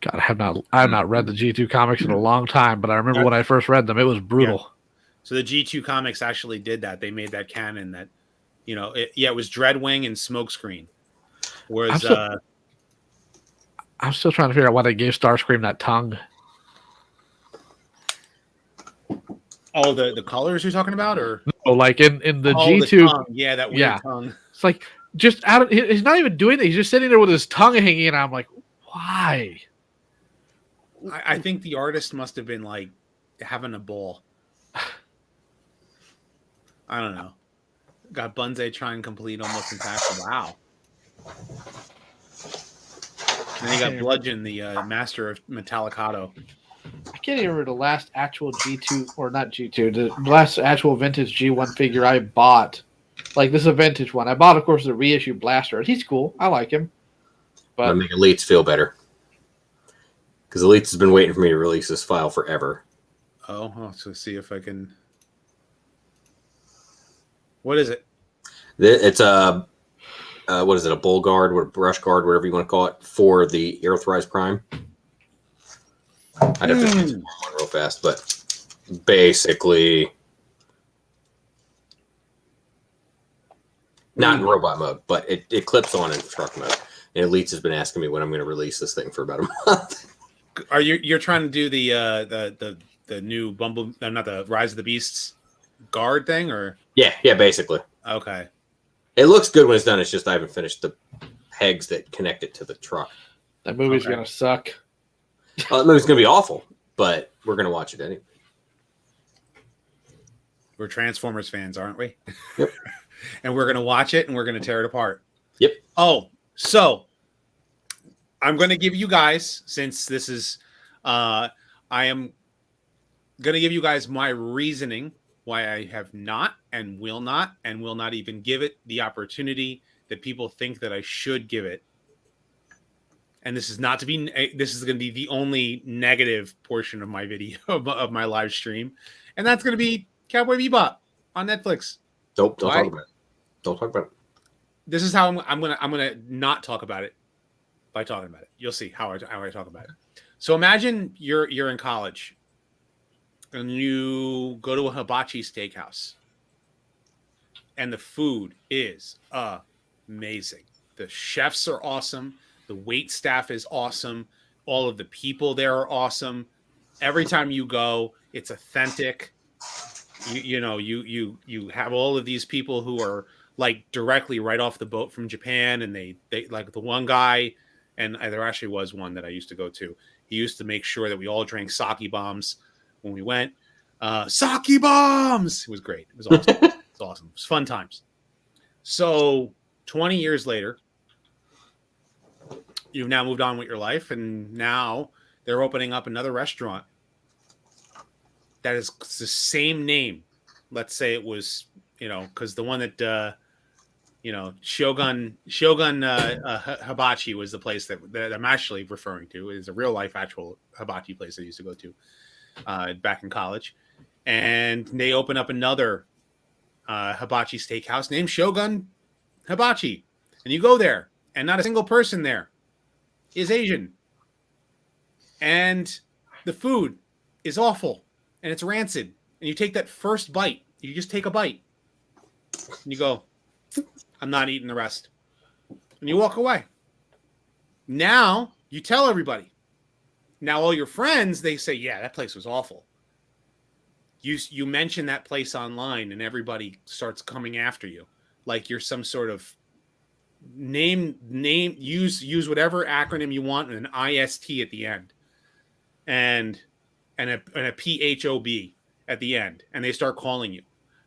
God, I have not read the G2 comics in a long time, but I remember when I first read them, it was brutal. Yeah. So the G2 comics actually did that. They made that canon that, it was Dreadwing and Smokescreen. Whereas I'm still trying to figure out why they gave Starscream that tongue. Oh, the colors you're talking about, or like in the G2, that weird tongue. It's like just out of, he's not even doing it. He's just sitting there with his tongue hanging, and I'm like, why? I think the artist must have been like having a ball. I don't know. Got Bunze try and complete almost impassable. Wow. And then you got Bludgeon, the master of Metallicato. I can't even remember the last actual G2, or not G2, the last actual vintage G1 figure I bought. Like, this is a vintage one. I bought, of course, the reissue Blaster. He's cool. I like him. But I'll make Elites feel better. Because Elites has been waiting for me to release this file forever. Oh, so see if I can. What is it? It's a what is it? A bull guard, or brush guard, whatever you want to call it, for the Earthrise Prime. I'd have to transform one real fast, but basically not in robot mode, but it clips on in truck mode. And Elites has been asking me when I'm going to release this thing for about a month. Are you're trying to do the new Bumble, not the Rise of the Beasts guard thing, or? Yeah, basically. Okay. It looks good when it's done. It's just I haven't finished the pegs that connect it to the truck. that movie's going to suck. The movie's going to be awful, but we're going to watch it anyway. We're Transformers fans, aren't we? Yep. And we're going to watch it, and we're going to tear it apart. Yep. Oh, so I'm going to give you guys, since this is, I am going to give you guys my reasoning why I have not and will not even give it the opportunity that people think that I should give it. And this is not to be, this is going to be the only negative portion of my video, of my live stream. And that's going to be Cowboy Bebop on Netflix. Don't talk about it. Don't talk about it. This is how I'm gonna not talk about it by talking about it. You'll see how I talk about it. So imagine you're in college and you go to a hibachi steakhouse, and the food is amazing. The chefs are awesome. The wait staff is awesome. All of the people there are awesome. Every time you go, it's authentic. You have all of these people who are like directly right off the boat from Japan, and they like the one guy, and there actually was one that I used to go to. He used to make sure that we all drank sake bombs when we went. Sake bombs! It was great. It was awesome. It was awesome. It was fun times. So 20 years later, you've now moved on with your life, and now they're opening up another restaurant that is the same name. Let's say it was, because the one that, Shogun Hibachi was the place that I'm actually referring to. It is a real life actual hibachi place I used to go to back in college. And they open up another hibachi steakhouse named Shogun Hibachi. And you go there, and not a single person there is Asian. And the food is awful, and it's rancid. And you take that first bite. You just take a bite. And you go, I'm not eating the rest. And you walk away. Now you tell everybody. Now all your friends, they say, yeah, that place was awful. You mention that place online, and everybody starts coming after you. Like you're some sort of use whatever acronym you want and an IST at the end. And a PHOB at the end. And they start calling you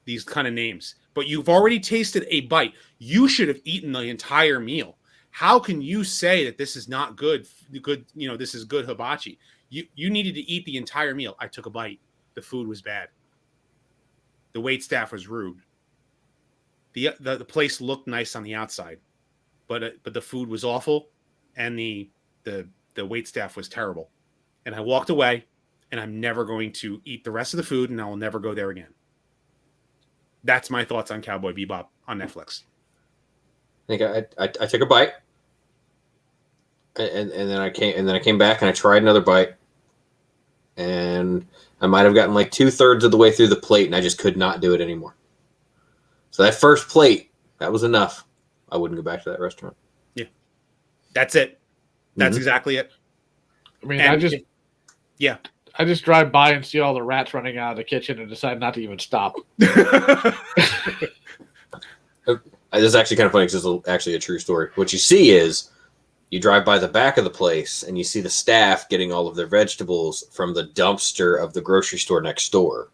these kind of names. But you've already tasted a bite. You should have eaten the entire meal. How can you say that this is not good? This is good hibachi. You needed to eat the entire meal. I took a bite. The food was bad. The wait staff was rude. The place looked nice on the outside, but the food was awful, and the wait staff was terrible. And I walked away, and I'm never going to eat the rest of the food, and I will never go there again. That's my thoughts on Cowboy Bebop on Netflix. I think I took a bite, and then I came back and I tried another bite, and I might have gotten like 2/3 of the way through the plate, and I just could not do it anymore. So that first plate, that was enough. I wouldn't go back to that restaurant. Yeah, that's it. That's exactly it. I mean, I just drive by and see all the rats running out of the kitchen and decide not to even stop. This is actually kind of funny because it's actually a true story. What you see is you drive by the back of the place and you see the staff getting all of their vegetables from the dumpster of the grocery store next door.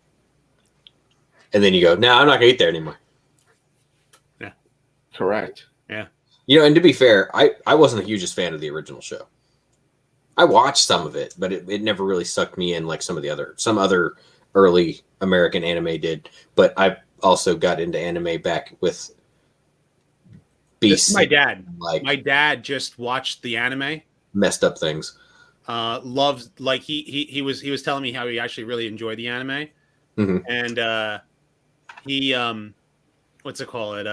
And then you go, no, I'm not going to eat there anymore. Yeah. Correct. Yeah. And to be fair, I wasn't the hugest fan of the original show. I watched some of it, but it never really sucked me in like some other early American anime did. But I also got into anime back with Beast. My dad. Like My dad just watched the anime. Messed up things. Loves like he was telling me how he actually really enjoyed the anime. Mm-hmm. And he what's it called?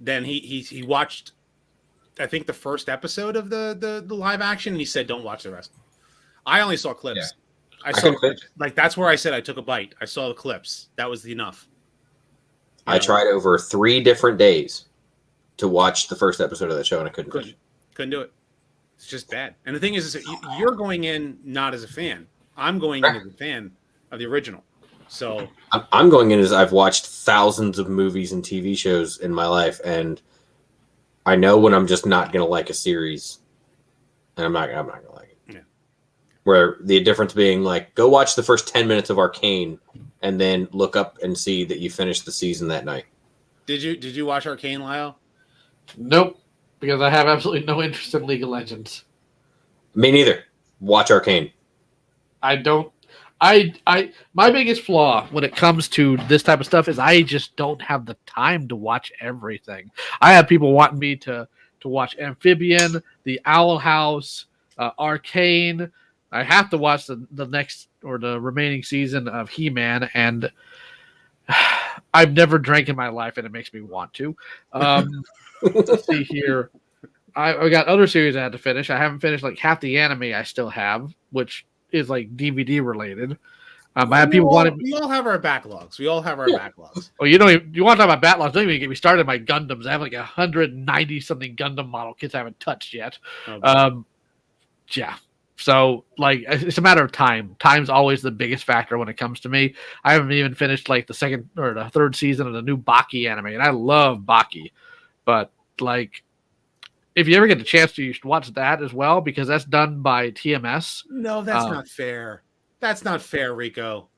Then he watched I think the first episode of the live action, and he said don't watch the rest. I only saw clips. Yeah. I saw like that's where I said I took a bite. I saw the clips. That was enough. I tried over 3 different days to watch the first episode of the show, and I couldn't do it. It's just bad. And the thing is you're going in not as a fan. I'm going in as a fan of the original. So I'm going in as I've watched thousands of movies and TV shows in my life, and I know when I'm just not going to like a series, and I'm not going to like it. Yeah. Where the difference being like, go watch the first 10 minutes of Arcane, and then look up and see that you finished the season that night. Did you watch Arcane, Lyle? Nope, because I have absolutely no interest in League of Legends. Me neither. Watch Arcane. I don't. My biggest flaw when it comes to this type of stuff is I just don't have the time to watch everything. I have people wanting me to watch Amphibian, The Owl House, Arcane. I have to watch the next or the remaining season of He-Man, and I've never drank in my life, and it makes me want to. Let's see here. I got other series I had to finish. I haven't finished like half the anime I still have, which is like DVD related. I have people wanting. We all have our backlogs. Backlogs. Oh, you want to talk about backlogs? Don't even get me started on my Gundams. I have like 190 something Gundam model kits I haven't touched yet. Okay. Yeah. So like it's a matter of time. Time's always the biggest factor when it comes to me. I haven't even finished like the second or the third season of the new Baki anime, and I love Baki, but like. If you ever get the chance to, you should watch that as well because that's done by TMS. No, that's not fair. That's not fair, Rico.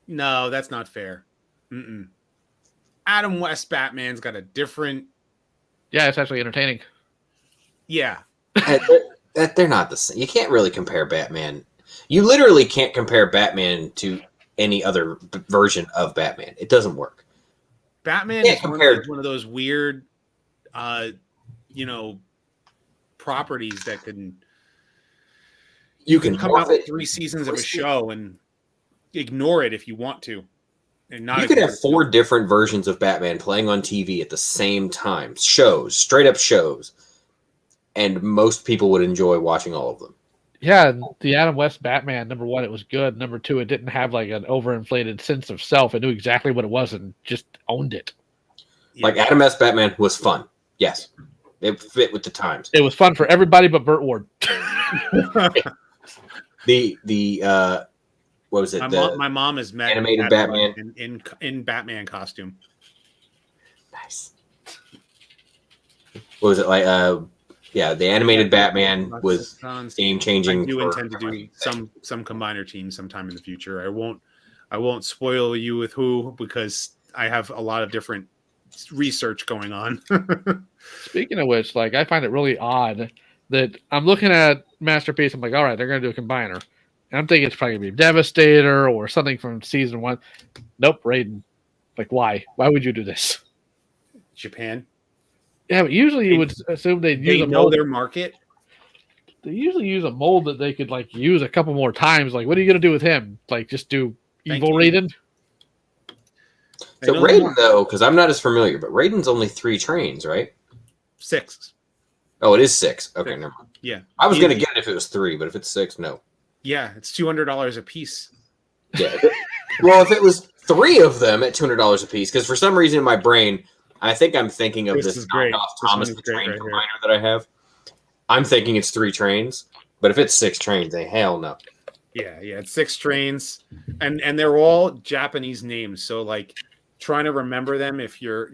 No, that's not fair. Adam West Batman's got a different. Yeah, it's actually entertaining. Yeah, they're not the same. You can't really compare Batman. You literally can't compare Batman to any other version of Batman. It doesn't work. Batman is one of those weird, properties that you can come out with 3 seasons of a show and ignore it if you want to, and not. You could have 4 different versions of Batman playing on TV at the same time, straight up shows, and most people would enjoy watching all of them. Yeah, the Adam West Batman, number 1, it was good. Number 2, it didn't have like an overinflated sense of self. It knew exactly what it was and just owned it. Like Adam West Batman was fun. Yes. It fit with the times. It was fun for everybody but Burt Ward. the what was it? My mom has met animated Batman in Batman costume. Nice. What was it like? The animated Batman was game changing. I do intend to do some combiner teams sometime in the future. I won't spoil you with who because I have a lot of different research going on. Speaking of which, like I find it really odd that I'm looking at Masterpiece. I'm like, all right, they're going to do a combiner, and I'm thinking it's probably going to be Devastator or something from season 1. Nope, Raiden. Like, why? Why would you do this? Japan. Yeah, but usually you would assume they'd use a mold. Their market. They usually use a mold that they could like use a couple more times. Like, what are you going to do with him? Like, just do evil Raiden? So Raiden, though, because I'm not as familiar, but Raiden's only 3 trains, right? 6. Oh, it is 6. Okay, never mind. Yeah. I was going to get it if it was 3, but if it's 6, no. Yeah, it's $200 a piece. Yeah. Well, if it was 3 of them at $200 a piece, because for some reason in my brain, I think I'm thinking of this knockoff Thomas the Train combiner that I have. I'm thinking it's 3 trains, but if it's 6 trains, they hell no. Yeah, it's 6 trains, and they're all Japanese names. So like, trying to remember them if you're,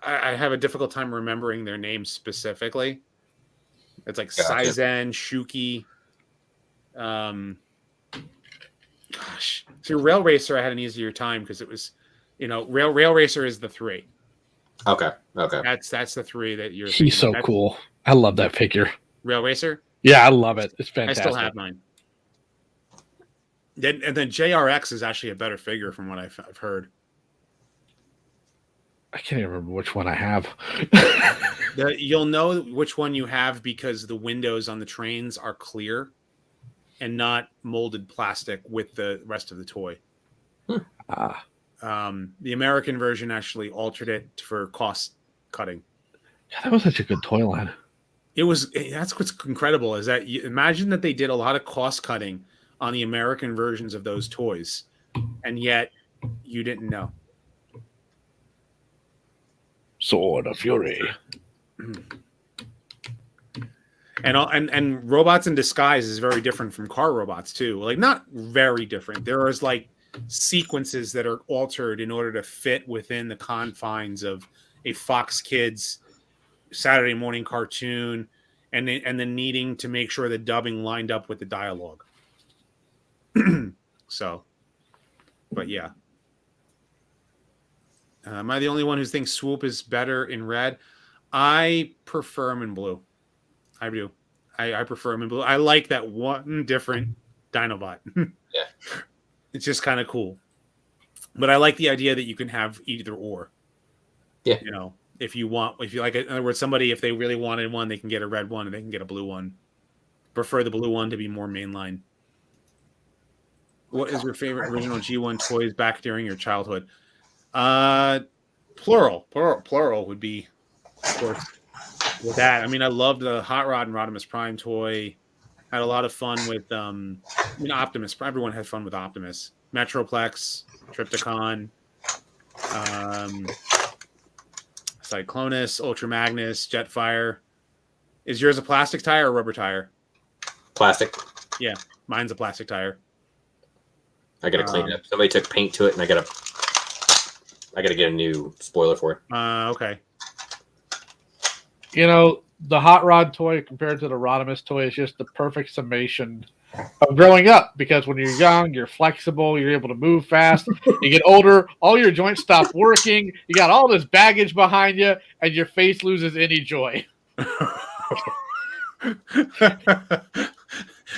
I have a difficult time remembering their names specifically. It's like Gotcha. Saizen, Shuki. Gosh, see, Rail Racer, I had an easier time because it was, Rail Racer is the 3. Okay. That's the 3 that you're. He's so cool. I love that figure. Rail Racer. Yeah, I love it. It's I fantastic. still have mine. And then JRX is actually a better figure from what I've heard. I can't even remember which one I have. You'll know which one you have because the windows on the trains are clear and not molded plastic with the rest of the toy. The American version actually altered it for cost cutting. Yeah, that was such a good toy line. That's what's incredible is that imagine that they did a lot of cost cutting on the American versions of those toys, and yet you didn't know. Sword of Fury. And Robots in Disguise is very different from Car Robots too. Like, not very different. There is like sequences that are altered in order to fit within the confines of a Fox Kids Saturday morning cartoon, and then needing to make sure the dubbing lined up with the dialogue. So, but yeah. Am I the only one who thinks Swoop is better in red? I prefer him in blue. I do. I prefer him in blue. I like that one different Dinobot. Yeah. It's just kind of cool. But I like the idea that you can have either or. Yeah. If you like, in other words, somebody, if they really wanted one, they can get a red one and they can get a blue one. Prefer the blue one to be more mainline. What is your favorite original G1 toys back during your childhood? Plural would be, of course, with that. I mean, I loved the Hot Rod and Rodimus Prime toy. Had a lot of fun with Optimus. Everyone had fun with Optimus. Metroplex, Trypticon, Cyclonus, Ultra Magnus, Jetfire. Is yours a plastic tire or rubber tire? Plastic. Yeah, mine's a plastic tire. I gotta clean it up. Somebody took paint to it, and I gotta get a new spoiler for it. Okay. The Hot Rod toy compared to the Rodimus toy is just the perfect summation of growing up, because when you're young, you're flexible, you're able to move fast. You get older, all your joints stop working, you got all this baggage behind you, and your face loses any joy.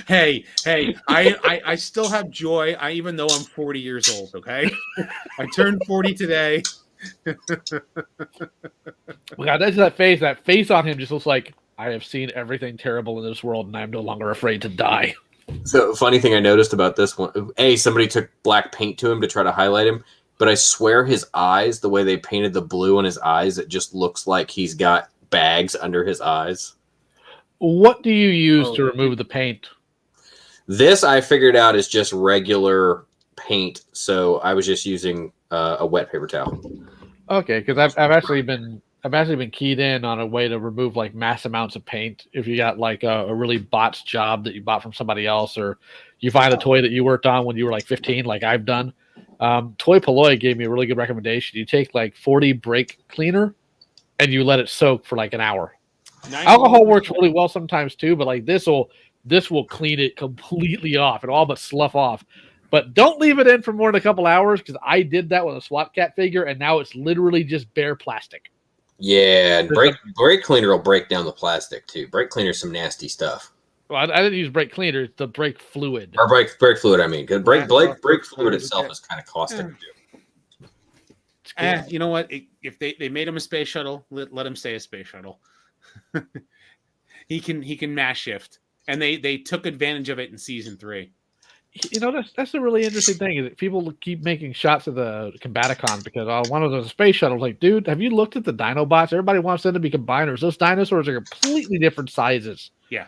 Hey, I still have joy, even though I'm 40 years old, okay? I turned 40 today. God, that's that face. That face on him just looks like, I have seen everything terrible in this world, and I'm no longer afraid to die. So, funny thing I noticed about this one, somebody took black paint to him to try to highlight him, but I swear his eyes, the way they painted the blue on his eyes, it just looks like he's got bags under his eyes. What do you use to remove the paint? This I figured out is just regular paint, so I was just using a wet paper towel. Okay, because I've actually been keyed in on a way to remove like mass amounts of paint. If you got like a really botched job that you bought from somebody else, or you find a toy that you worked on when you were like 15, like I've done. Toy Polloi gave me a really good recommendation. You take like 40 brake cleaner and you let it soak for like an hour. Alcohol works really well sometimes too, but like this will clean it completely off and all but slough off. But don't leave it in for more than a couple hours, because I did that with a SWAT Cat figure, and now it's literally just bare plastic. Yeah, and brake cleaner will break down the plastic too. Brake cleaner's some nasty stuff. Well, I didn't use brake cleaner; it's the brake fluid. Or brake fluid, I mean. Because brake fluid itself is kind of caustic too. You know what? If they made him a space shuttle, let him stay a space shuttle. He can mass shift, and they took advantage of it in season 3. That's a really interesting thing, is that people keep making shots at the Combaticons because one of those space shuttles. Like, dude, have you looked at the Dinobots? Everybody wants them to be combiners. Those dinosaurs are completely different sizes. Yeah.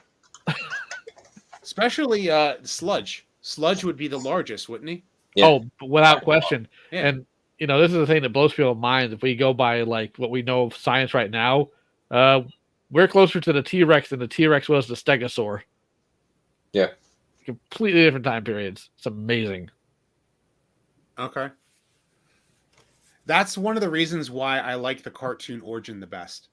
Especially Sludge. Sludge would be the largest, wouldn't he? Yeah. Oh, without question. Yeah. And this is the thing that blows people's minds. If we go by like what we know of science right now, we're closer to the T-Rex than the T-Rex was the Stegosaur. Yeah. Completely different time periods. It's amazing. Okay. That's one of the reasons why I like the cartoon origin the best.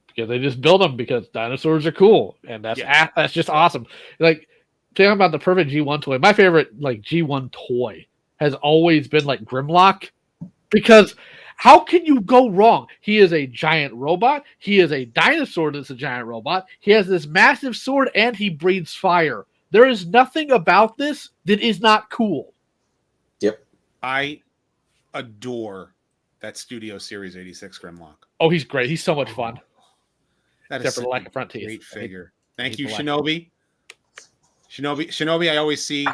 Because they just build them because dinosaurs are cool, and that's just awesome. Like, talking about the perfect G1 toy, my favorite like G1 toy has always been like Grimlock, because how can you go wrong? He is a giant robot. He is a dinosaur that's a giant robot. He has this massive sword, and he breathes fire. There is nothing about this that is not cool. Yep. I adore that Studio Series 86 Grimlock. Oh, he's great. He's so much fun. That Except is for the lack of front teeth. Great figure. Thank He's you, Shinobi. Shinobi, I always see,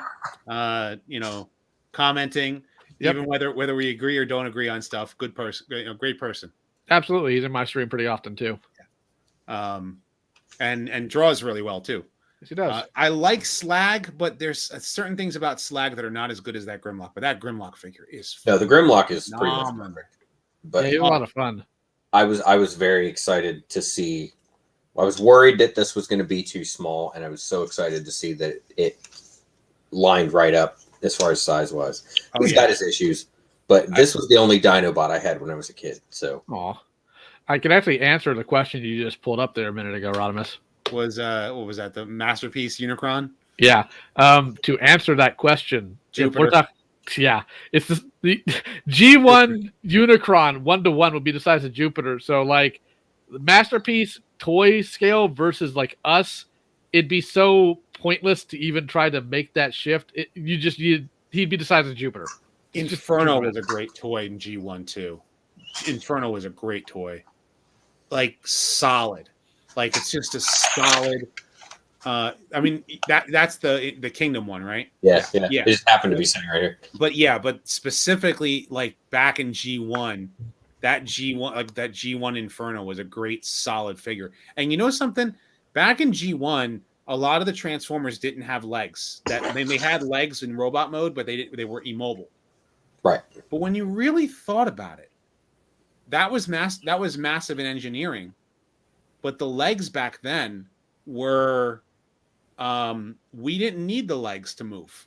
commenting, even whether we agree or don't agree on stuff. Good person, great person. Absolutely, he's in my stream pretty often too. And draws really well too. Yes, he does. I like Slag, but there's certain things about Slag that are not as good as that Grimlock. But that Grimlock figure is no, the Grimlock is pretty much perfect. But he's a lot of fun. I was very excited to see. I was worried that this was going to be too small, and I was so excited to see that it lined right up as far as size was. He's got his issues, but this was the only Dinobot I had when I was a kid. So, I can actually answer the question you just pulled up there a minute ago, Rodimus. Was what was that? The Masterpiece Unicron? Yeah. To answer that question, Jupiter. It's the G1 Unicron 1-to-1 would be the size of Jupiter. So like the Masterpiece toy scale versus like us, it'd be so pointless to even try to make that shift. He'd be the size of Jupiter. Inferno was a great toy in G1 too. Inferno was a great toy, like solid. Like it's just a solid. I mean that's the Kingdom one, right? Yeah. It just happened to be sitting right here. But specifically like back in G1, that G1 Inferno was a great solid figure. And you know something? Back in G1, a lot of the Transformers didn't have legs. That they had legs in robot mode, but they were immobile. Right. But when you really thought about it, that was massive in engineering. But the legs back then were we didn't need the legs to move.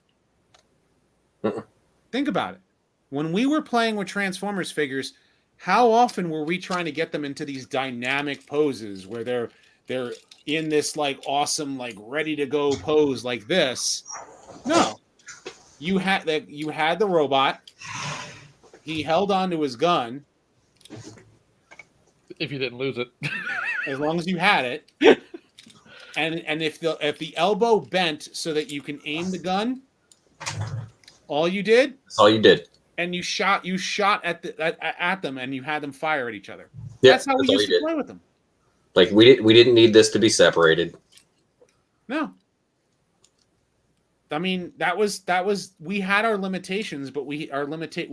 Think about it. When we were playing with Transformers figures, how often were we trying to get them into these dynamic poses where they're in this like awesome, like ready to go pose like this? No. You had the robot. He held on to his gun. If you didn't lose it. As long as you had it. And if the elbow bent so that you can aim the gun, all you did. That's all you did. And you shot at them, and you had them fire at each other. Yeah, that's how we used to play with them. Like we didn't need this to be separated. No. I mean, that was we had our limitations, but we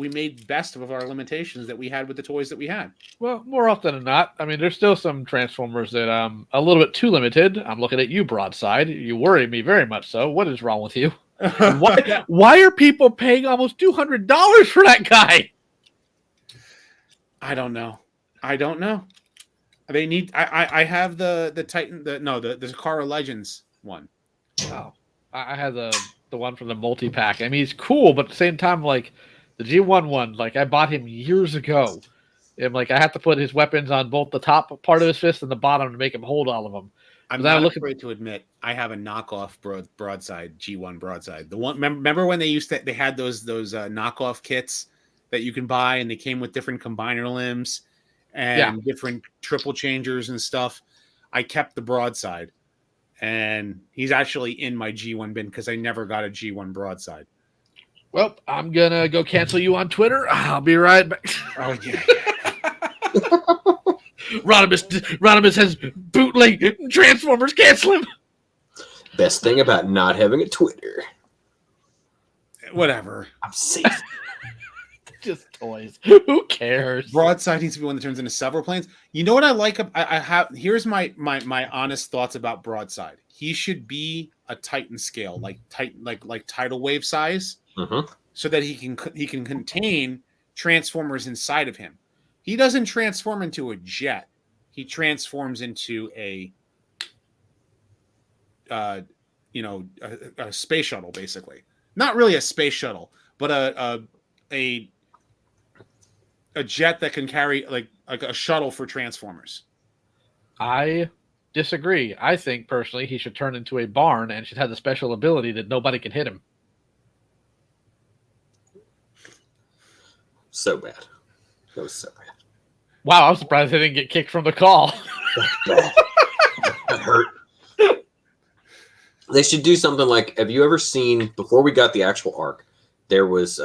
made best of our limitations that we had with the toys that we had. Well, more often than not. I mean, there's still some Transformers that a little bit too limited. I'm looking at you, Broadside. You worry me very much so. What is wrong with you? Why are people paying almost $200 for that guy? I don't know. They need. I have the Titan. The Zakara Legends one. Oh, I had the one from the multi-pack. I mean, he's cool, but at the same time, like the G1 one, like I bought him years ago. And like I have to put his weapons on both the top part of his fist and the bottom to make him hold all of them. I'm not afraid to admit I have a knockoff broadside G1 broadside. The one remember when they had those knockoff kits that you can buy, and they came with different combiner limbs and different triple changers and stuff. I kept the broadside, and he's actually in my G1 bin because I never got a G1 broadside. Well, I'm gonna go cancel you on Twitter. I'll be right back. Oh yeah. Rodimus has bootleg Transformers. Cancel him. Best thing about not having a Twitter. Whatever. I'm safe. Just toys. Who cares? Broadside needs to be one that turns into several planes. You know what I like? I have. Here's my honest thoughts about Broadside. He should be a Titan scale, like tidal wave size, so that he can contain Transformers inside of him. He doesn't transform into a jet. He transforms into a space shuttle, basically. Not really a space shuttle, but a a jet that can carry like a shuttle for Transformers. I disagree. I think personally he should turn into a barn and should have the special ability that nobody can hit him. So bad. That was so bad. Wow, I'm surprised they didn't get kicked from the call. Bad. That hurt. They should do something like, have you ever seen, before we got the actual arc, there was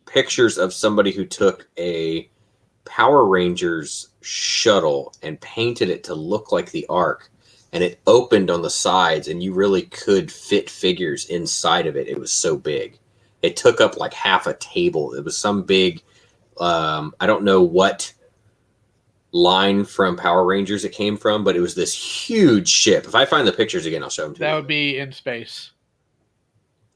pictures of somebody who took a Power Rangers shuttle and painted it to look like the arc, and it opened on the sides, and you really could fit figures inside of it. It was so big. It took up like half a table. It was some big, I don't know what line from Power Rangers it came from, but it was this huge ship. If I find the pictures again, I'll show them to you. That would be in space.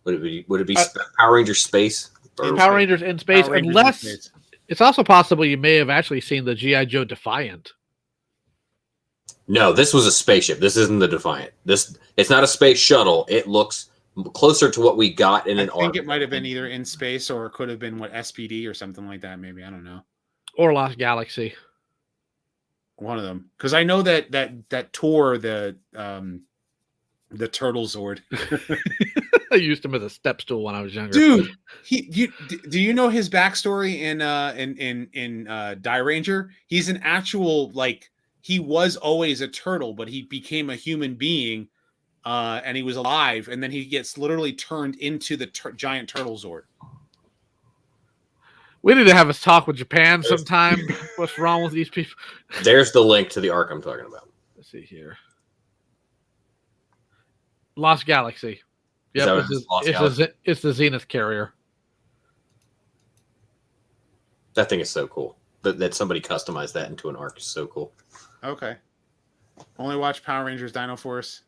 Would it be Power Rangers Space? Power Rangers in space, Power Rangers unless in space. it's also possible you may have actually seen the G.I. Joe Defiant. No, this was a spaceship. This isn't the Defiant. It's not a space shuttle. It looks closer to what we got in an arc. I think it might have been either in space or it could have been SPD or something like that. Maybe, I don't know. Or Lost Galaxy. One of them, because I know that tore the Turtle Zord. I used him as a step stool when I was younger. Dude, do you know his backstory in Die Ranger? He's an actual, like, he was always a turtle, but he became a human being, and he was alive, and then he gets literally turned into the giant Turtle Zord. We need to have a talk with Japan sometime. What's wrong with these people? There's the link to the arc I'm talking about. Let's see here. Lost Galaxy. Yep, it's the Zenith carrier. That thing is so cool. That somebody customized that into an arc is so cool. Okay. Only watch Power Rangers Dino Force.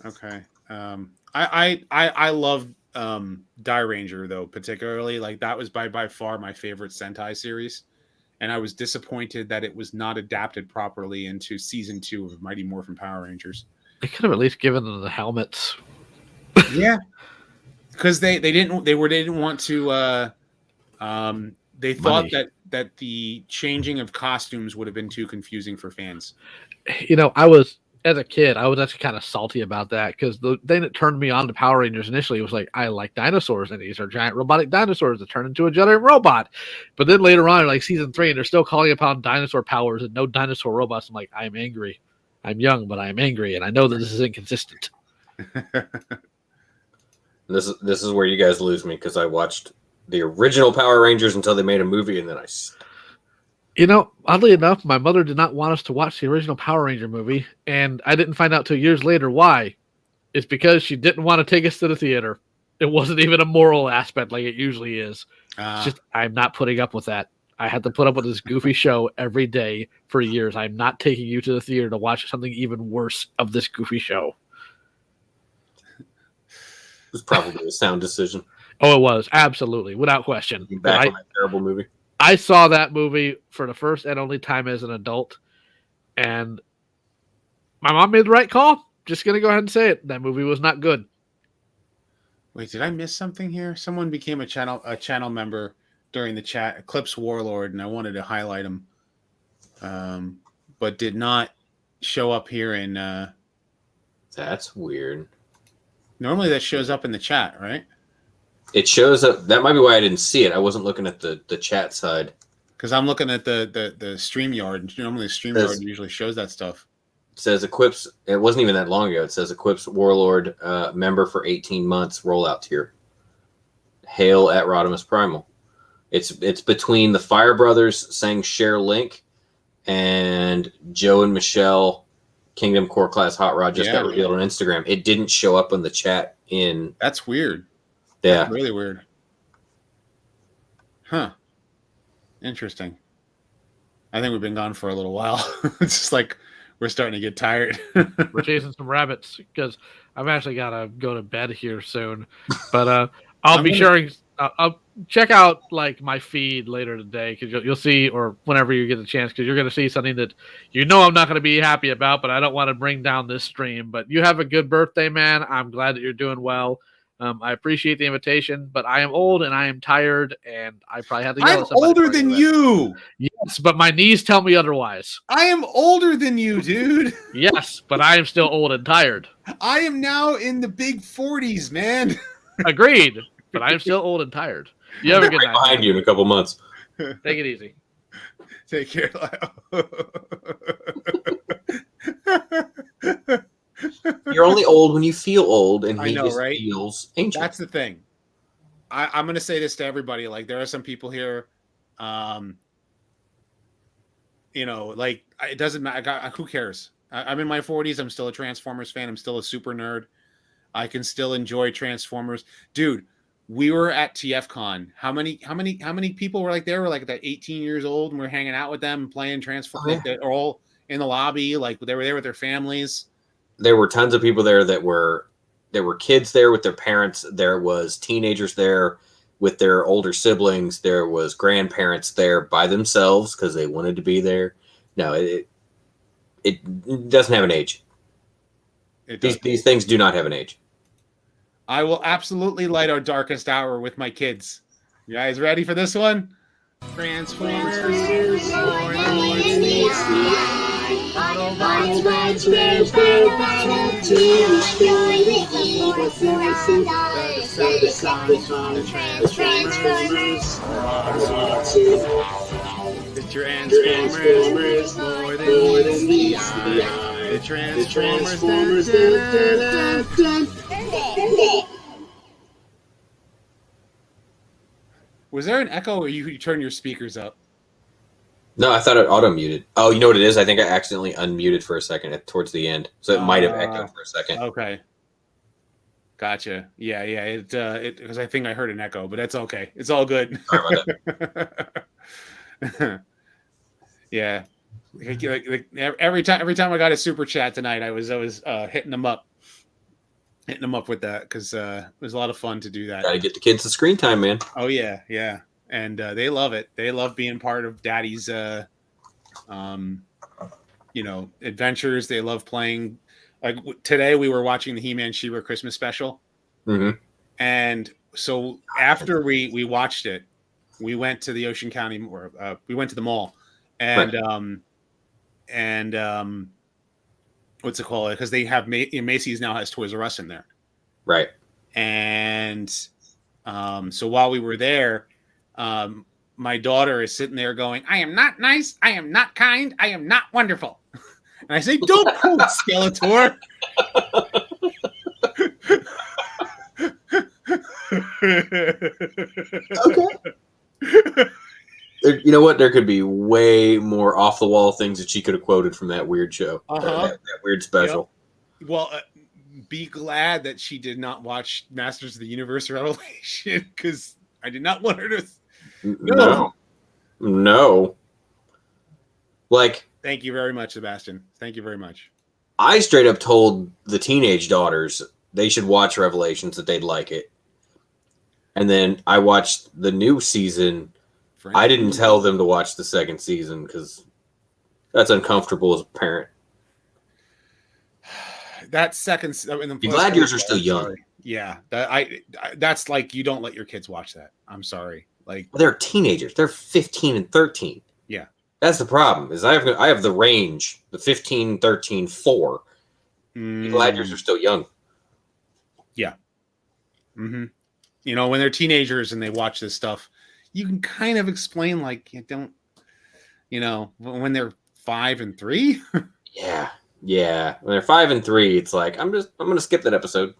Okay. I love Die Ranger though, particularly. Like, that was by far my favorite Sentai series, and I was disappointed that it was not adapted properly into season 2 of Mighty Morphin Power Rangers. They could have at least given them the helmets. Yeah, because they didn't want to. They thought that the changing of costumes would have been too confusing for fans. You know, I was, as a kid, I was actually kind of salty about that, because the thing that turned me on to Power Rangers initially was like, I like dinosaurs, and these are giant robotic dinosaurs that turn into a giant robot. But then later on, like season 3, and they're still calling upon dinosaur powers and no dinosaur robots. I'm like, I'm angry. I'm young, but I'm angry, and I know that this is inconsistent. This is where you guys lose me, because I watched the original Power Rangers until they made a movie, and then I... You know, oddly enough, my mother did not want us to watch the original Power Ranger movie, and I didn't find out till years later why. It's because she didn't want to take us to the theater. It wasn't even a moral aspect like it usually is. It's just, I'm not putting up with that. I had to put up with this goofy show every day for years. I'm not taking you to the theater to watch something even worse of this goofy show. It was probably a sound decision. Oh, it was. Absolutely. Without question. Back on that terrible movie. I saw that movie for the first and only time as an adult, and my mom made the right call. Just going to go ahead and say it. That movie was not good. Wait, did I miss something here? Someone became a channel member during the chat, Eclipse Warlord, and I wanted to highlight him, but did not show up here in... That's weird. Normally that shows up in the chat, right? It shows up. That might be why I didn't see it. I wasn't looking at the chat side. Because I'm looking at the StreamYard. Normally the StreamYard usually shows that stuff. It says Equips. It wasn't even that long ago. It says Equips Warlord member for 18 months rollout tier. Hail at Rodimus Primal. It's between the Fire Brothers saying share link and Joe and Michelle Kingdom Core Class Hot Rod just got revealed on Instagram. It didn't show up in the chat in... That's weird. Yeah. That's really weird. Huh. Interesting. I think we've been gone for a little while. It's just like we're starting to get tired. We're chasing some rabbits because I've actually got to go to bed here soon. But I'll check out like my feed later today because you'll see, or whenever you get the chance, because you're going to see something that you know I'm not going to be happy about, but I don't want to bring down this stream. But you have a good birthday, man. I'm glad that you're doing well. I appreciate the invitation, but I am old and I am tired, and I probably have to yell I'm at somebody older for than that. you. Yes, but my knees tell me otherwise. I am older than you, dude. Yes, but I am still old and tired. I am now in the big 40s, man. Agreed, but I am still old and tired. You have a good night. Behind Man. you in a couple months. Take it easy. Take care. You're only old when you feel old, and I he know, just right? feels ancient. That's the thing. I'm going to say this to everybody. Like, there are some people here, you know, like, it doesn't matter. Who cares? I'm in my 40s. I'm still a Transformers fan. I'm still a super nerd. I can still enjoy Transformers. Dude, we were at TFCon. How many people were like there? Were like that 18 years old, and we're hanging out with them, playing Transformers. Like, they're all in the lobby. Like, they were there with their families. There were tons of people there that were kids there with their parents. There was teenagers there with their older siblings. There was grandparents there by themselves because they wanted to be there. No, it doesn't have an age. These things do not have an age. I will absolutely light our darkest hour with my kids. You guys ready for this one? Transformers. Autobots rage their battle to destroy the evil force and die. So the sons from the Transformers are to The Transformers more than the eye. The Transformers. Was there an echo, or you turn your speakers up? No, I thought it auto-muted. Oh, you know what it is? I think I accidentally unmuted for a second towards the end. So it might have echoed for a second. Okay. Gotcha. Yeah. It because I think I heard an echo, but that's okay. It's all good. Sorry about that. Yeah. Like, every time I got a super chat tonight, I was hitting them up with that because it was a lot of fun to do that. Gotta get the kids the screen time, man. Oh yeah. And they love it. They love being part of Daddy's, adventures. They love playing. Like today, we were watching the He-Man She-Ra Christmas special, and so after we watched it, we went to the Ocean County, or we went to the mall, and what's it called? Because they have Macy's now has Toys R Us in there, right? And so while we were there. My daughter is sitting there going, I am not nice, I am not kind, I am not wonderful. And I say, don't quote Skeletor. Okay. You know what? There could be way more off the wall things that she could have quoted from that weird show, that weird special. Yep. Well, be glad that she did not watch Masters of the Universe Revelation, because I did not want her to. No. Like, thank you very much, Sebastian. Thank you very much. I straight up told the teenage daughters they should watch Revelations, that they'd like it. And then I watched the new season. I didn't tell them to watch the second season because that's uncomfortable as a parent. That second, be glad yours are still young. Sorry. Yeah, that's like, you don't let your kids watch that. I'm sorry. Like, they're teenagers. They're 15 and 13. Yeah. That's the problem. Is I have the range, the 15, 13, 4. Be glad yours are still young. Yeah. Mm-hmm. You know, when they're teenagers and they watch this stuff, you can kind of explain, like, you don't, when they're 5 and 3. Yeah. When they're 5 and 3, it's like, I'm going to skip that episode.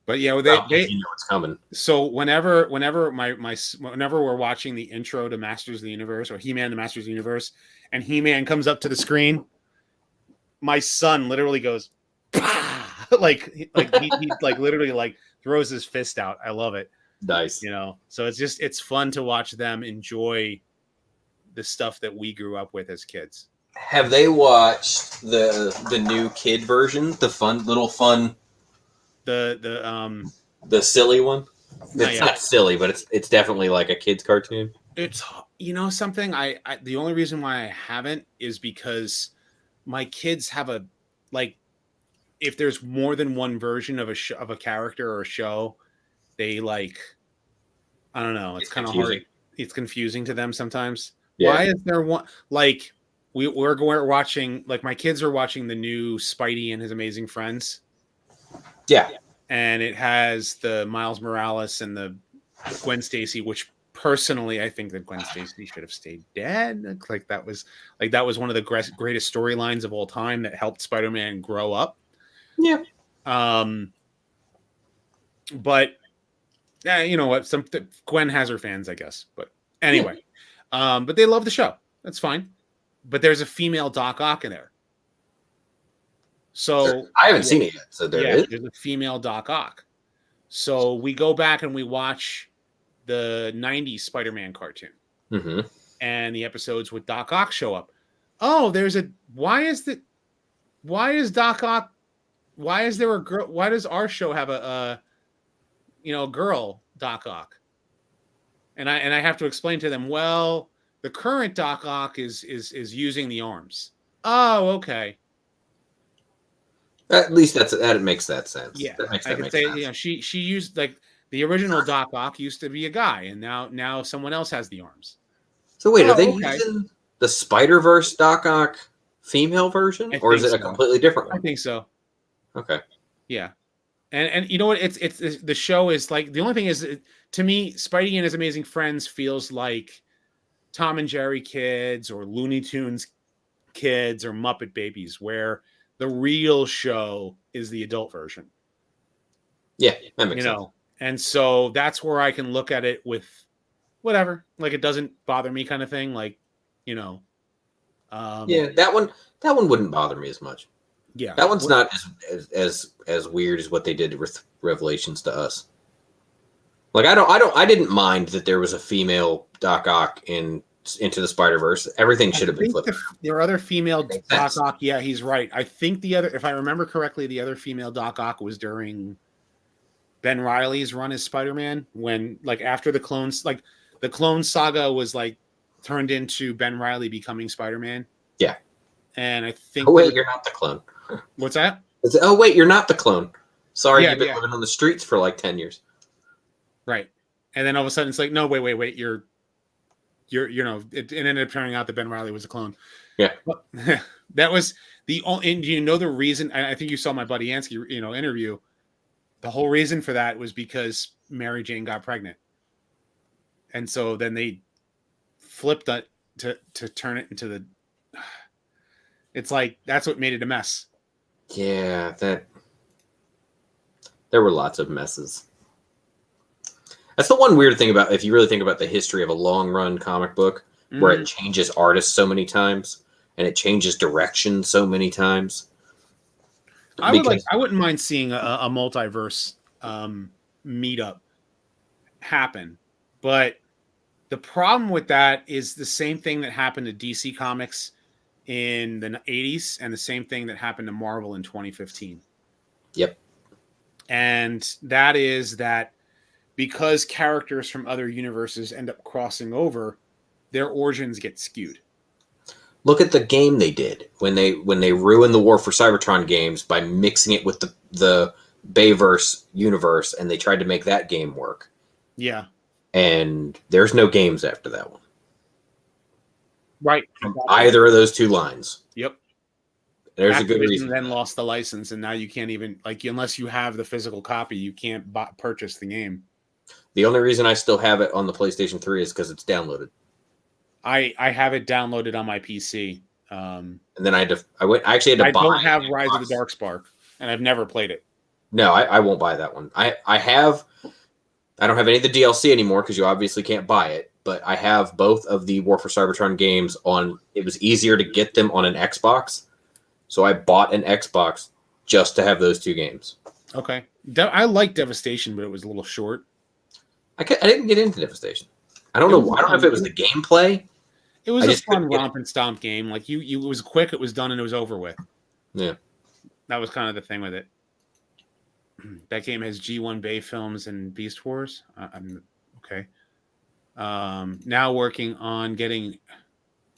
But yeah, they you know what's coming. So whenever we're watching the intro to Masters of the Universe, or He-Man the Masters of the Universe, and He-Man comes up to the screen, my son literally goes, Pah! like he like literally like throws his fist out. I love it. Nice. So it's fun to watch them enjoy the stuff that we grew up with as kids. Have they watched the new kid version? The fun. The silly one. It's not silly, but it's definitely like a kid's cartoon. It's something. I the only reason why I haven't is because my kids have if there's more than one version of a character or a show, they like, I don't know. It's kind of hard. It's confusing to them sometimes. Yeah. Why is there one like we're watching, like my kids are watching the new Spidey and His Amazing Friends. Yeah. And it has the Miles Morales and the Gwen Stacy, which personally I think that Gwen Stacy should have stayed dead. Like that was one of the greatest storylines of all time that helped Spider-Man grow up. Yeah. But yeah, you know what? Gwen has her fans, I guess. But anyway, but they love the show. That's fine. But there's a female Doc Ock in there. So I haven't seen it yet. So there's a female Doc Ock. So we go back and we watch the 90s Spider-Man cartoon. Mm-hmm. And the episodes with Doc Ock show up. Oh, why is Doc Ock, why is there a girl, why does our show have a girl Doc Ock? And I have to explain to them, well, the current Doc Ock is using the arms. Oh, okay. At least that makes that sense. Yeah, that makes I can say sense. She used, like, the original Doc Ock used to be a guy, and now someone else has the arms. So wait, are they using the Spider-Verse Doc Ock female version, or is it a completely different one? I think so. Okay. Yeah, and you know what? It's the show is like, the only thing is, to me, Spidey and His Amazing Friends feels like Tom and Jerry kids or Looney Tunes kids or Muppet Babies, where the real show is the adult version. Yeah, that makes sense. And so that's where I can look at it with whatever, like, it doesn't bother me kind of thing. Like, yeah, that one wouldn't bother me as much. Yeah, that one's not as weird as what they did with Revelations to us. Like, I didn't mind that there was a female Doc Ock in Into the Spider-Verse. Everything should have been flipped. There are other female Doc Ock. Yeah, he's right. I think if I remember correctly, the other female Doc Ock was during Ben Reilly's run as Spider-Man, when, like, after the clones, like the clone saga was like turned into Ben Reilly becoming Spider-Man. Yeah. And I think, oh wait, you're not the clone. What's that? Oh wait, you're not the clone. Sorry, you've been living on the streets for like 10 years. Right. And then all of a sudden it's like, no, wait, you're it ended up turning out that Ben Reilly was a clone. Yeah. That was the only, and the reason, I think you saw my buddy Ansky, interview. The whole reason for that was because Mary Jane got pregnant. And so then they flipped that to turn it into the, it's like, that's what made it a mess. Yeah, there were lots of messes. That's the one weird thing about, if you really think about the history of a long run comic book, where it changes artists so many times and it changes direction so many times. I wouldn't mind seeing a multiverse meetup happen, but the problem with that is the same thing that happened to DC Comics in the 80s and the same thing that happened to Marvel in 2015. Yep. And that is that because characters from other universes end up crossing over, their origins get skewed. Look at the game they did when they ruined the War for Cybertron games by mixing it with the Bayverse universe, and they tried to make that game work. Yeah. And there's no games after that one. Right. Either of those two lines. Yep. There's a good reason. Then lost the license, and now you can't even, like, unless you have the physical copy, you can't purchase the game. The only reason I still have it on the PlayStation 3 is because it's downloaded. I have it downloaded on my PC. And then I actually had to buy. I don't have Rise of the Darkspark, and I've never played it. No, I won't buy that one. I don't have any of the DLC anymore because you obviously can't buy it. But I have both of the War for Cybertron games on. It was easier to get them on an Xbox, so I bought an Xbox just to have those two games. Okay, I like Devastation, but it was a little short. I didn't get into Devastation. I don't know. I don't know if it was the gameplay. It was a fun romp and stomp game. Like it was quick, it was done, and it was over with. Yeah, that was kind of the thing with it. That game has G1 Bay Films and Beast Wars. I'm okay. Now working on getting.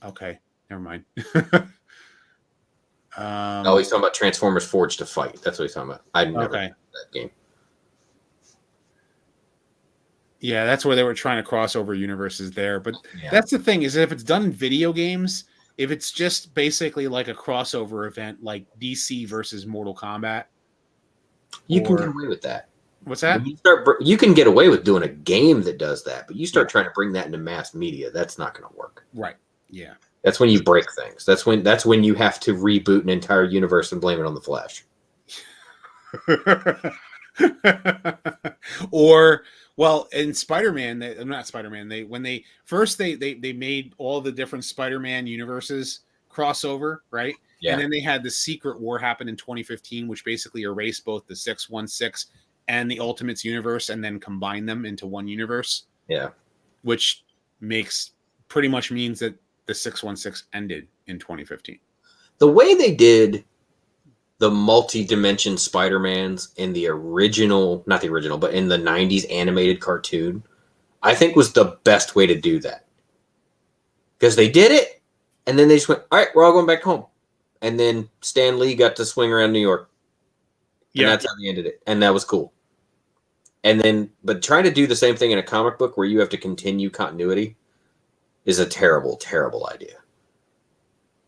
Okay, never mind. Oh, he's talking about Transformers Forged to Fight. That's what he's talking about. I never played that game. Yeah, that's where they were trying to cross over universes there. But that's the thing, is if it's done in video games, if it's just basically like a crossover event like DC versus Mortal Kombat, you can get away with that. What's that? You can get away with doing a game that does that, but you start trying to bring that into mass media, that's not going to work. Right. Yeah. That's when you break things. That's when you have to reboot an entire universe and blame it on the Flash. Or, well, in Spider-Man, not Spider-Man, when they first they made all the different Spider-Man universes crossover, right? Yeah. And then they had the Secret War happen in 2015, which basically erased both the 616 and the Ultimates universe and then combined them into one universe. Yeah. Which pretty much means that the 616 ended in 2015. The way they did the multi-dimension Spider-Mans in the original, not the original, but in the 90s animated cartoon, I think was the best way to do that. Because they did it, and then they just went, all right, we're all going back home. And then Stan Lee got to swing around New York. And that's how they ended it. And that was cool. And then, but trying to do the same thing in a comic book where you have to continue continuity is a terrible, terrible idea.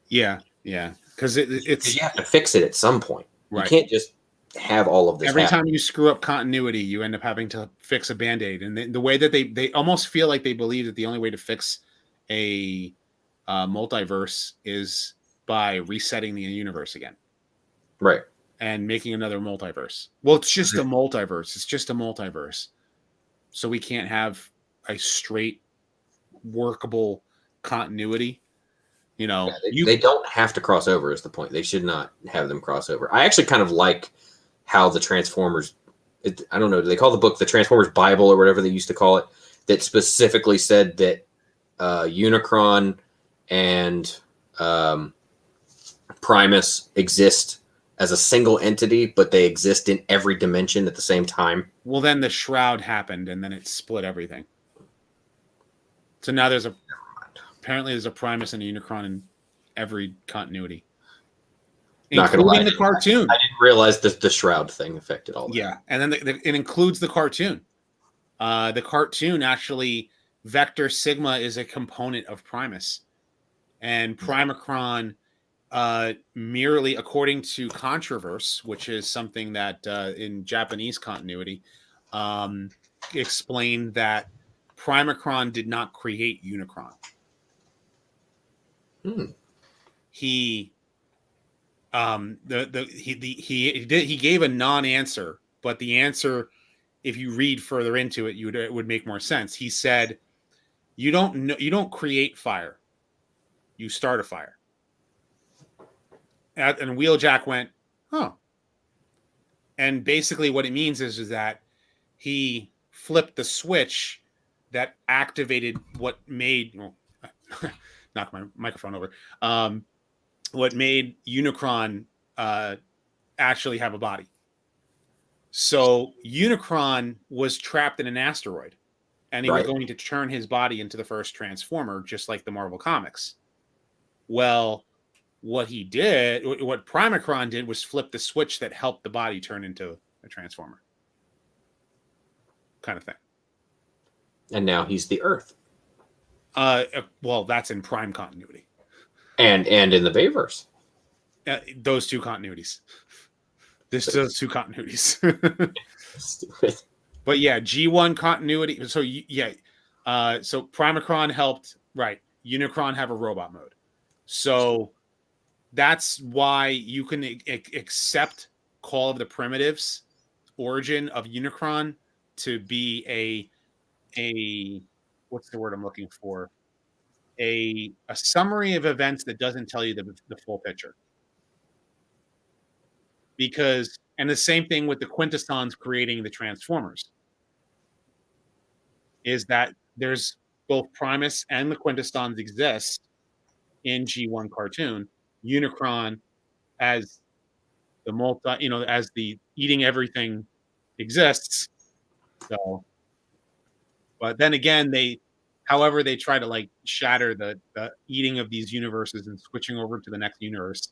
Yeah, yeah. Because it's you have to fix it at some point. Right. You can't just have all of this. Every time you screw up continuity, you end up having to fix a Band-Aid. And the way that they almost feel like they believe that the only way to fix a multiverse is by resetting the universe again. Right. And making another multiverse. Well, it's just a multiverse. It's just a multiverse. So we can't have a straight workable continuity. You know, they don't have to cross over is the point. They should not have them cross over. I actually kind of like how the Transformers, I don't know, do they call the book the Transformers Bible or whatever they used to call it, that specifically said that Unicron and Primus exist as a single entity, but they exist in every dimension at the same time. Well, then the Shroud happened, and then it split everything. So now apparently there's a Primus and a Unicron in every continuity, including the cartoon. I didn't realize the Shroud thing affected all that. Yeah, and then it includes the cartoon. The cartoon actually, Vector Sigma is a component of Primus, and Primacron, merely according to Controverse, which is something that in Japanese continuity, explained that Primacron did not create Unicron. He gave a non-answer, but the answer, if you read further into it, it would make more sense. He said, you don't create fire, you start a fire. And Wheeljack went, oh. And basically what it means is that he flipped the switch that activated what made knock my microphone over. What made Unicron actually have a body. So Unicron was trapped in an asteroid, and he was going to turn his body into the first Transformer, just like the Marvel Comics. Well, what Primacron did was flip the switch that helped the body turn into a Transformer. Kind of thing. And now he's the Earth. Well, that's in Prime continuity. And in the Bayverse. Those two continuities. Those two continuities. Stupid. But yeah, G1 continuity. So so Primacron helped, right? Unicron have a robot mode. So that's why you can accept Call of the Primitives origin of Unicron to be a what's the word I'm looking for? A summary of events that doesn't tell you the full picture. And the same thing with the Quintessons creating the Transformers, is that there's both Primus and the Quintessons exist in G1 cartoon. Unicron as the as the eating everything exists. So, but then again, they try to shatter the eating of these universes and switching over to the next universe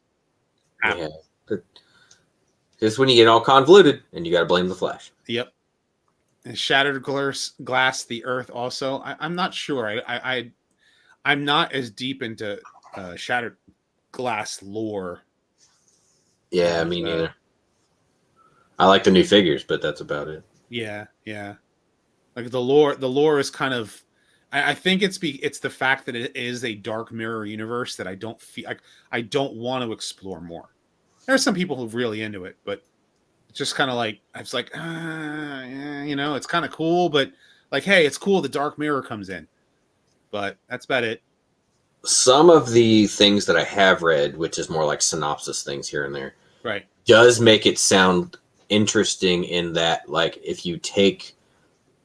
Yeah. This is when you get all convoluted, and you got to blame the Flash. Yep. And shattered glass, the Earth. Also, I'm not sure. I'm not as deep into shattered glass lore. Yeah, me neither. I like the new figures, but that's about it. Yeah. Like the lore is kind of. I think it's the fact that it is a dark mirror universe that I don't feel like I don't want to explore more. There are some people who are really into it, but it's just kind of like I was like, yeah, it's kind of cool, but like, hey, it's cool. The dark mirror comes in, but that's about it. Some of the things that I have read, which is more like synopsis things here and there, Right, does make it sound interesting in that, like, if you take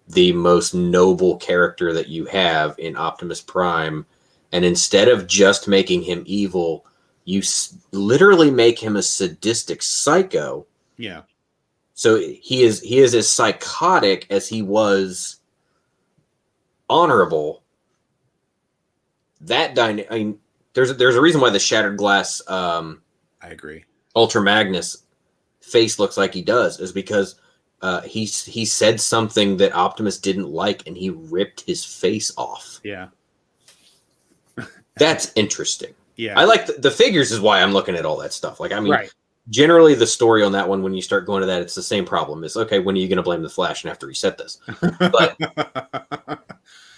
the most noble character that you have in Optimus Prime, and instead of just making him evil, you literally make him a sadistic psycho. yeah. So he is as psychotic as he was honorable. That I mean, there's a reason why the Shattered Glass I agree. Ultra Magnus face looks like he does, is because he said something that Optimus didn't like, and he ripped his face off. Yeah. That's interesting. Yeah. I like the figures is why I'm looking at all that stuff. Like, I mean, right. Generally the story on that one, when you start going to that, it's the same problem. Is, okay, when are you going to blame the Flash and have to reset this?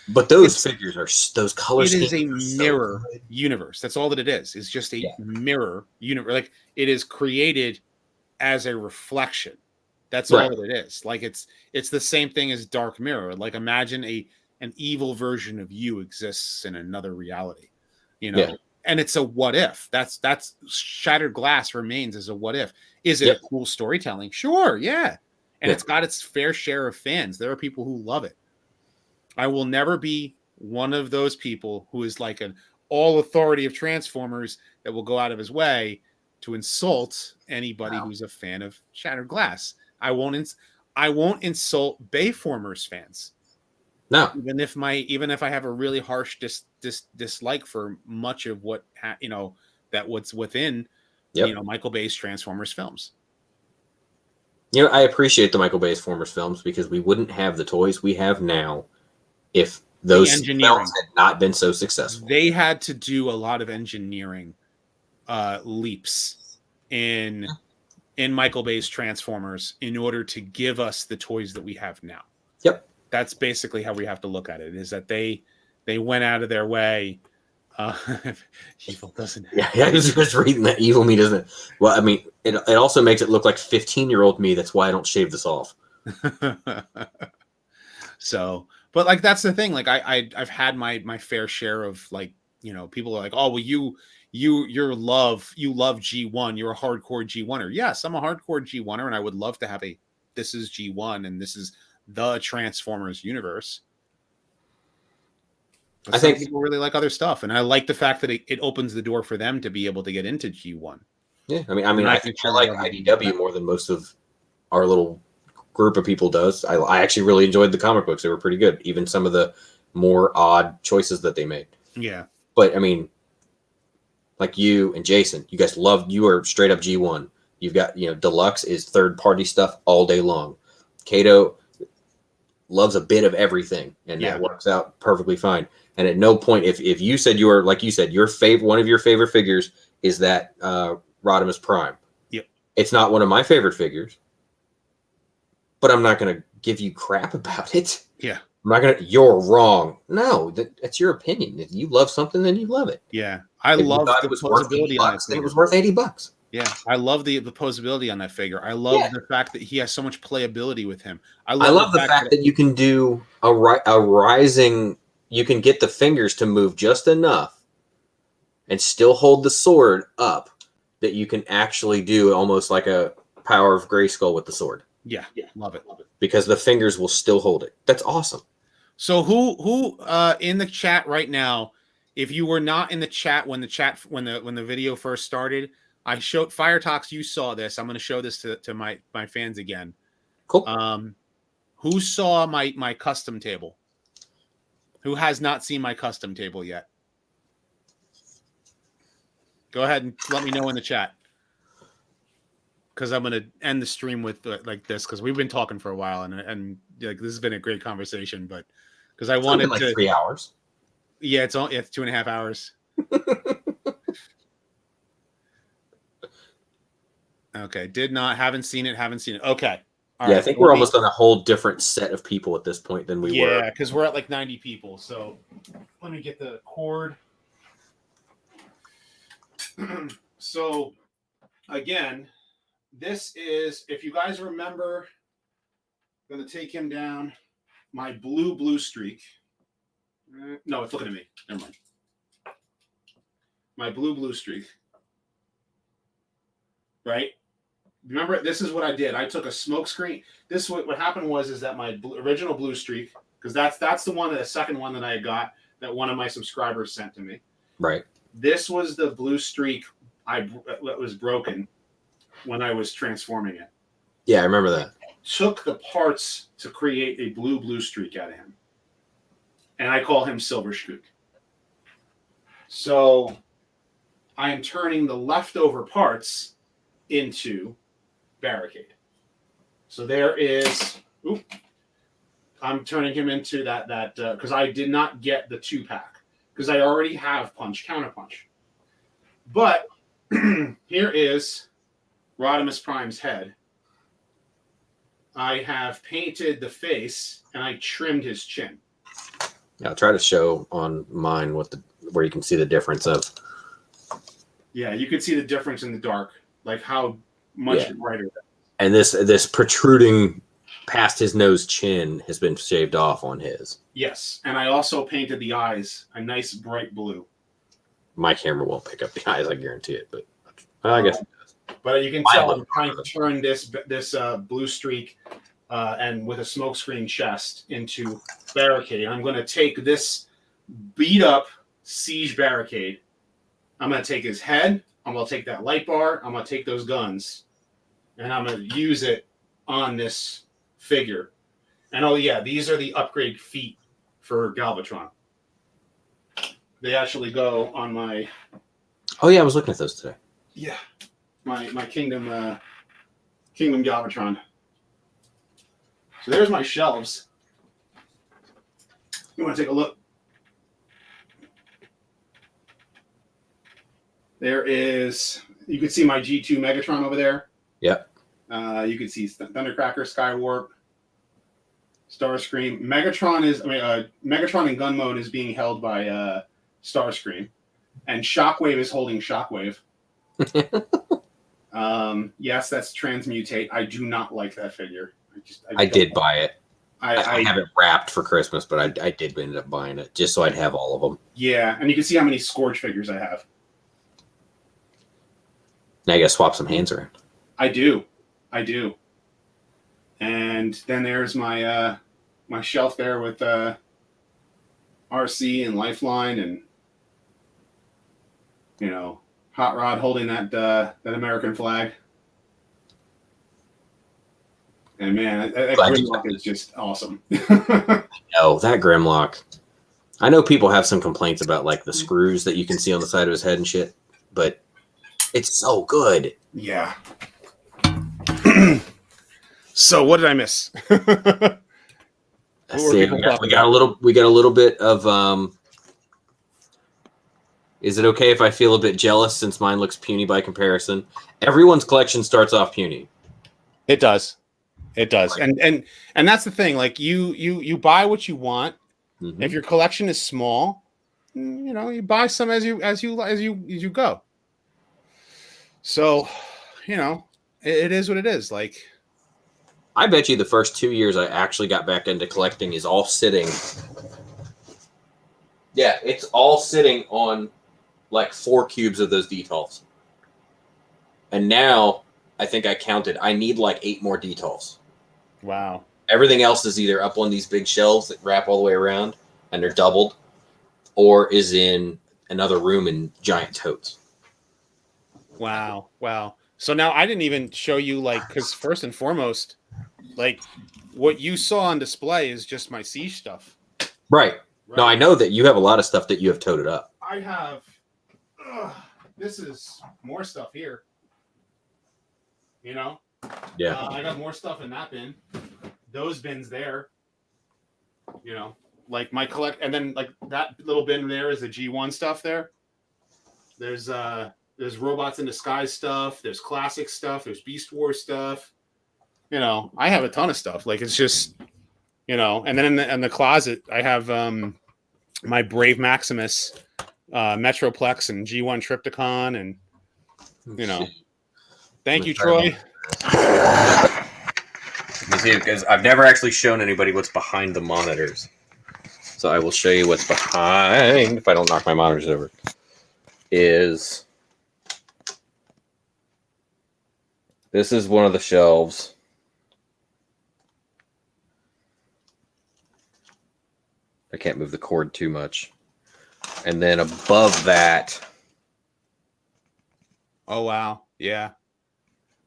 But those figures are, those color schemes. It is a mirror universe. That's all that it is. It's just a mirror universe. Like, it is created as a reflection. That's all that it is. Like, it's the same thing as Dark Mirror. Like, imagine an evil version of you exists in another reality, and it's a what if. That's Shattered Glass remains as a what if. Is it cool storytelling? Sure, yeah. And it's got its fair share of fans. There are people who love it. I will never be one of those people who is like an all authority of Transformers that will go out of his way to insult anybody who's a fan of Shattered Glass. I won't insult Bayformers fans. No, even if I have a really harsh dislike for much of what that what's within Michael Bay's Transformers films. I appreciate the Michael Bay's Transformers films because we wouldn't have the toys we have now if those films had not been so successful. They had to do a lot of engineering leaps in Michael Bay's Transformers in order to give us the toys that we have now. Yep. That's basically how we have to look at it, is that they went out of their way. Evil doesn't. Yeah, I was just reading that Evil Me doesn't. Well, I mean, it also makes it look like 15-year-old me. That's why I don't shave this off. So, but like, that's the thing. Like, I've had my fair share of, like, people are like, oh, well, you love G1. You're a hardcore G1er. Yes, I'm a hardcore G1er, and I would love to have this is G1 and this is the Transformers universe. But I think people really like other stuff, and I like the fact that it opens the door for them to be able to get into G1. Yeah, I mean, I think I like IDW more than most of our little group of people does. I actually really enjoyed the comic books; they were pretty good. Even some of the more odd choices that they made. Yeah, but I mean, like you and Jason, you guys you are straight up G1. You've got Deluxe is third party stuff all day long. Kato loves a bit of everything, and that works out perfectly fine. And at no point, if you said like you said, one of your favorite figures is that Rodimus Prime. Yep. It's not one of my favorite figures, but I'm not going to give you crap about it. Yeah. I'm not going to, you're wrong. No, that's your opinion. If you love something, then you love it. Yeah. I love the posability on that figure. Then it was worth $80. Yeah, I love the posability on that figure. I love the fact that he has so much playability with him. I love the fact that you can do a rising. You can get the fingers to move just enough, and still hold the sword up. That you can actually do almost like a Power of Grayskull with the sword. Yeah, love it. Because the fingers will still hold it. That's awesome. So who in the chat right now? If you were not in the chat when the video first started. I showed Fire Talks. You saw this. I'm going to show this to my fans again. Cool. Who saw my custom table? Who has not seen my custom table yet? Go ahead and let me know in the chat. because I'm gonna end the stream with like this because we've been talking for a while and like this has been a great conversation, but because I wanted like to 3 hours. Yeah, it's 2.5 hours. Okay, haven't seen it. Okay. All Yeah, right, I think we're almost on a whole different set of people at this point than we were. Yeah, because we're at like 90 people. So let me get the cord. So again, this is, if you guys remember, I'm going to take him down, my blue streak. No, it's looking at me. Never mind. My blue streak. Right? Remember, this is what I did. I took a smoke screen. What happened was that my original blue streak, because that's the second one that I got that one of my subscribers sent to me. Right. This was the blue streak that was broken when I was transforming it. Yeah, I remember that. Took the parts to create a blue streak out of him. And I call him Silver Streak. So I am turning the leftover parts into Barricade. So there is, I'm turning him into that because I did not get the 2-pack because I already have Punch Counterpunch. But here is Rodimus Prime's head. I have painted the face and I trimmed his chin. Yeah, I'll try to show on mine where you can see the difference of. Yeah, you can see the difference in the dark, like how much brighter. And this protruding past his nose chin has been shaved off on his. Yes, and I also painted the eyes a nice bright blue. My camera won't pick up the eyes, I guarantee it, but I guess it does. But you can tell I'm trying to turn this blue streak and with a smokescreen chest into Barricade. I'm going to take this beat up Siege Barricade. I'm going to take his head. I'm going to take that light bar. I'm going to take those guns. And I'm going to use it on this figure. And oh yeah, these are the upgrade feet for Galvatron. They actually go on my... Oh yeah, I was looking at those today. Yeah. My Kingdom Galvatron. So there's my shelves. You want to take a look? There is, you can see my G2 Megatron over there. Yep. You can see Thundercracker, Skywarp, Starscream. Megatron in gun mode is being held by Starscream, and Shockwave is holding Shockwave. Yes, that's Transmutate. I do not like that figure. I did buy it. I have it wrapped for Christmas, but I did end up buying it just so I'd have all of them. Yeah, and you can see how many Scourge figures I have. Now you got to swap some hands around. I do. And then there's my my shelf there with RC and Lifeline and Hot Rod holding that American flag. And man, that Grimlock is just awesome. No, that Grimlock. I know people have some complaints about like the screws that you can see on the side of his head and shit, but it's so good. Yeah. So what did I miss? Let's see, we got a little bit of is it okay if I feel a bit jealous since mine looks puny by comparison? Everyone's collection starts off puny. It does. And that's the thing. Like you buy what you want. Mm-hmm. If your collection is small, you buy some as you go. So, it is what it is. Like, I bet you the first 2 years I actually got back into collecting is all sitting. Yeah, it's all sitting on like 4 cubes of those detolfs. And now I think I counted. I need like 8 more detolfs. Wow. Everything else is either up on these big shelves that wrap all the way around and they're doubled, or is in another room in giant totes. Wow. So now I didn't even show you, because first and foremost, what you saw on display is just my Siege stuff. Right. No, I know that you have a lot of stuff that you have toted up. I have, this is more stuff here. You know. Yeah. I got more stuff in that bin. Those bins there. You know, like my and then like that little bin there is the G1 stuff there. There's Robots in Disguise stuff. There's classic stuff. There's Beast Wars stuff. You know, I have a ton of stuff. Like it's just, you know, and then in the closet I have my Brave Maximus, Metroplex, and G1 Triptychon, and you know. Thank you, Troy. You see, because I've never actually shown anybody what's behind the monitors. So I will show you what's behind, if I don't knock my monitors over, this is one of the shelves. I can't move the cord too much. And then above that. Oh, wow. Yeah.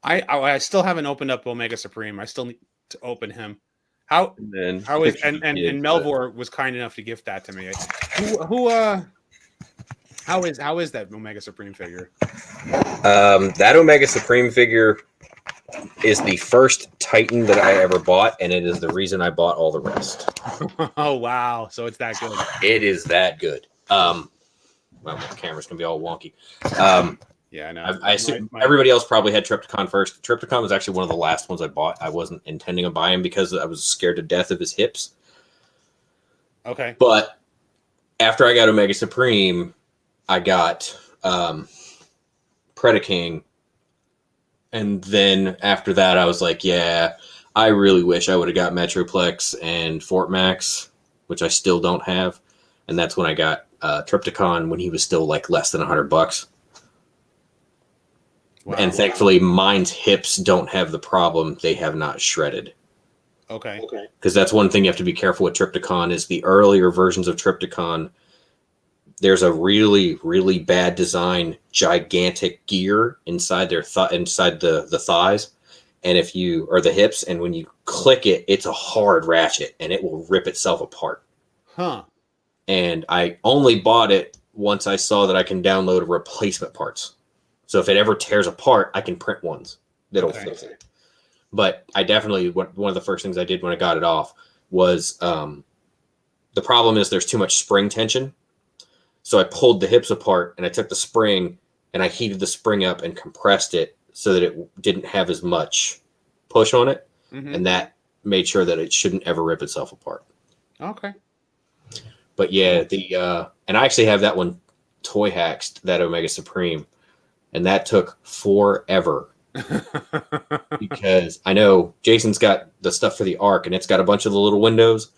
I still haven't opened up Omega Supreme. I still need to open him. How is Melvor was kind enough to gift that to me. How is that Omega Supreme figure? That Omega Supreme figure is the first Titan that I ever bought, and it is the reason I bought all the rest. Oh wow! So it's that good. It is that good. Well, my camera's gonna be all wonky. Yeah, I know. I assume everybody else probably had Triptychon first. Triptychon was actually one of the last ones I bought. I wasn't intending on buying because I was scared to death of his hips. Okay. But after I got Omega Supreme, I got Predaking. And then after that, I was like, yeah, I really wish I would have got Metroplex and Fort Max, which I still don't have. And that's when I got Triptychon when he was still like less than $100. Wow. And thankfully, mine's hips don't have the problem. They have not shredded. Okay. Because that's one thing you have to be careful with Triptychon is the earlier versions of Triptychon. There's a really, really bad design, gigantic gear inside their inside the thighs, and if you or the hips, and when you click it, it's a hard ratchet, and it will rip itself apart. Huh. And I only bought it once I saw that I can download replacement parts. So if it ever tears apart, I can print ones that'll fix it. But I definitely, one of the first things I did when I got it off was the problem is there's too much spring tension. So I pulled the hips apart and I took the spring and I heated the spring up and compressed it so that it didn't have as much push on it. Mm-hmm. And that made sure that it shouldn't ever rip itself apart. Okay. But yeah, and I actually have that one toy hacked, that Omega Supreme. And that took forever because I know Jason's got the stuff for the Ark and it's got a bunch of the little windows.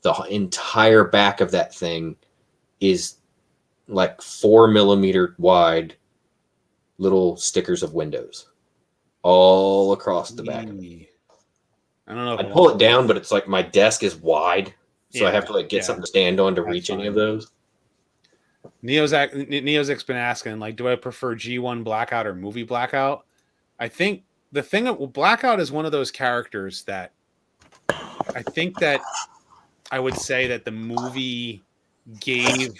The entire back of that thing is like 4 millimeter wide little stickers of windows all across the back of it. I don't know. I pull it down, but it's like my desk is wide. So I have to like get something to stand on to reach any of those. Neozic's been asking, like, do I prefer G1 Blackout or movie Blackout? I think the thing that Blackout is one of those characters that I think that I would say that the movie gave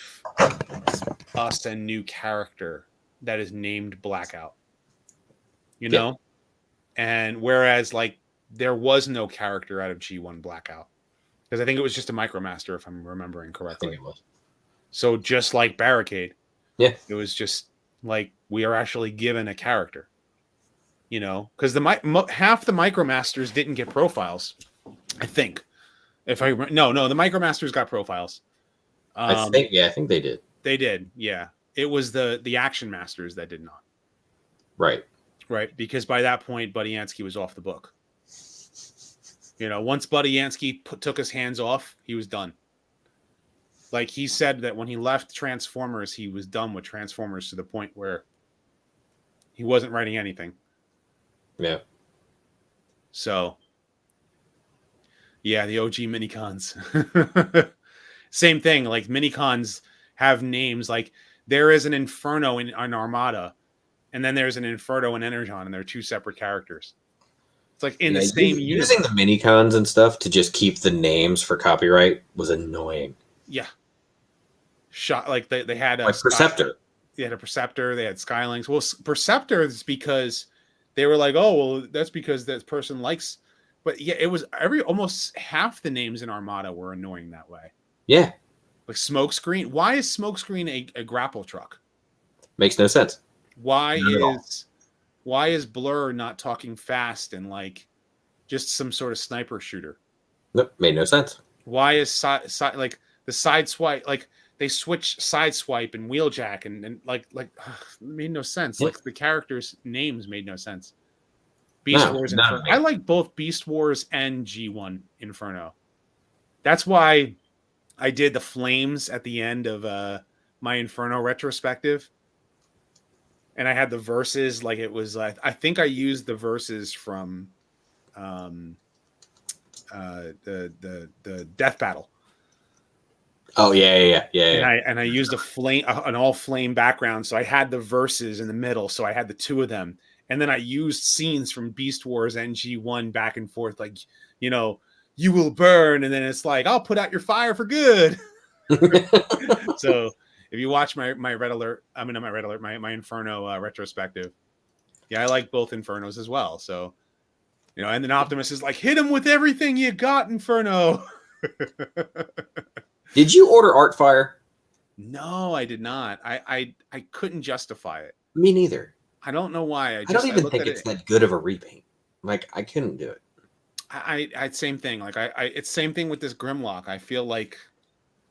us a new character that is named Blackout. You know? And whereas like there was no character out of G1 Blackout. Because I think it was just a Micromaster, if I'm remembering correctly. I think it was. So just like Barricade, it was just like we are actually given a character, you know, because half the Micromasters didn't get profiles. I think, the Micromasters got profiles. I think they did. They did, yeah. It was the Action Masters that did not. Right, because by that point, Buddy Yansky was off the book. You know, once Buddy Yansky took his hands off, he was done. Like he said that when he left Transformers, he was done with Transformers to the point where he wasn't writing anything. Yeah. So, yeah, the OG minicons. Same thing. Like minicons have names. Like there is an Inferno in Armada, and then there's an Inferno in Energon, and they're two separate characters. It's like in the same universe. Using the minicons and stuff to just keep the names for copyright was annoying. Yeah. Like they had a Preceptor. They had a Preceptor. They had Skylinks. Well, Preceptor is because they were like, oh, well, that's because that person likes. But yeah, it was almost half the names in Armada were annoying that way. Yeah. Like Smokescreen. Why is Smokescreen a grapple truck? Makes no sense. Why is Blur not talking fast and like just some sort of sniper shooter? Nope, made no sense. Why is like the side swipe, like they switch side swipe and wheeljack and like it made no sense. Yeah. Like the characters' names made no sense. Beast Wars Inferno. I like both Beast Wars and G1 Inferno. That's why I did the flames at the end of my Inferno retrospective. And I had the verses, like it was like I think I used the verses from the Death Battle. Oh yeah. And I used an all flame background, so I had the verses in the middle, so I had the two of them, and then I used scenes from Beast Wars and G1 back and forth, like you will burn, and then it's like I'll put out your fire for good. So if you watch my Red Alert, I mean not my Red Alert, my Inferno retrospective, yeah, I like both Infernos as well. So and then Optimus is like, hit him with everything you got, Inferno. Did you order Artfire? No, I did not. I couldn't justify it. Me neither. I don't know why. I don't even think it's that good of a repaint. Like I couldn't do it. I same thing. Like it's same thing with this Grimlock. I feel like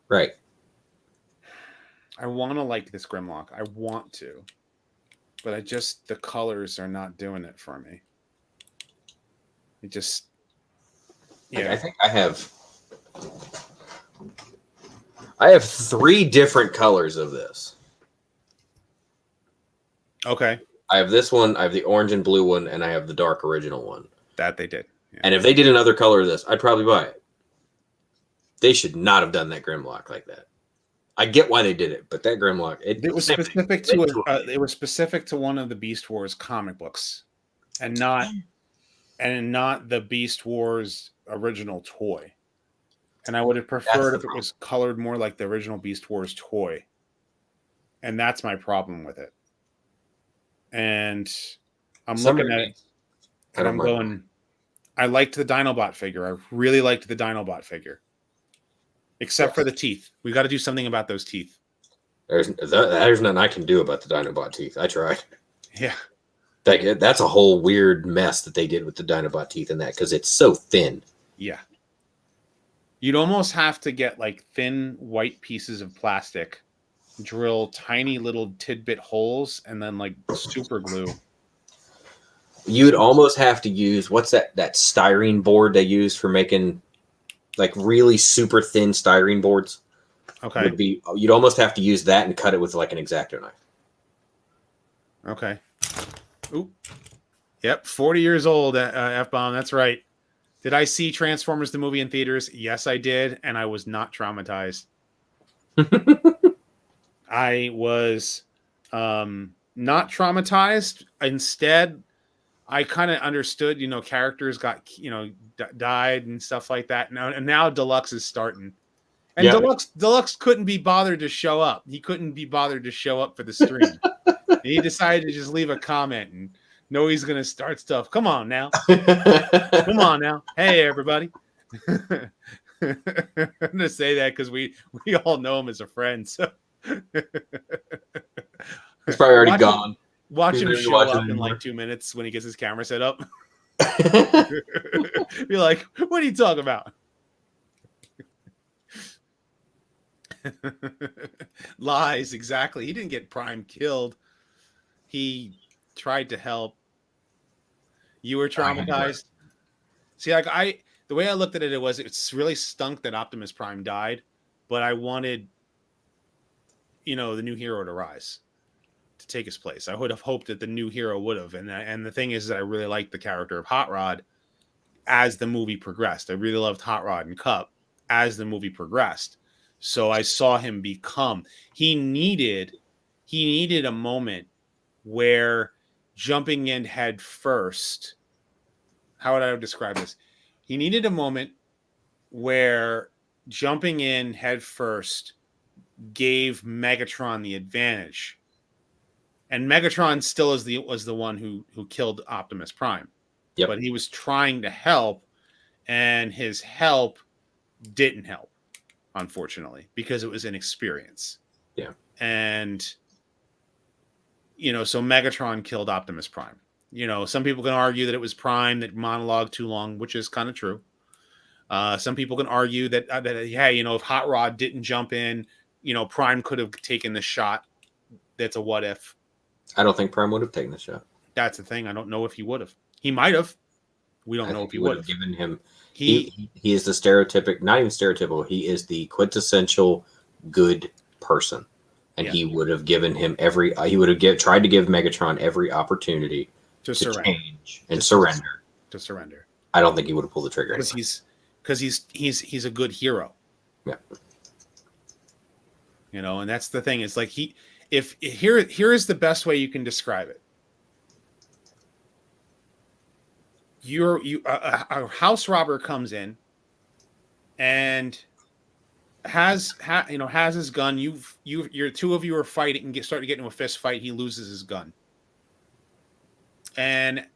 right. I want to like this Grimlock. I want to, but the colors are not doing it for me. It just I think I have 3 different colors of this. Okay. I have this one, I have the orange and blue one, and I have the dark original one. That they did. Yeah. And if they did another color of this, I'd probably buy it. They should not have done that Grimlock like that. I get why they did it, but that Grimlock it was specific to one of the Beast Wars comic books, and not the Beast Wars original toy. And I would have preferred if it was colored more like the original Beast Wars toy. And that's my problem with it. And I'm looking at it and I'm going, I liked the Dinobot figure. I really liked the Dinobot figure. Except for the teeth. We got to do something about those teeth. There's nothing I can do about the Dinobot teeth. I tried. Yeah. That's a whole weird mess that they did with the Dinobot teeth in that because it's so thin. Yeah. You'd almost have to get like thin white pieces of plastic, drill tiny little tidbit holes, and then like super glue. You'd almost have to use what's that styrene board they use for making like really super thin styrene boards. Okay. You'd almost have to use that and cut it with like an X-Acto knife. Okay. Ooh. Yep, 40 years old, F-bomb, that's right. Did I see Transformers the movie in theaters? Yes, I did, and I was not traumatized. I was not traumatized. Instead, I kind of understood, characters got, died and stuff like that. And now Deluxe is starting. And yeah. Deluxe couldn't be bothered to show up. He couldn't be bothered to show up for the stream. He decided to just leave a comment and know he's going to start stuff. Come on now. Come on now. Hey, everybody. I'm going to say that because we all know him as a friend. So he's probably already gone. Watch him show up in like 2 minutes when he gets his camera set up. Be like, what are you talking about? Lies, exactly. He didn't get Prime killed. He tried to help. You were traumatized. See, like the way I looked at it, it's really stunk that Optimus Prime died, but I wanted, the new hero to rise, to take his place. I would have hoped that the new hero would have, and the thing is that I really liked the character of Hot Rod as the movie progressed. I really loved Hot Rod and Cup as the movie progressed. So I saw him become. He needed a moment where jumping in head first. How would I describe this? He needed a moment where jumping in head first gave Megatron the advantage. And Megatron still was the one who killed Optimus Prime. Yep. But he was trying to help, and his help didn't help, unfortunately, because it was inexperience. Yeah. And so Megatron killed Optimus Prime. Some people can argue that it was Prime that monologued too long, which is kind of true. Some people can argue that hey, if Hot Rod didn't jump in, Prime could have taken the shot. That's a what if. I don't think Prime would have taken the shot. That's the thing. I don't know if he would have. He might have. We don't know if he would have given him. He is the stereotypic, not even stereotypical. He is the quintessential good person, and he would have given him he would have tried to give Megatron every opportunity to change and surrender. To surrender. I don't think he would have pulled the trigger. Because he's a good hero. Yeah. And that's the thing. It's like here is the best way you can describe it. A house robber comes in and has his gun. You're two of you are fighting and start to get into a fist fight. He loses his gun, and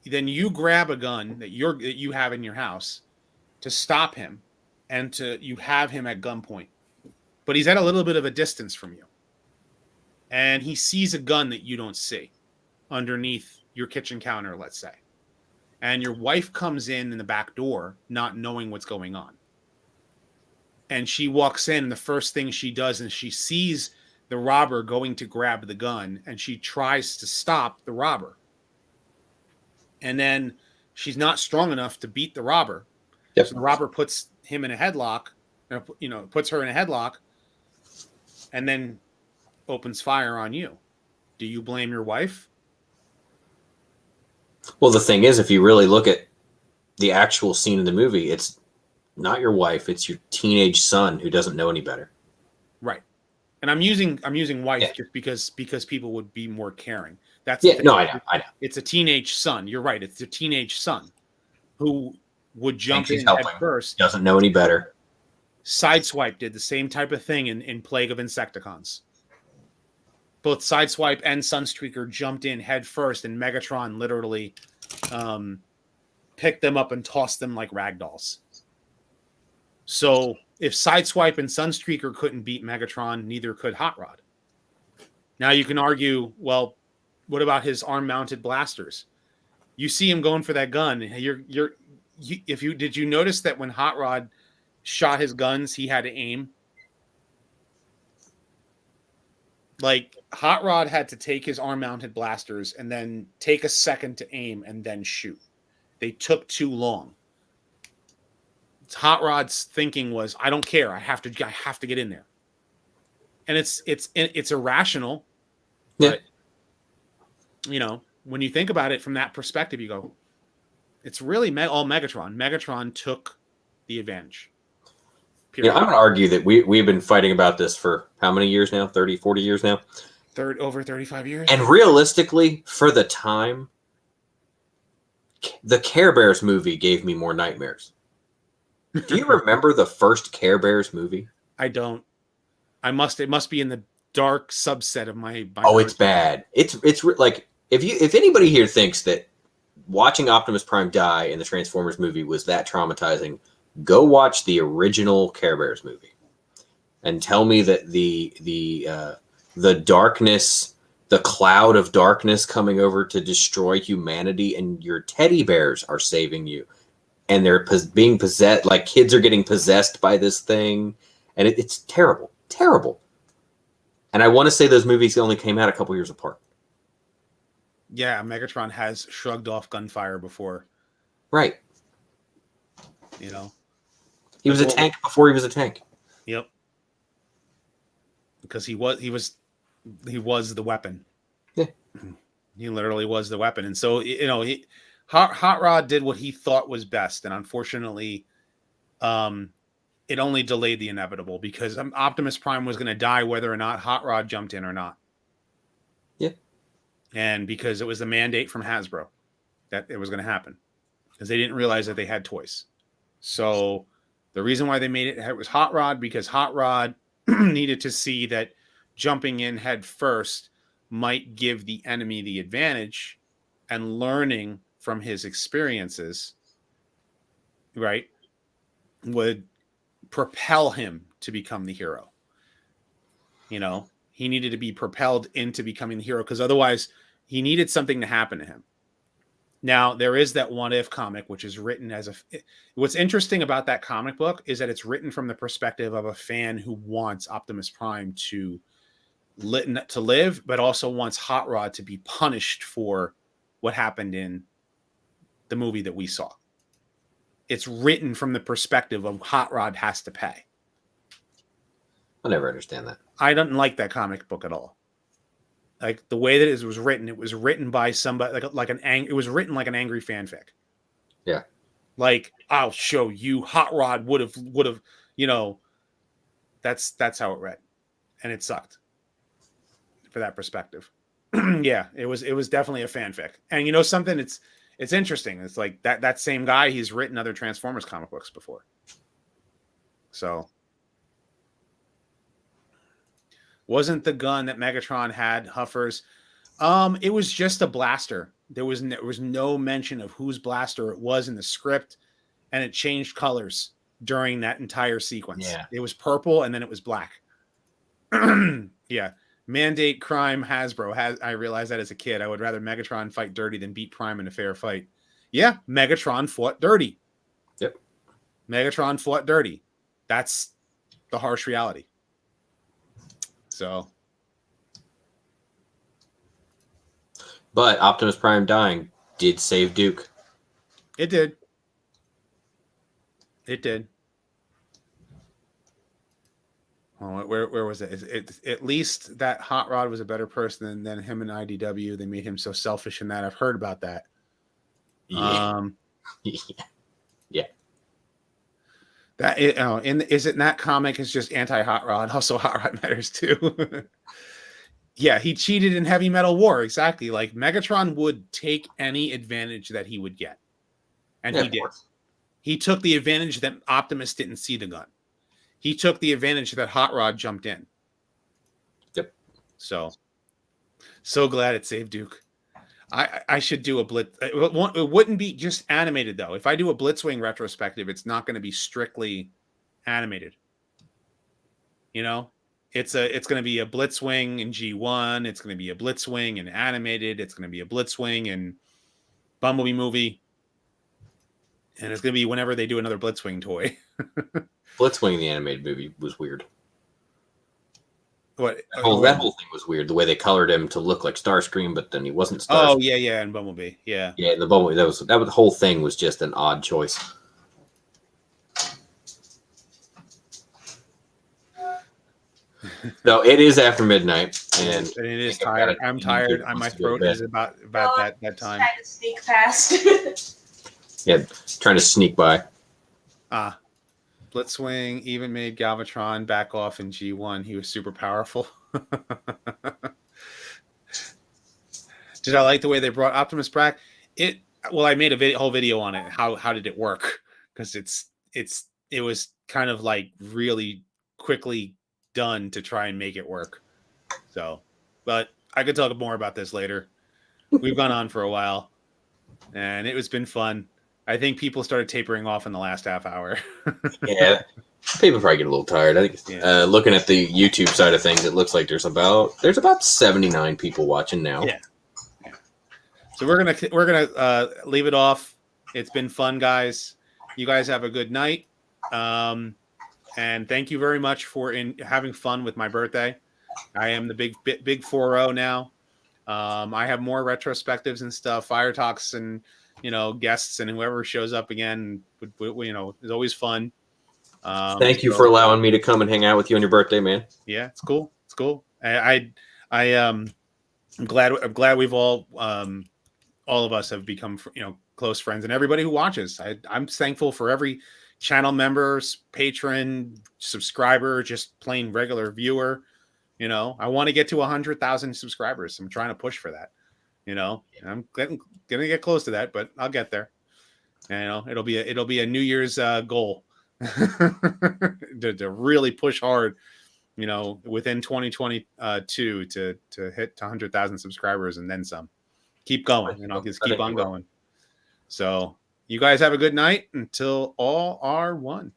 then you grab a gun that you have in your house to stop him, and you have him at gunpoint, but he's at a little bit of a distance from you, and he sees a gun that you don't see underneath your kitchen counter, let's say. And your wife comes in the back door, not knowing what's going on. And she walks in, and the first thing she does is she sees the robber going to grab the gun, and she tries to stop the robber. And then she's not strong enough to beat the robber. Yep. So the robber puts him in a headlock, puts her in a headlock, and then opens fire on you. Do you blame your wife? Well, the thing is, if you really look at the actual scene in the movie, it's not your wife; it's your teenage son who doesn't know any better. Right. And I'm using wife just because people would be more caring. That's no, I know. It's a teenage son. You're right. It's a teenage son who would jump in helping. head first. Doesn't know any better. Sideswipe did the same type of thing in Plague of Insecticons. Both Sideswipe and Sunstreaker jumped in head first, and Megatron literally picked them up and tossed them like ragdolls. So if Sideswipe and Sunstreaker couldn't beat Megatron, neither could Hot Rod. Now you can argue, well, what about his arm-mounted blasters? You see him going for that gun. Did you notice that when Hot Rod shot his guns, he had to aim? Like, Hot Rod had to take his arm-mounted blasters and then take a second to aim and then shoot. They took too long. Hot Rod's thinking was, I don't care. I have to get in there. And it's irrational. Yeah. But, when you think about it from that perspective, you go, it's really all Megatron. Megatron took the advantage. Yeah, I'm going to argue that we've been fighting about this for how many years now? 30, 40 years now? Over 35 years. And realistically, for the time, the Care Bears movie gave me more nightmares. Do you remember the first Care Bears movie? I don't. It must be in the dark subset of my Oh, it's bad. It's like, if anybody here thinks that watching Optimus Prime die in the Transformers movie was that traumatizing, go watch the original Care Bears movie and tell me that the darkness, the cloud of darkness coming over to destroy humanity, and your teddy bears are saving you, and they're being possessed, like kids are getting possessed by this thing, and it's terrible, terrible. And I want to say those movies only came out a couple years apart. Yeah, Megatron has shrugged off gunfire before. Right. He was a tank before he was a tank. Yep. Because he was the weapon. Yeah. He literally was the weapon. And so, Hot Rod did what he thought was best. And unfortunately, it only delayed the inevitable, because Optimus Prime was going to die whether or not Hot Rod jumped in or not. Yeah. And because it was the mandate from Hasbro that it was going to happen, because they didn't realize that they had toys. So the reason why they made it was Hot Rod, because Hot Rod needed to see that jumping in head first might give the enemy the advantage, and learning from his experiences, right, would propel him to become the hero. You know, he needed to be propelled into becoming the hero because otherwise he needed something to happen to him. Now, there is that What If comic, which is written as what's interesting about that comic book is that it's written from the perspective of a fan who wants Optimus Prime to live, but also wants Hot Rod to be punished for what happened in the movie that we saw. It's written from the perspective of Hot Rod has to pay. I'll never understand that. I don't like that comic book at all. Like the way that it was written by somebody it was written like an angry fanfic. Yeah. Like, I'll show you, Hot Rod would have, you know, that's how it read. And it sucked for that perspective. Yeah, it was definitely a fanfic. And you know something, it's interesting. It's like that same guy, he's written other Transformers comic books before. So wasn't the gun that Megatron had Huffer's? It was just a blaster. There was no mention of whose blaster it was in the script, and it changed colors during that entire sequence. Yeah. It was purple and then it was black. Yeah. Mandate crime Hasbro. I realized that as a kid. I would rather Megatron fight dirty than beat Prime in a fair fight. Yeah, Megatron fought dirty. Yep. Megatron fought dirty. That's the harsh reality. So, but Optimus Prime dying did save Duke. It did. It did. Oh, where was it? At least that Hot Rod was a better person than him and IDW. They made him so selfish in that. I've heard about that. Yeah. Yeah. That is it in that comic? It's just anti-Hot Rod. Also, Hot Rod matters too. Yeah, he cheated in Heavy Metal War. Exactly. Like Megatron would take any advantage that he would get, and he did. He took the advantage that Optimus didn't see the gun. He took the advantage that Hot Rod jumped in. Yep. So glad it saved Duke. I should do a blitz. It wouldn't be just animated though. If I do a Blitzwing retrospective, it's not going to be strictly animated. You know, it's going to be a Blitzwing in G1. It's going to be a Blitzwing in animated. It's going to be a Blitzwing in Bumblebee movie, and it's going to be whenever they do another Blitzwing toy. Blitzwing in the animated movie was weird. What? That whole thing was weird. The way they colored him to look like Starscream, but then he wasn't Starscream. Oh yeah, and Bumblebee, yeah. Yeah, the Bumblebee. The whole thing was just an odd choice. So it is after midnight, and it is tired. I'm tired. My throat is about that time. Trying to sneak past. Yeah, trying to sneak by. Blitzwing even made Galvatron back off in G1. He was super powerful. Did I like the way they brought Optimus back? I made a whole video on it. How did it work? Because it was kind of like really quickly done to try and make it work. So, but I could talk more about this later. We've gone on for a while, and it's been fun. I think people started tapering off in the last half hour. Yeah, people probably get a little tired. I think looking at the YouTube side of things, it looks like there's about 79 people watching now. Yeah. So we're gonna leave it off. It's been fun, guys. You guys have a good night, and thank you very much for having fun with my birthday. I am the big 4-0 now. I have more retrospectives and stuff, fire talks and guests and whoever shows up again, is always fun. Thank you for allowing me to come and hang out with you on your birthday, man. Yeah, it's cool. It's cool. I'm glad we've all of us have become, close friends, and everybody who watches. I'm thankful for every channel member, patron, subscriber, just plain regular viewer. I want to get to 100,000 subscribers. I'm trying to push for that. I'm gonna get close to that, but I'll get there. It'll be a New Year's goal to really push hard within 2022 to hit 100,000 subscribers and then some. Keep going, and I'll just keep on going. So you guys have a good night until all are one.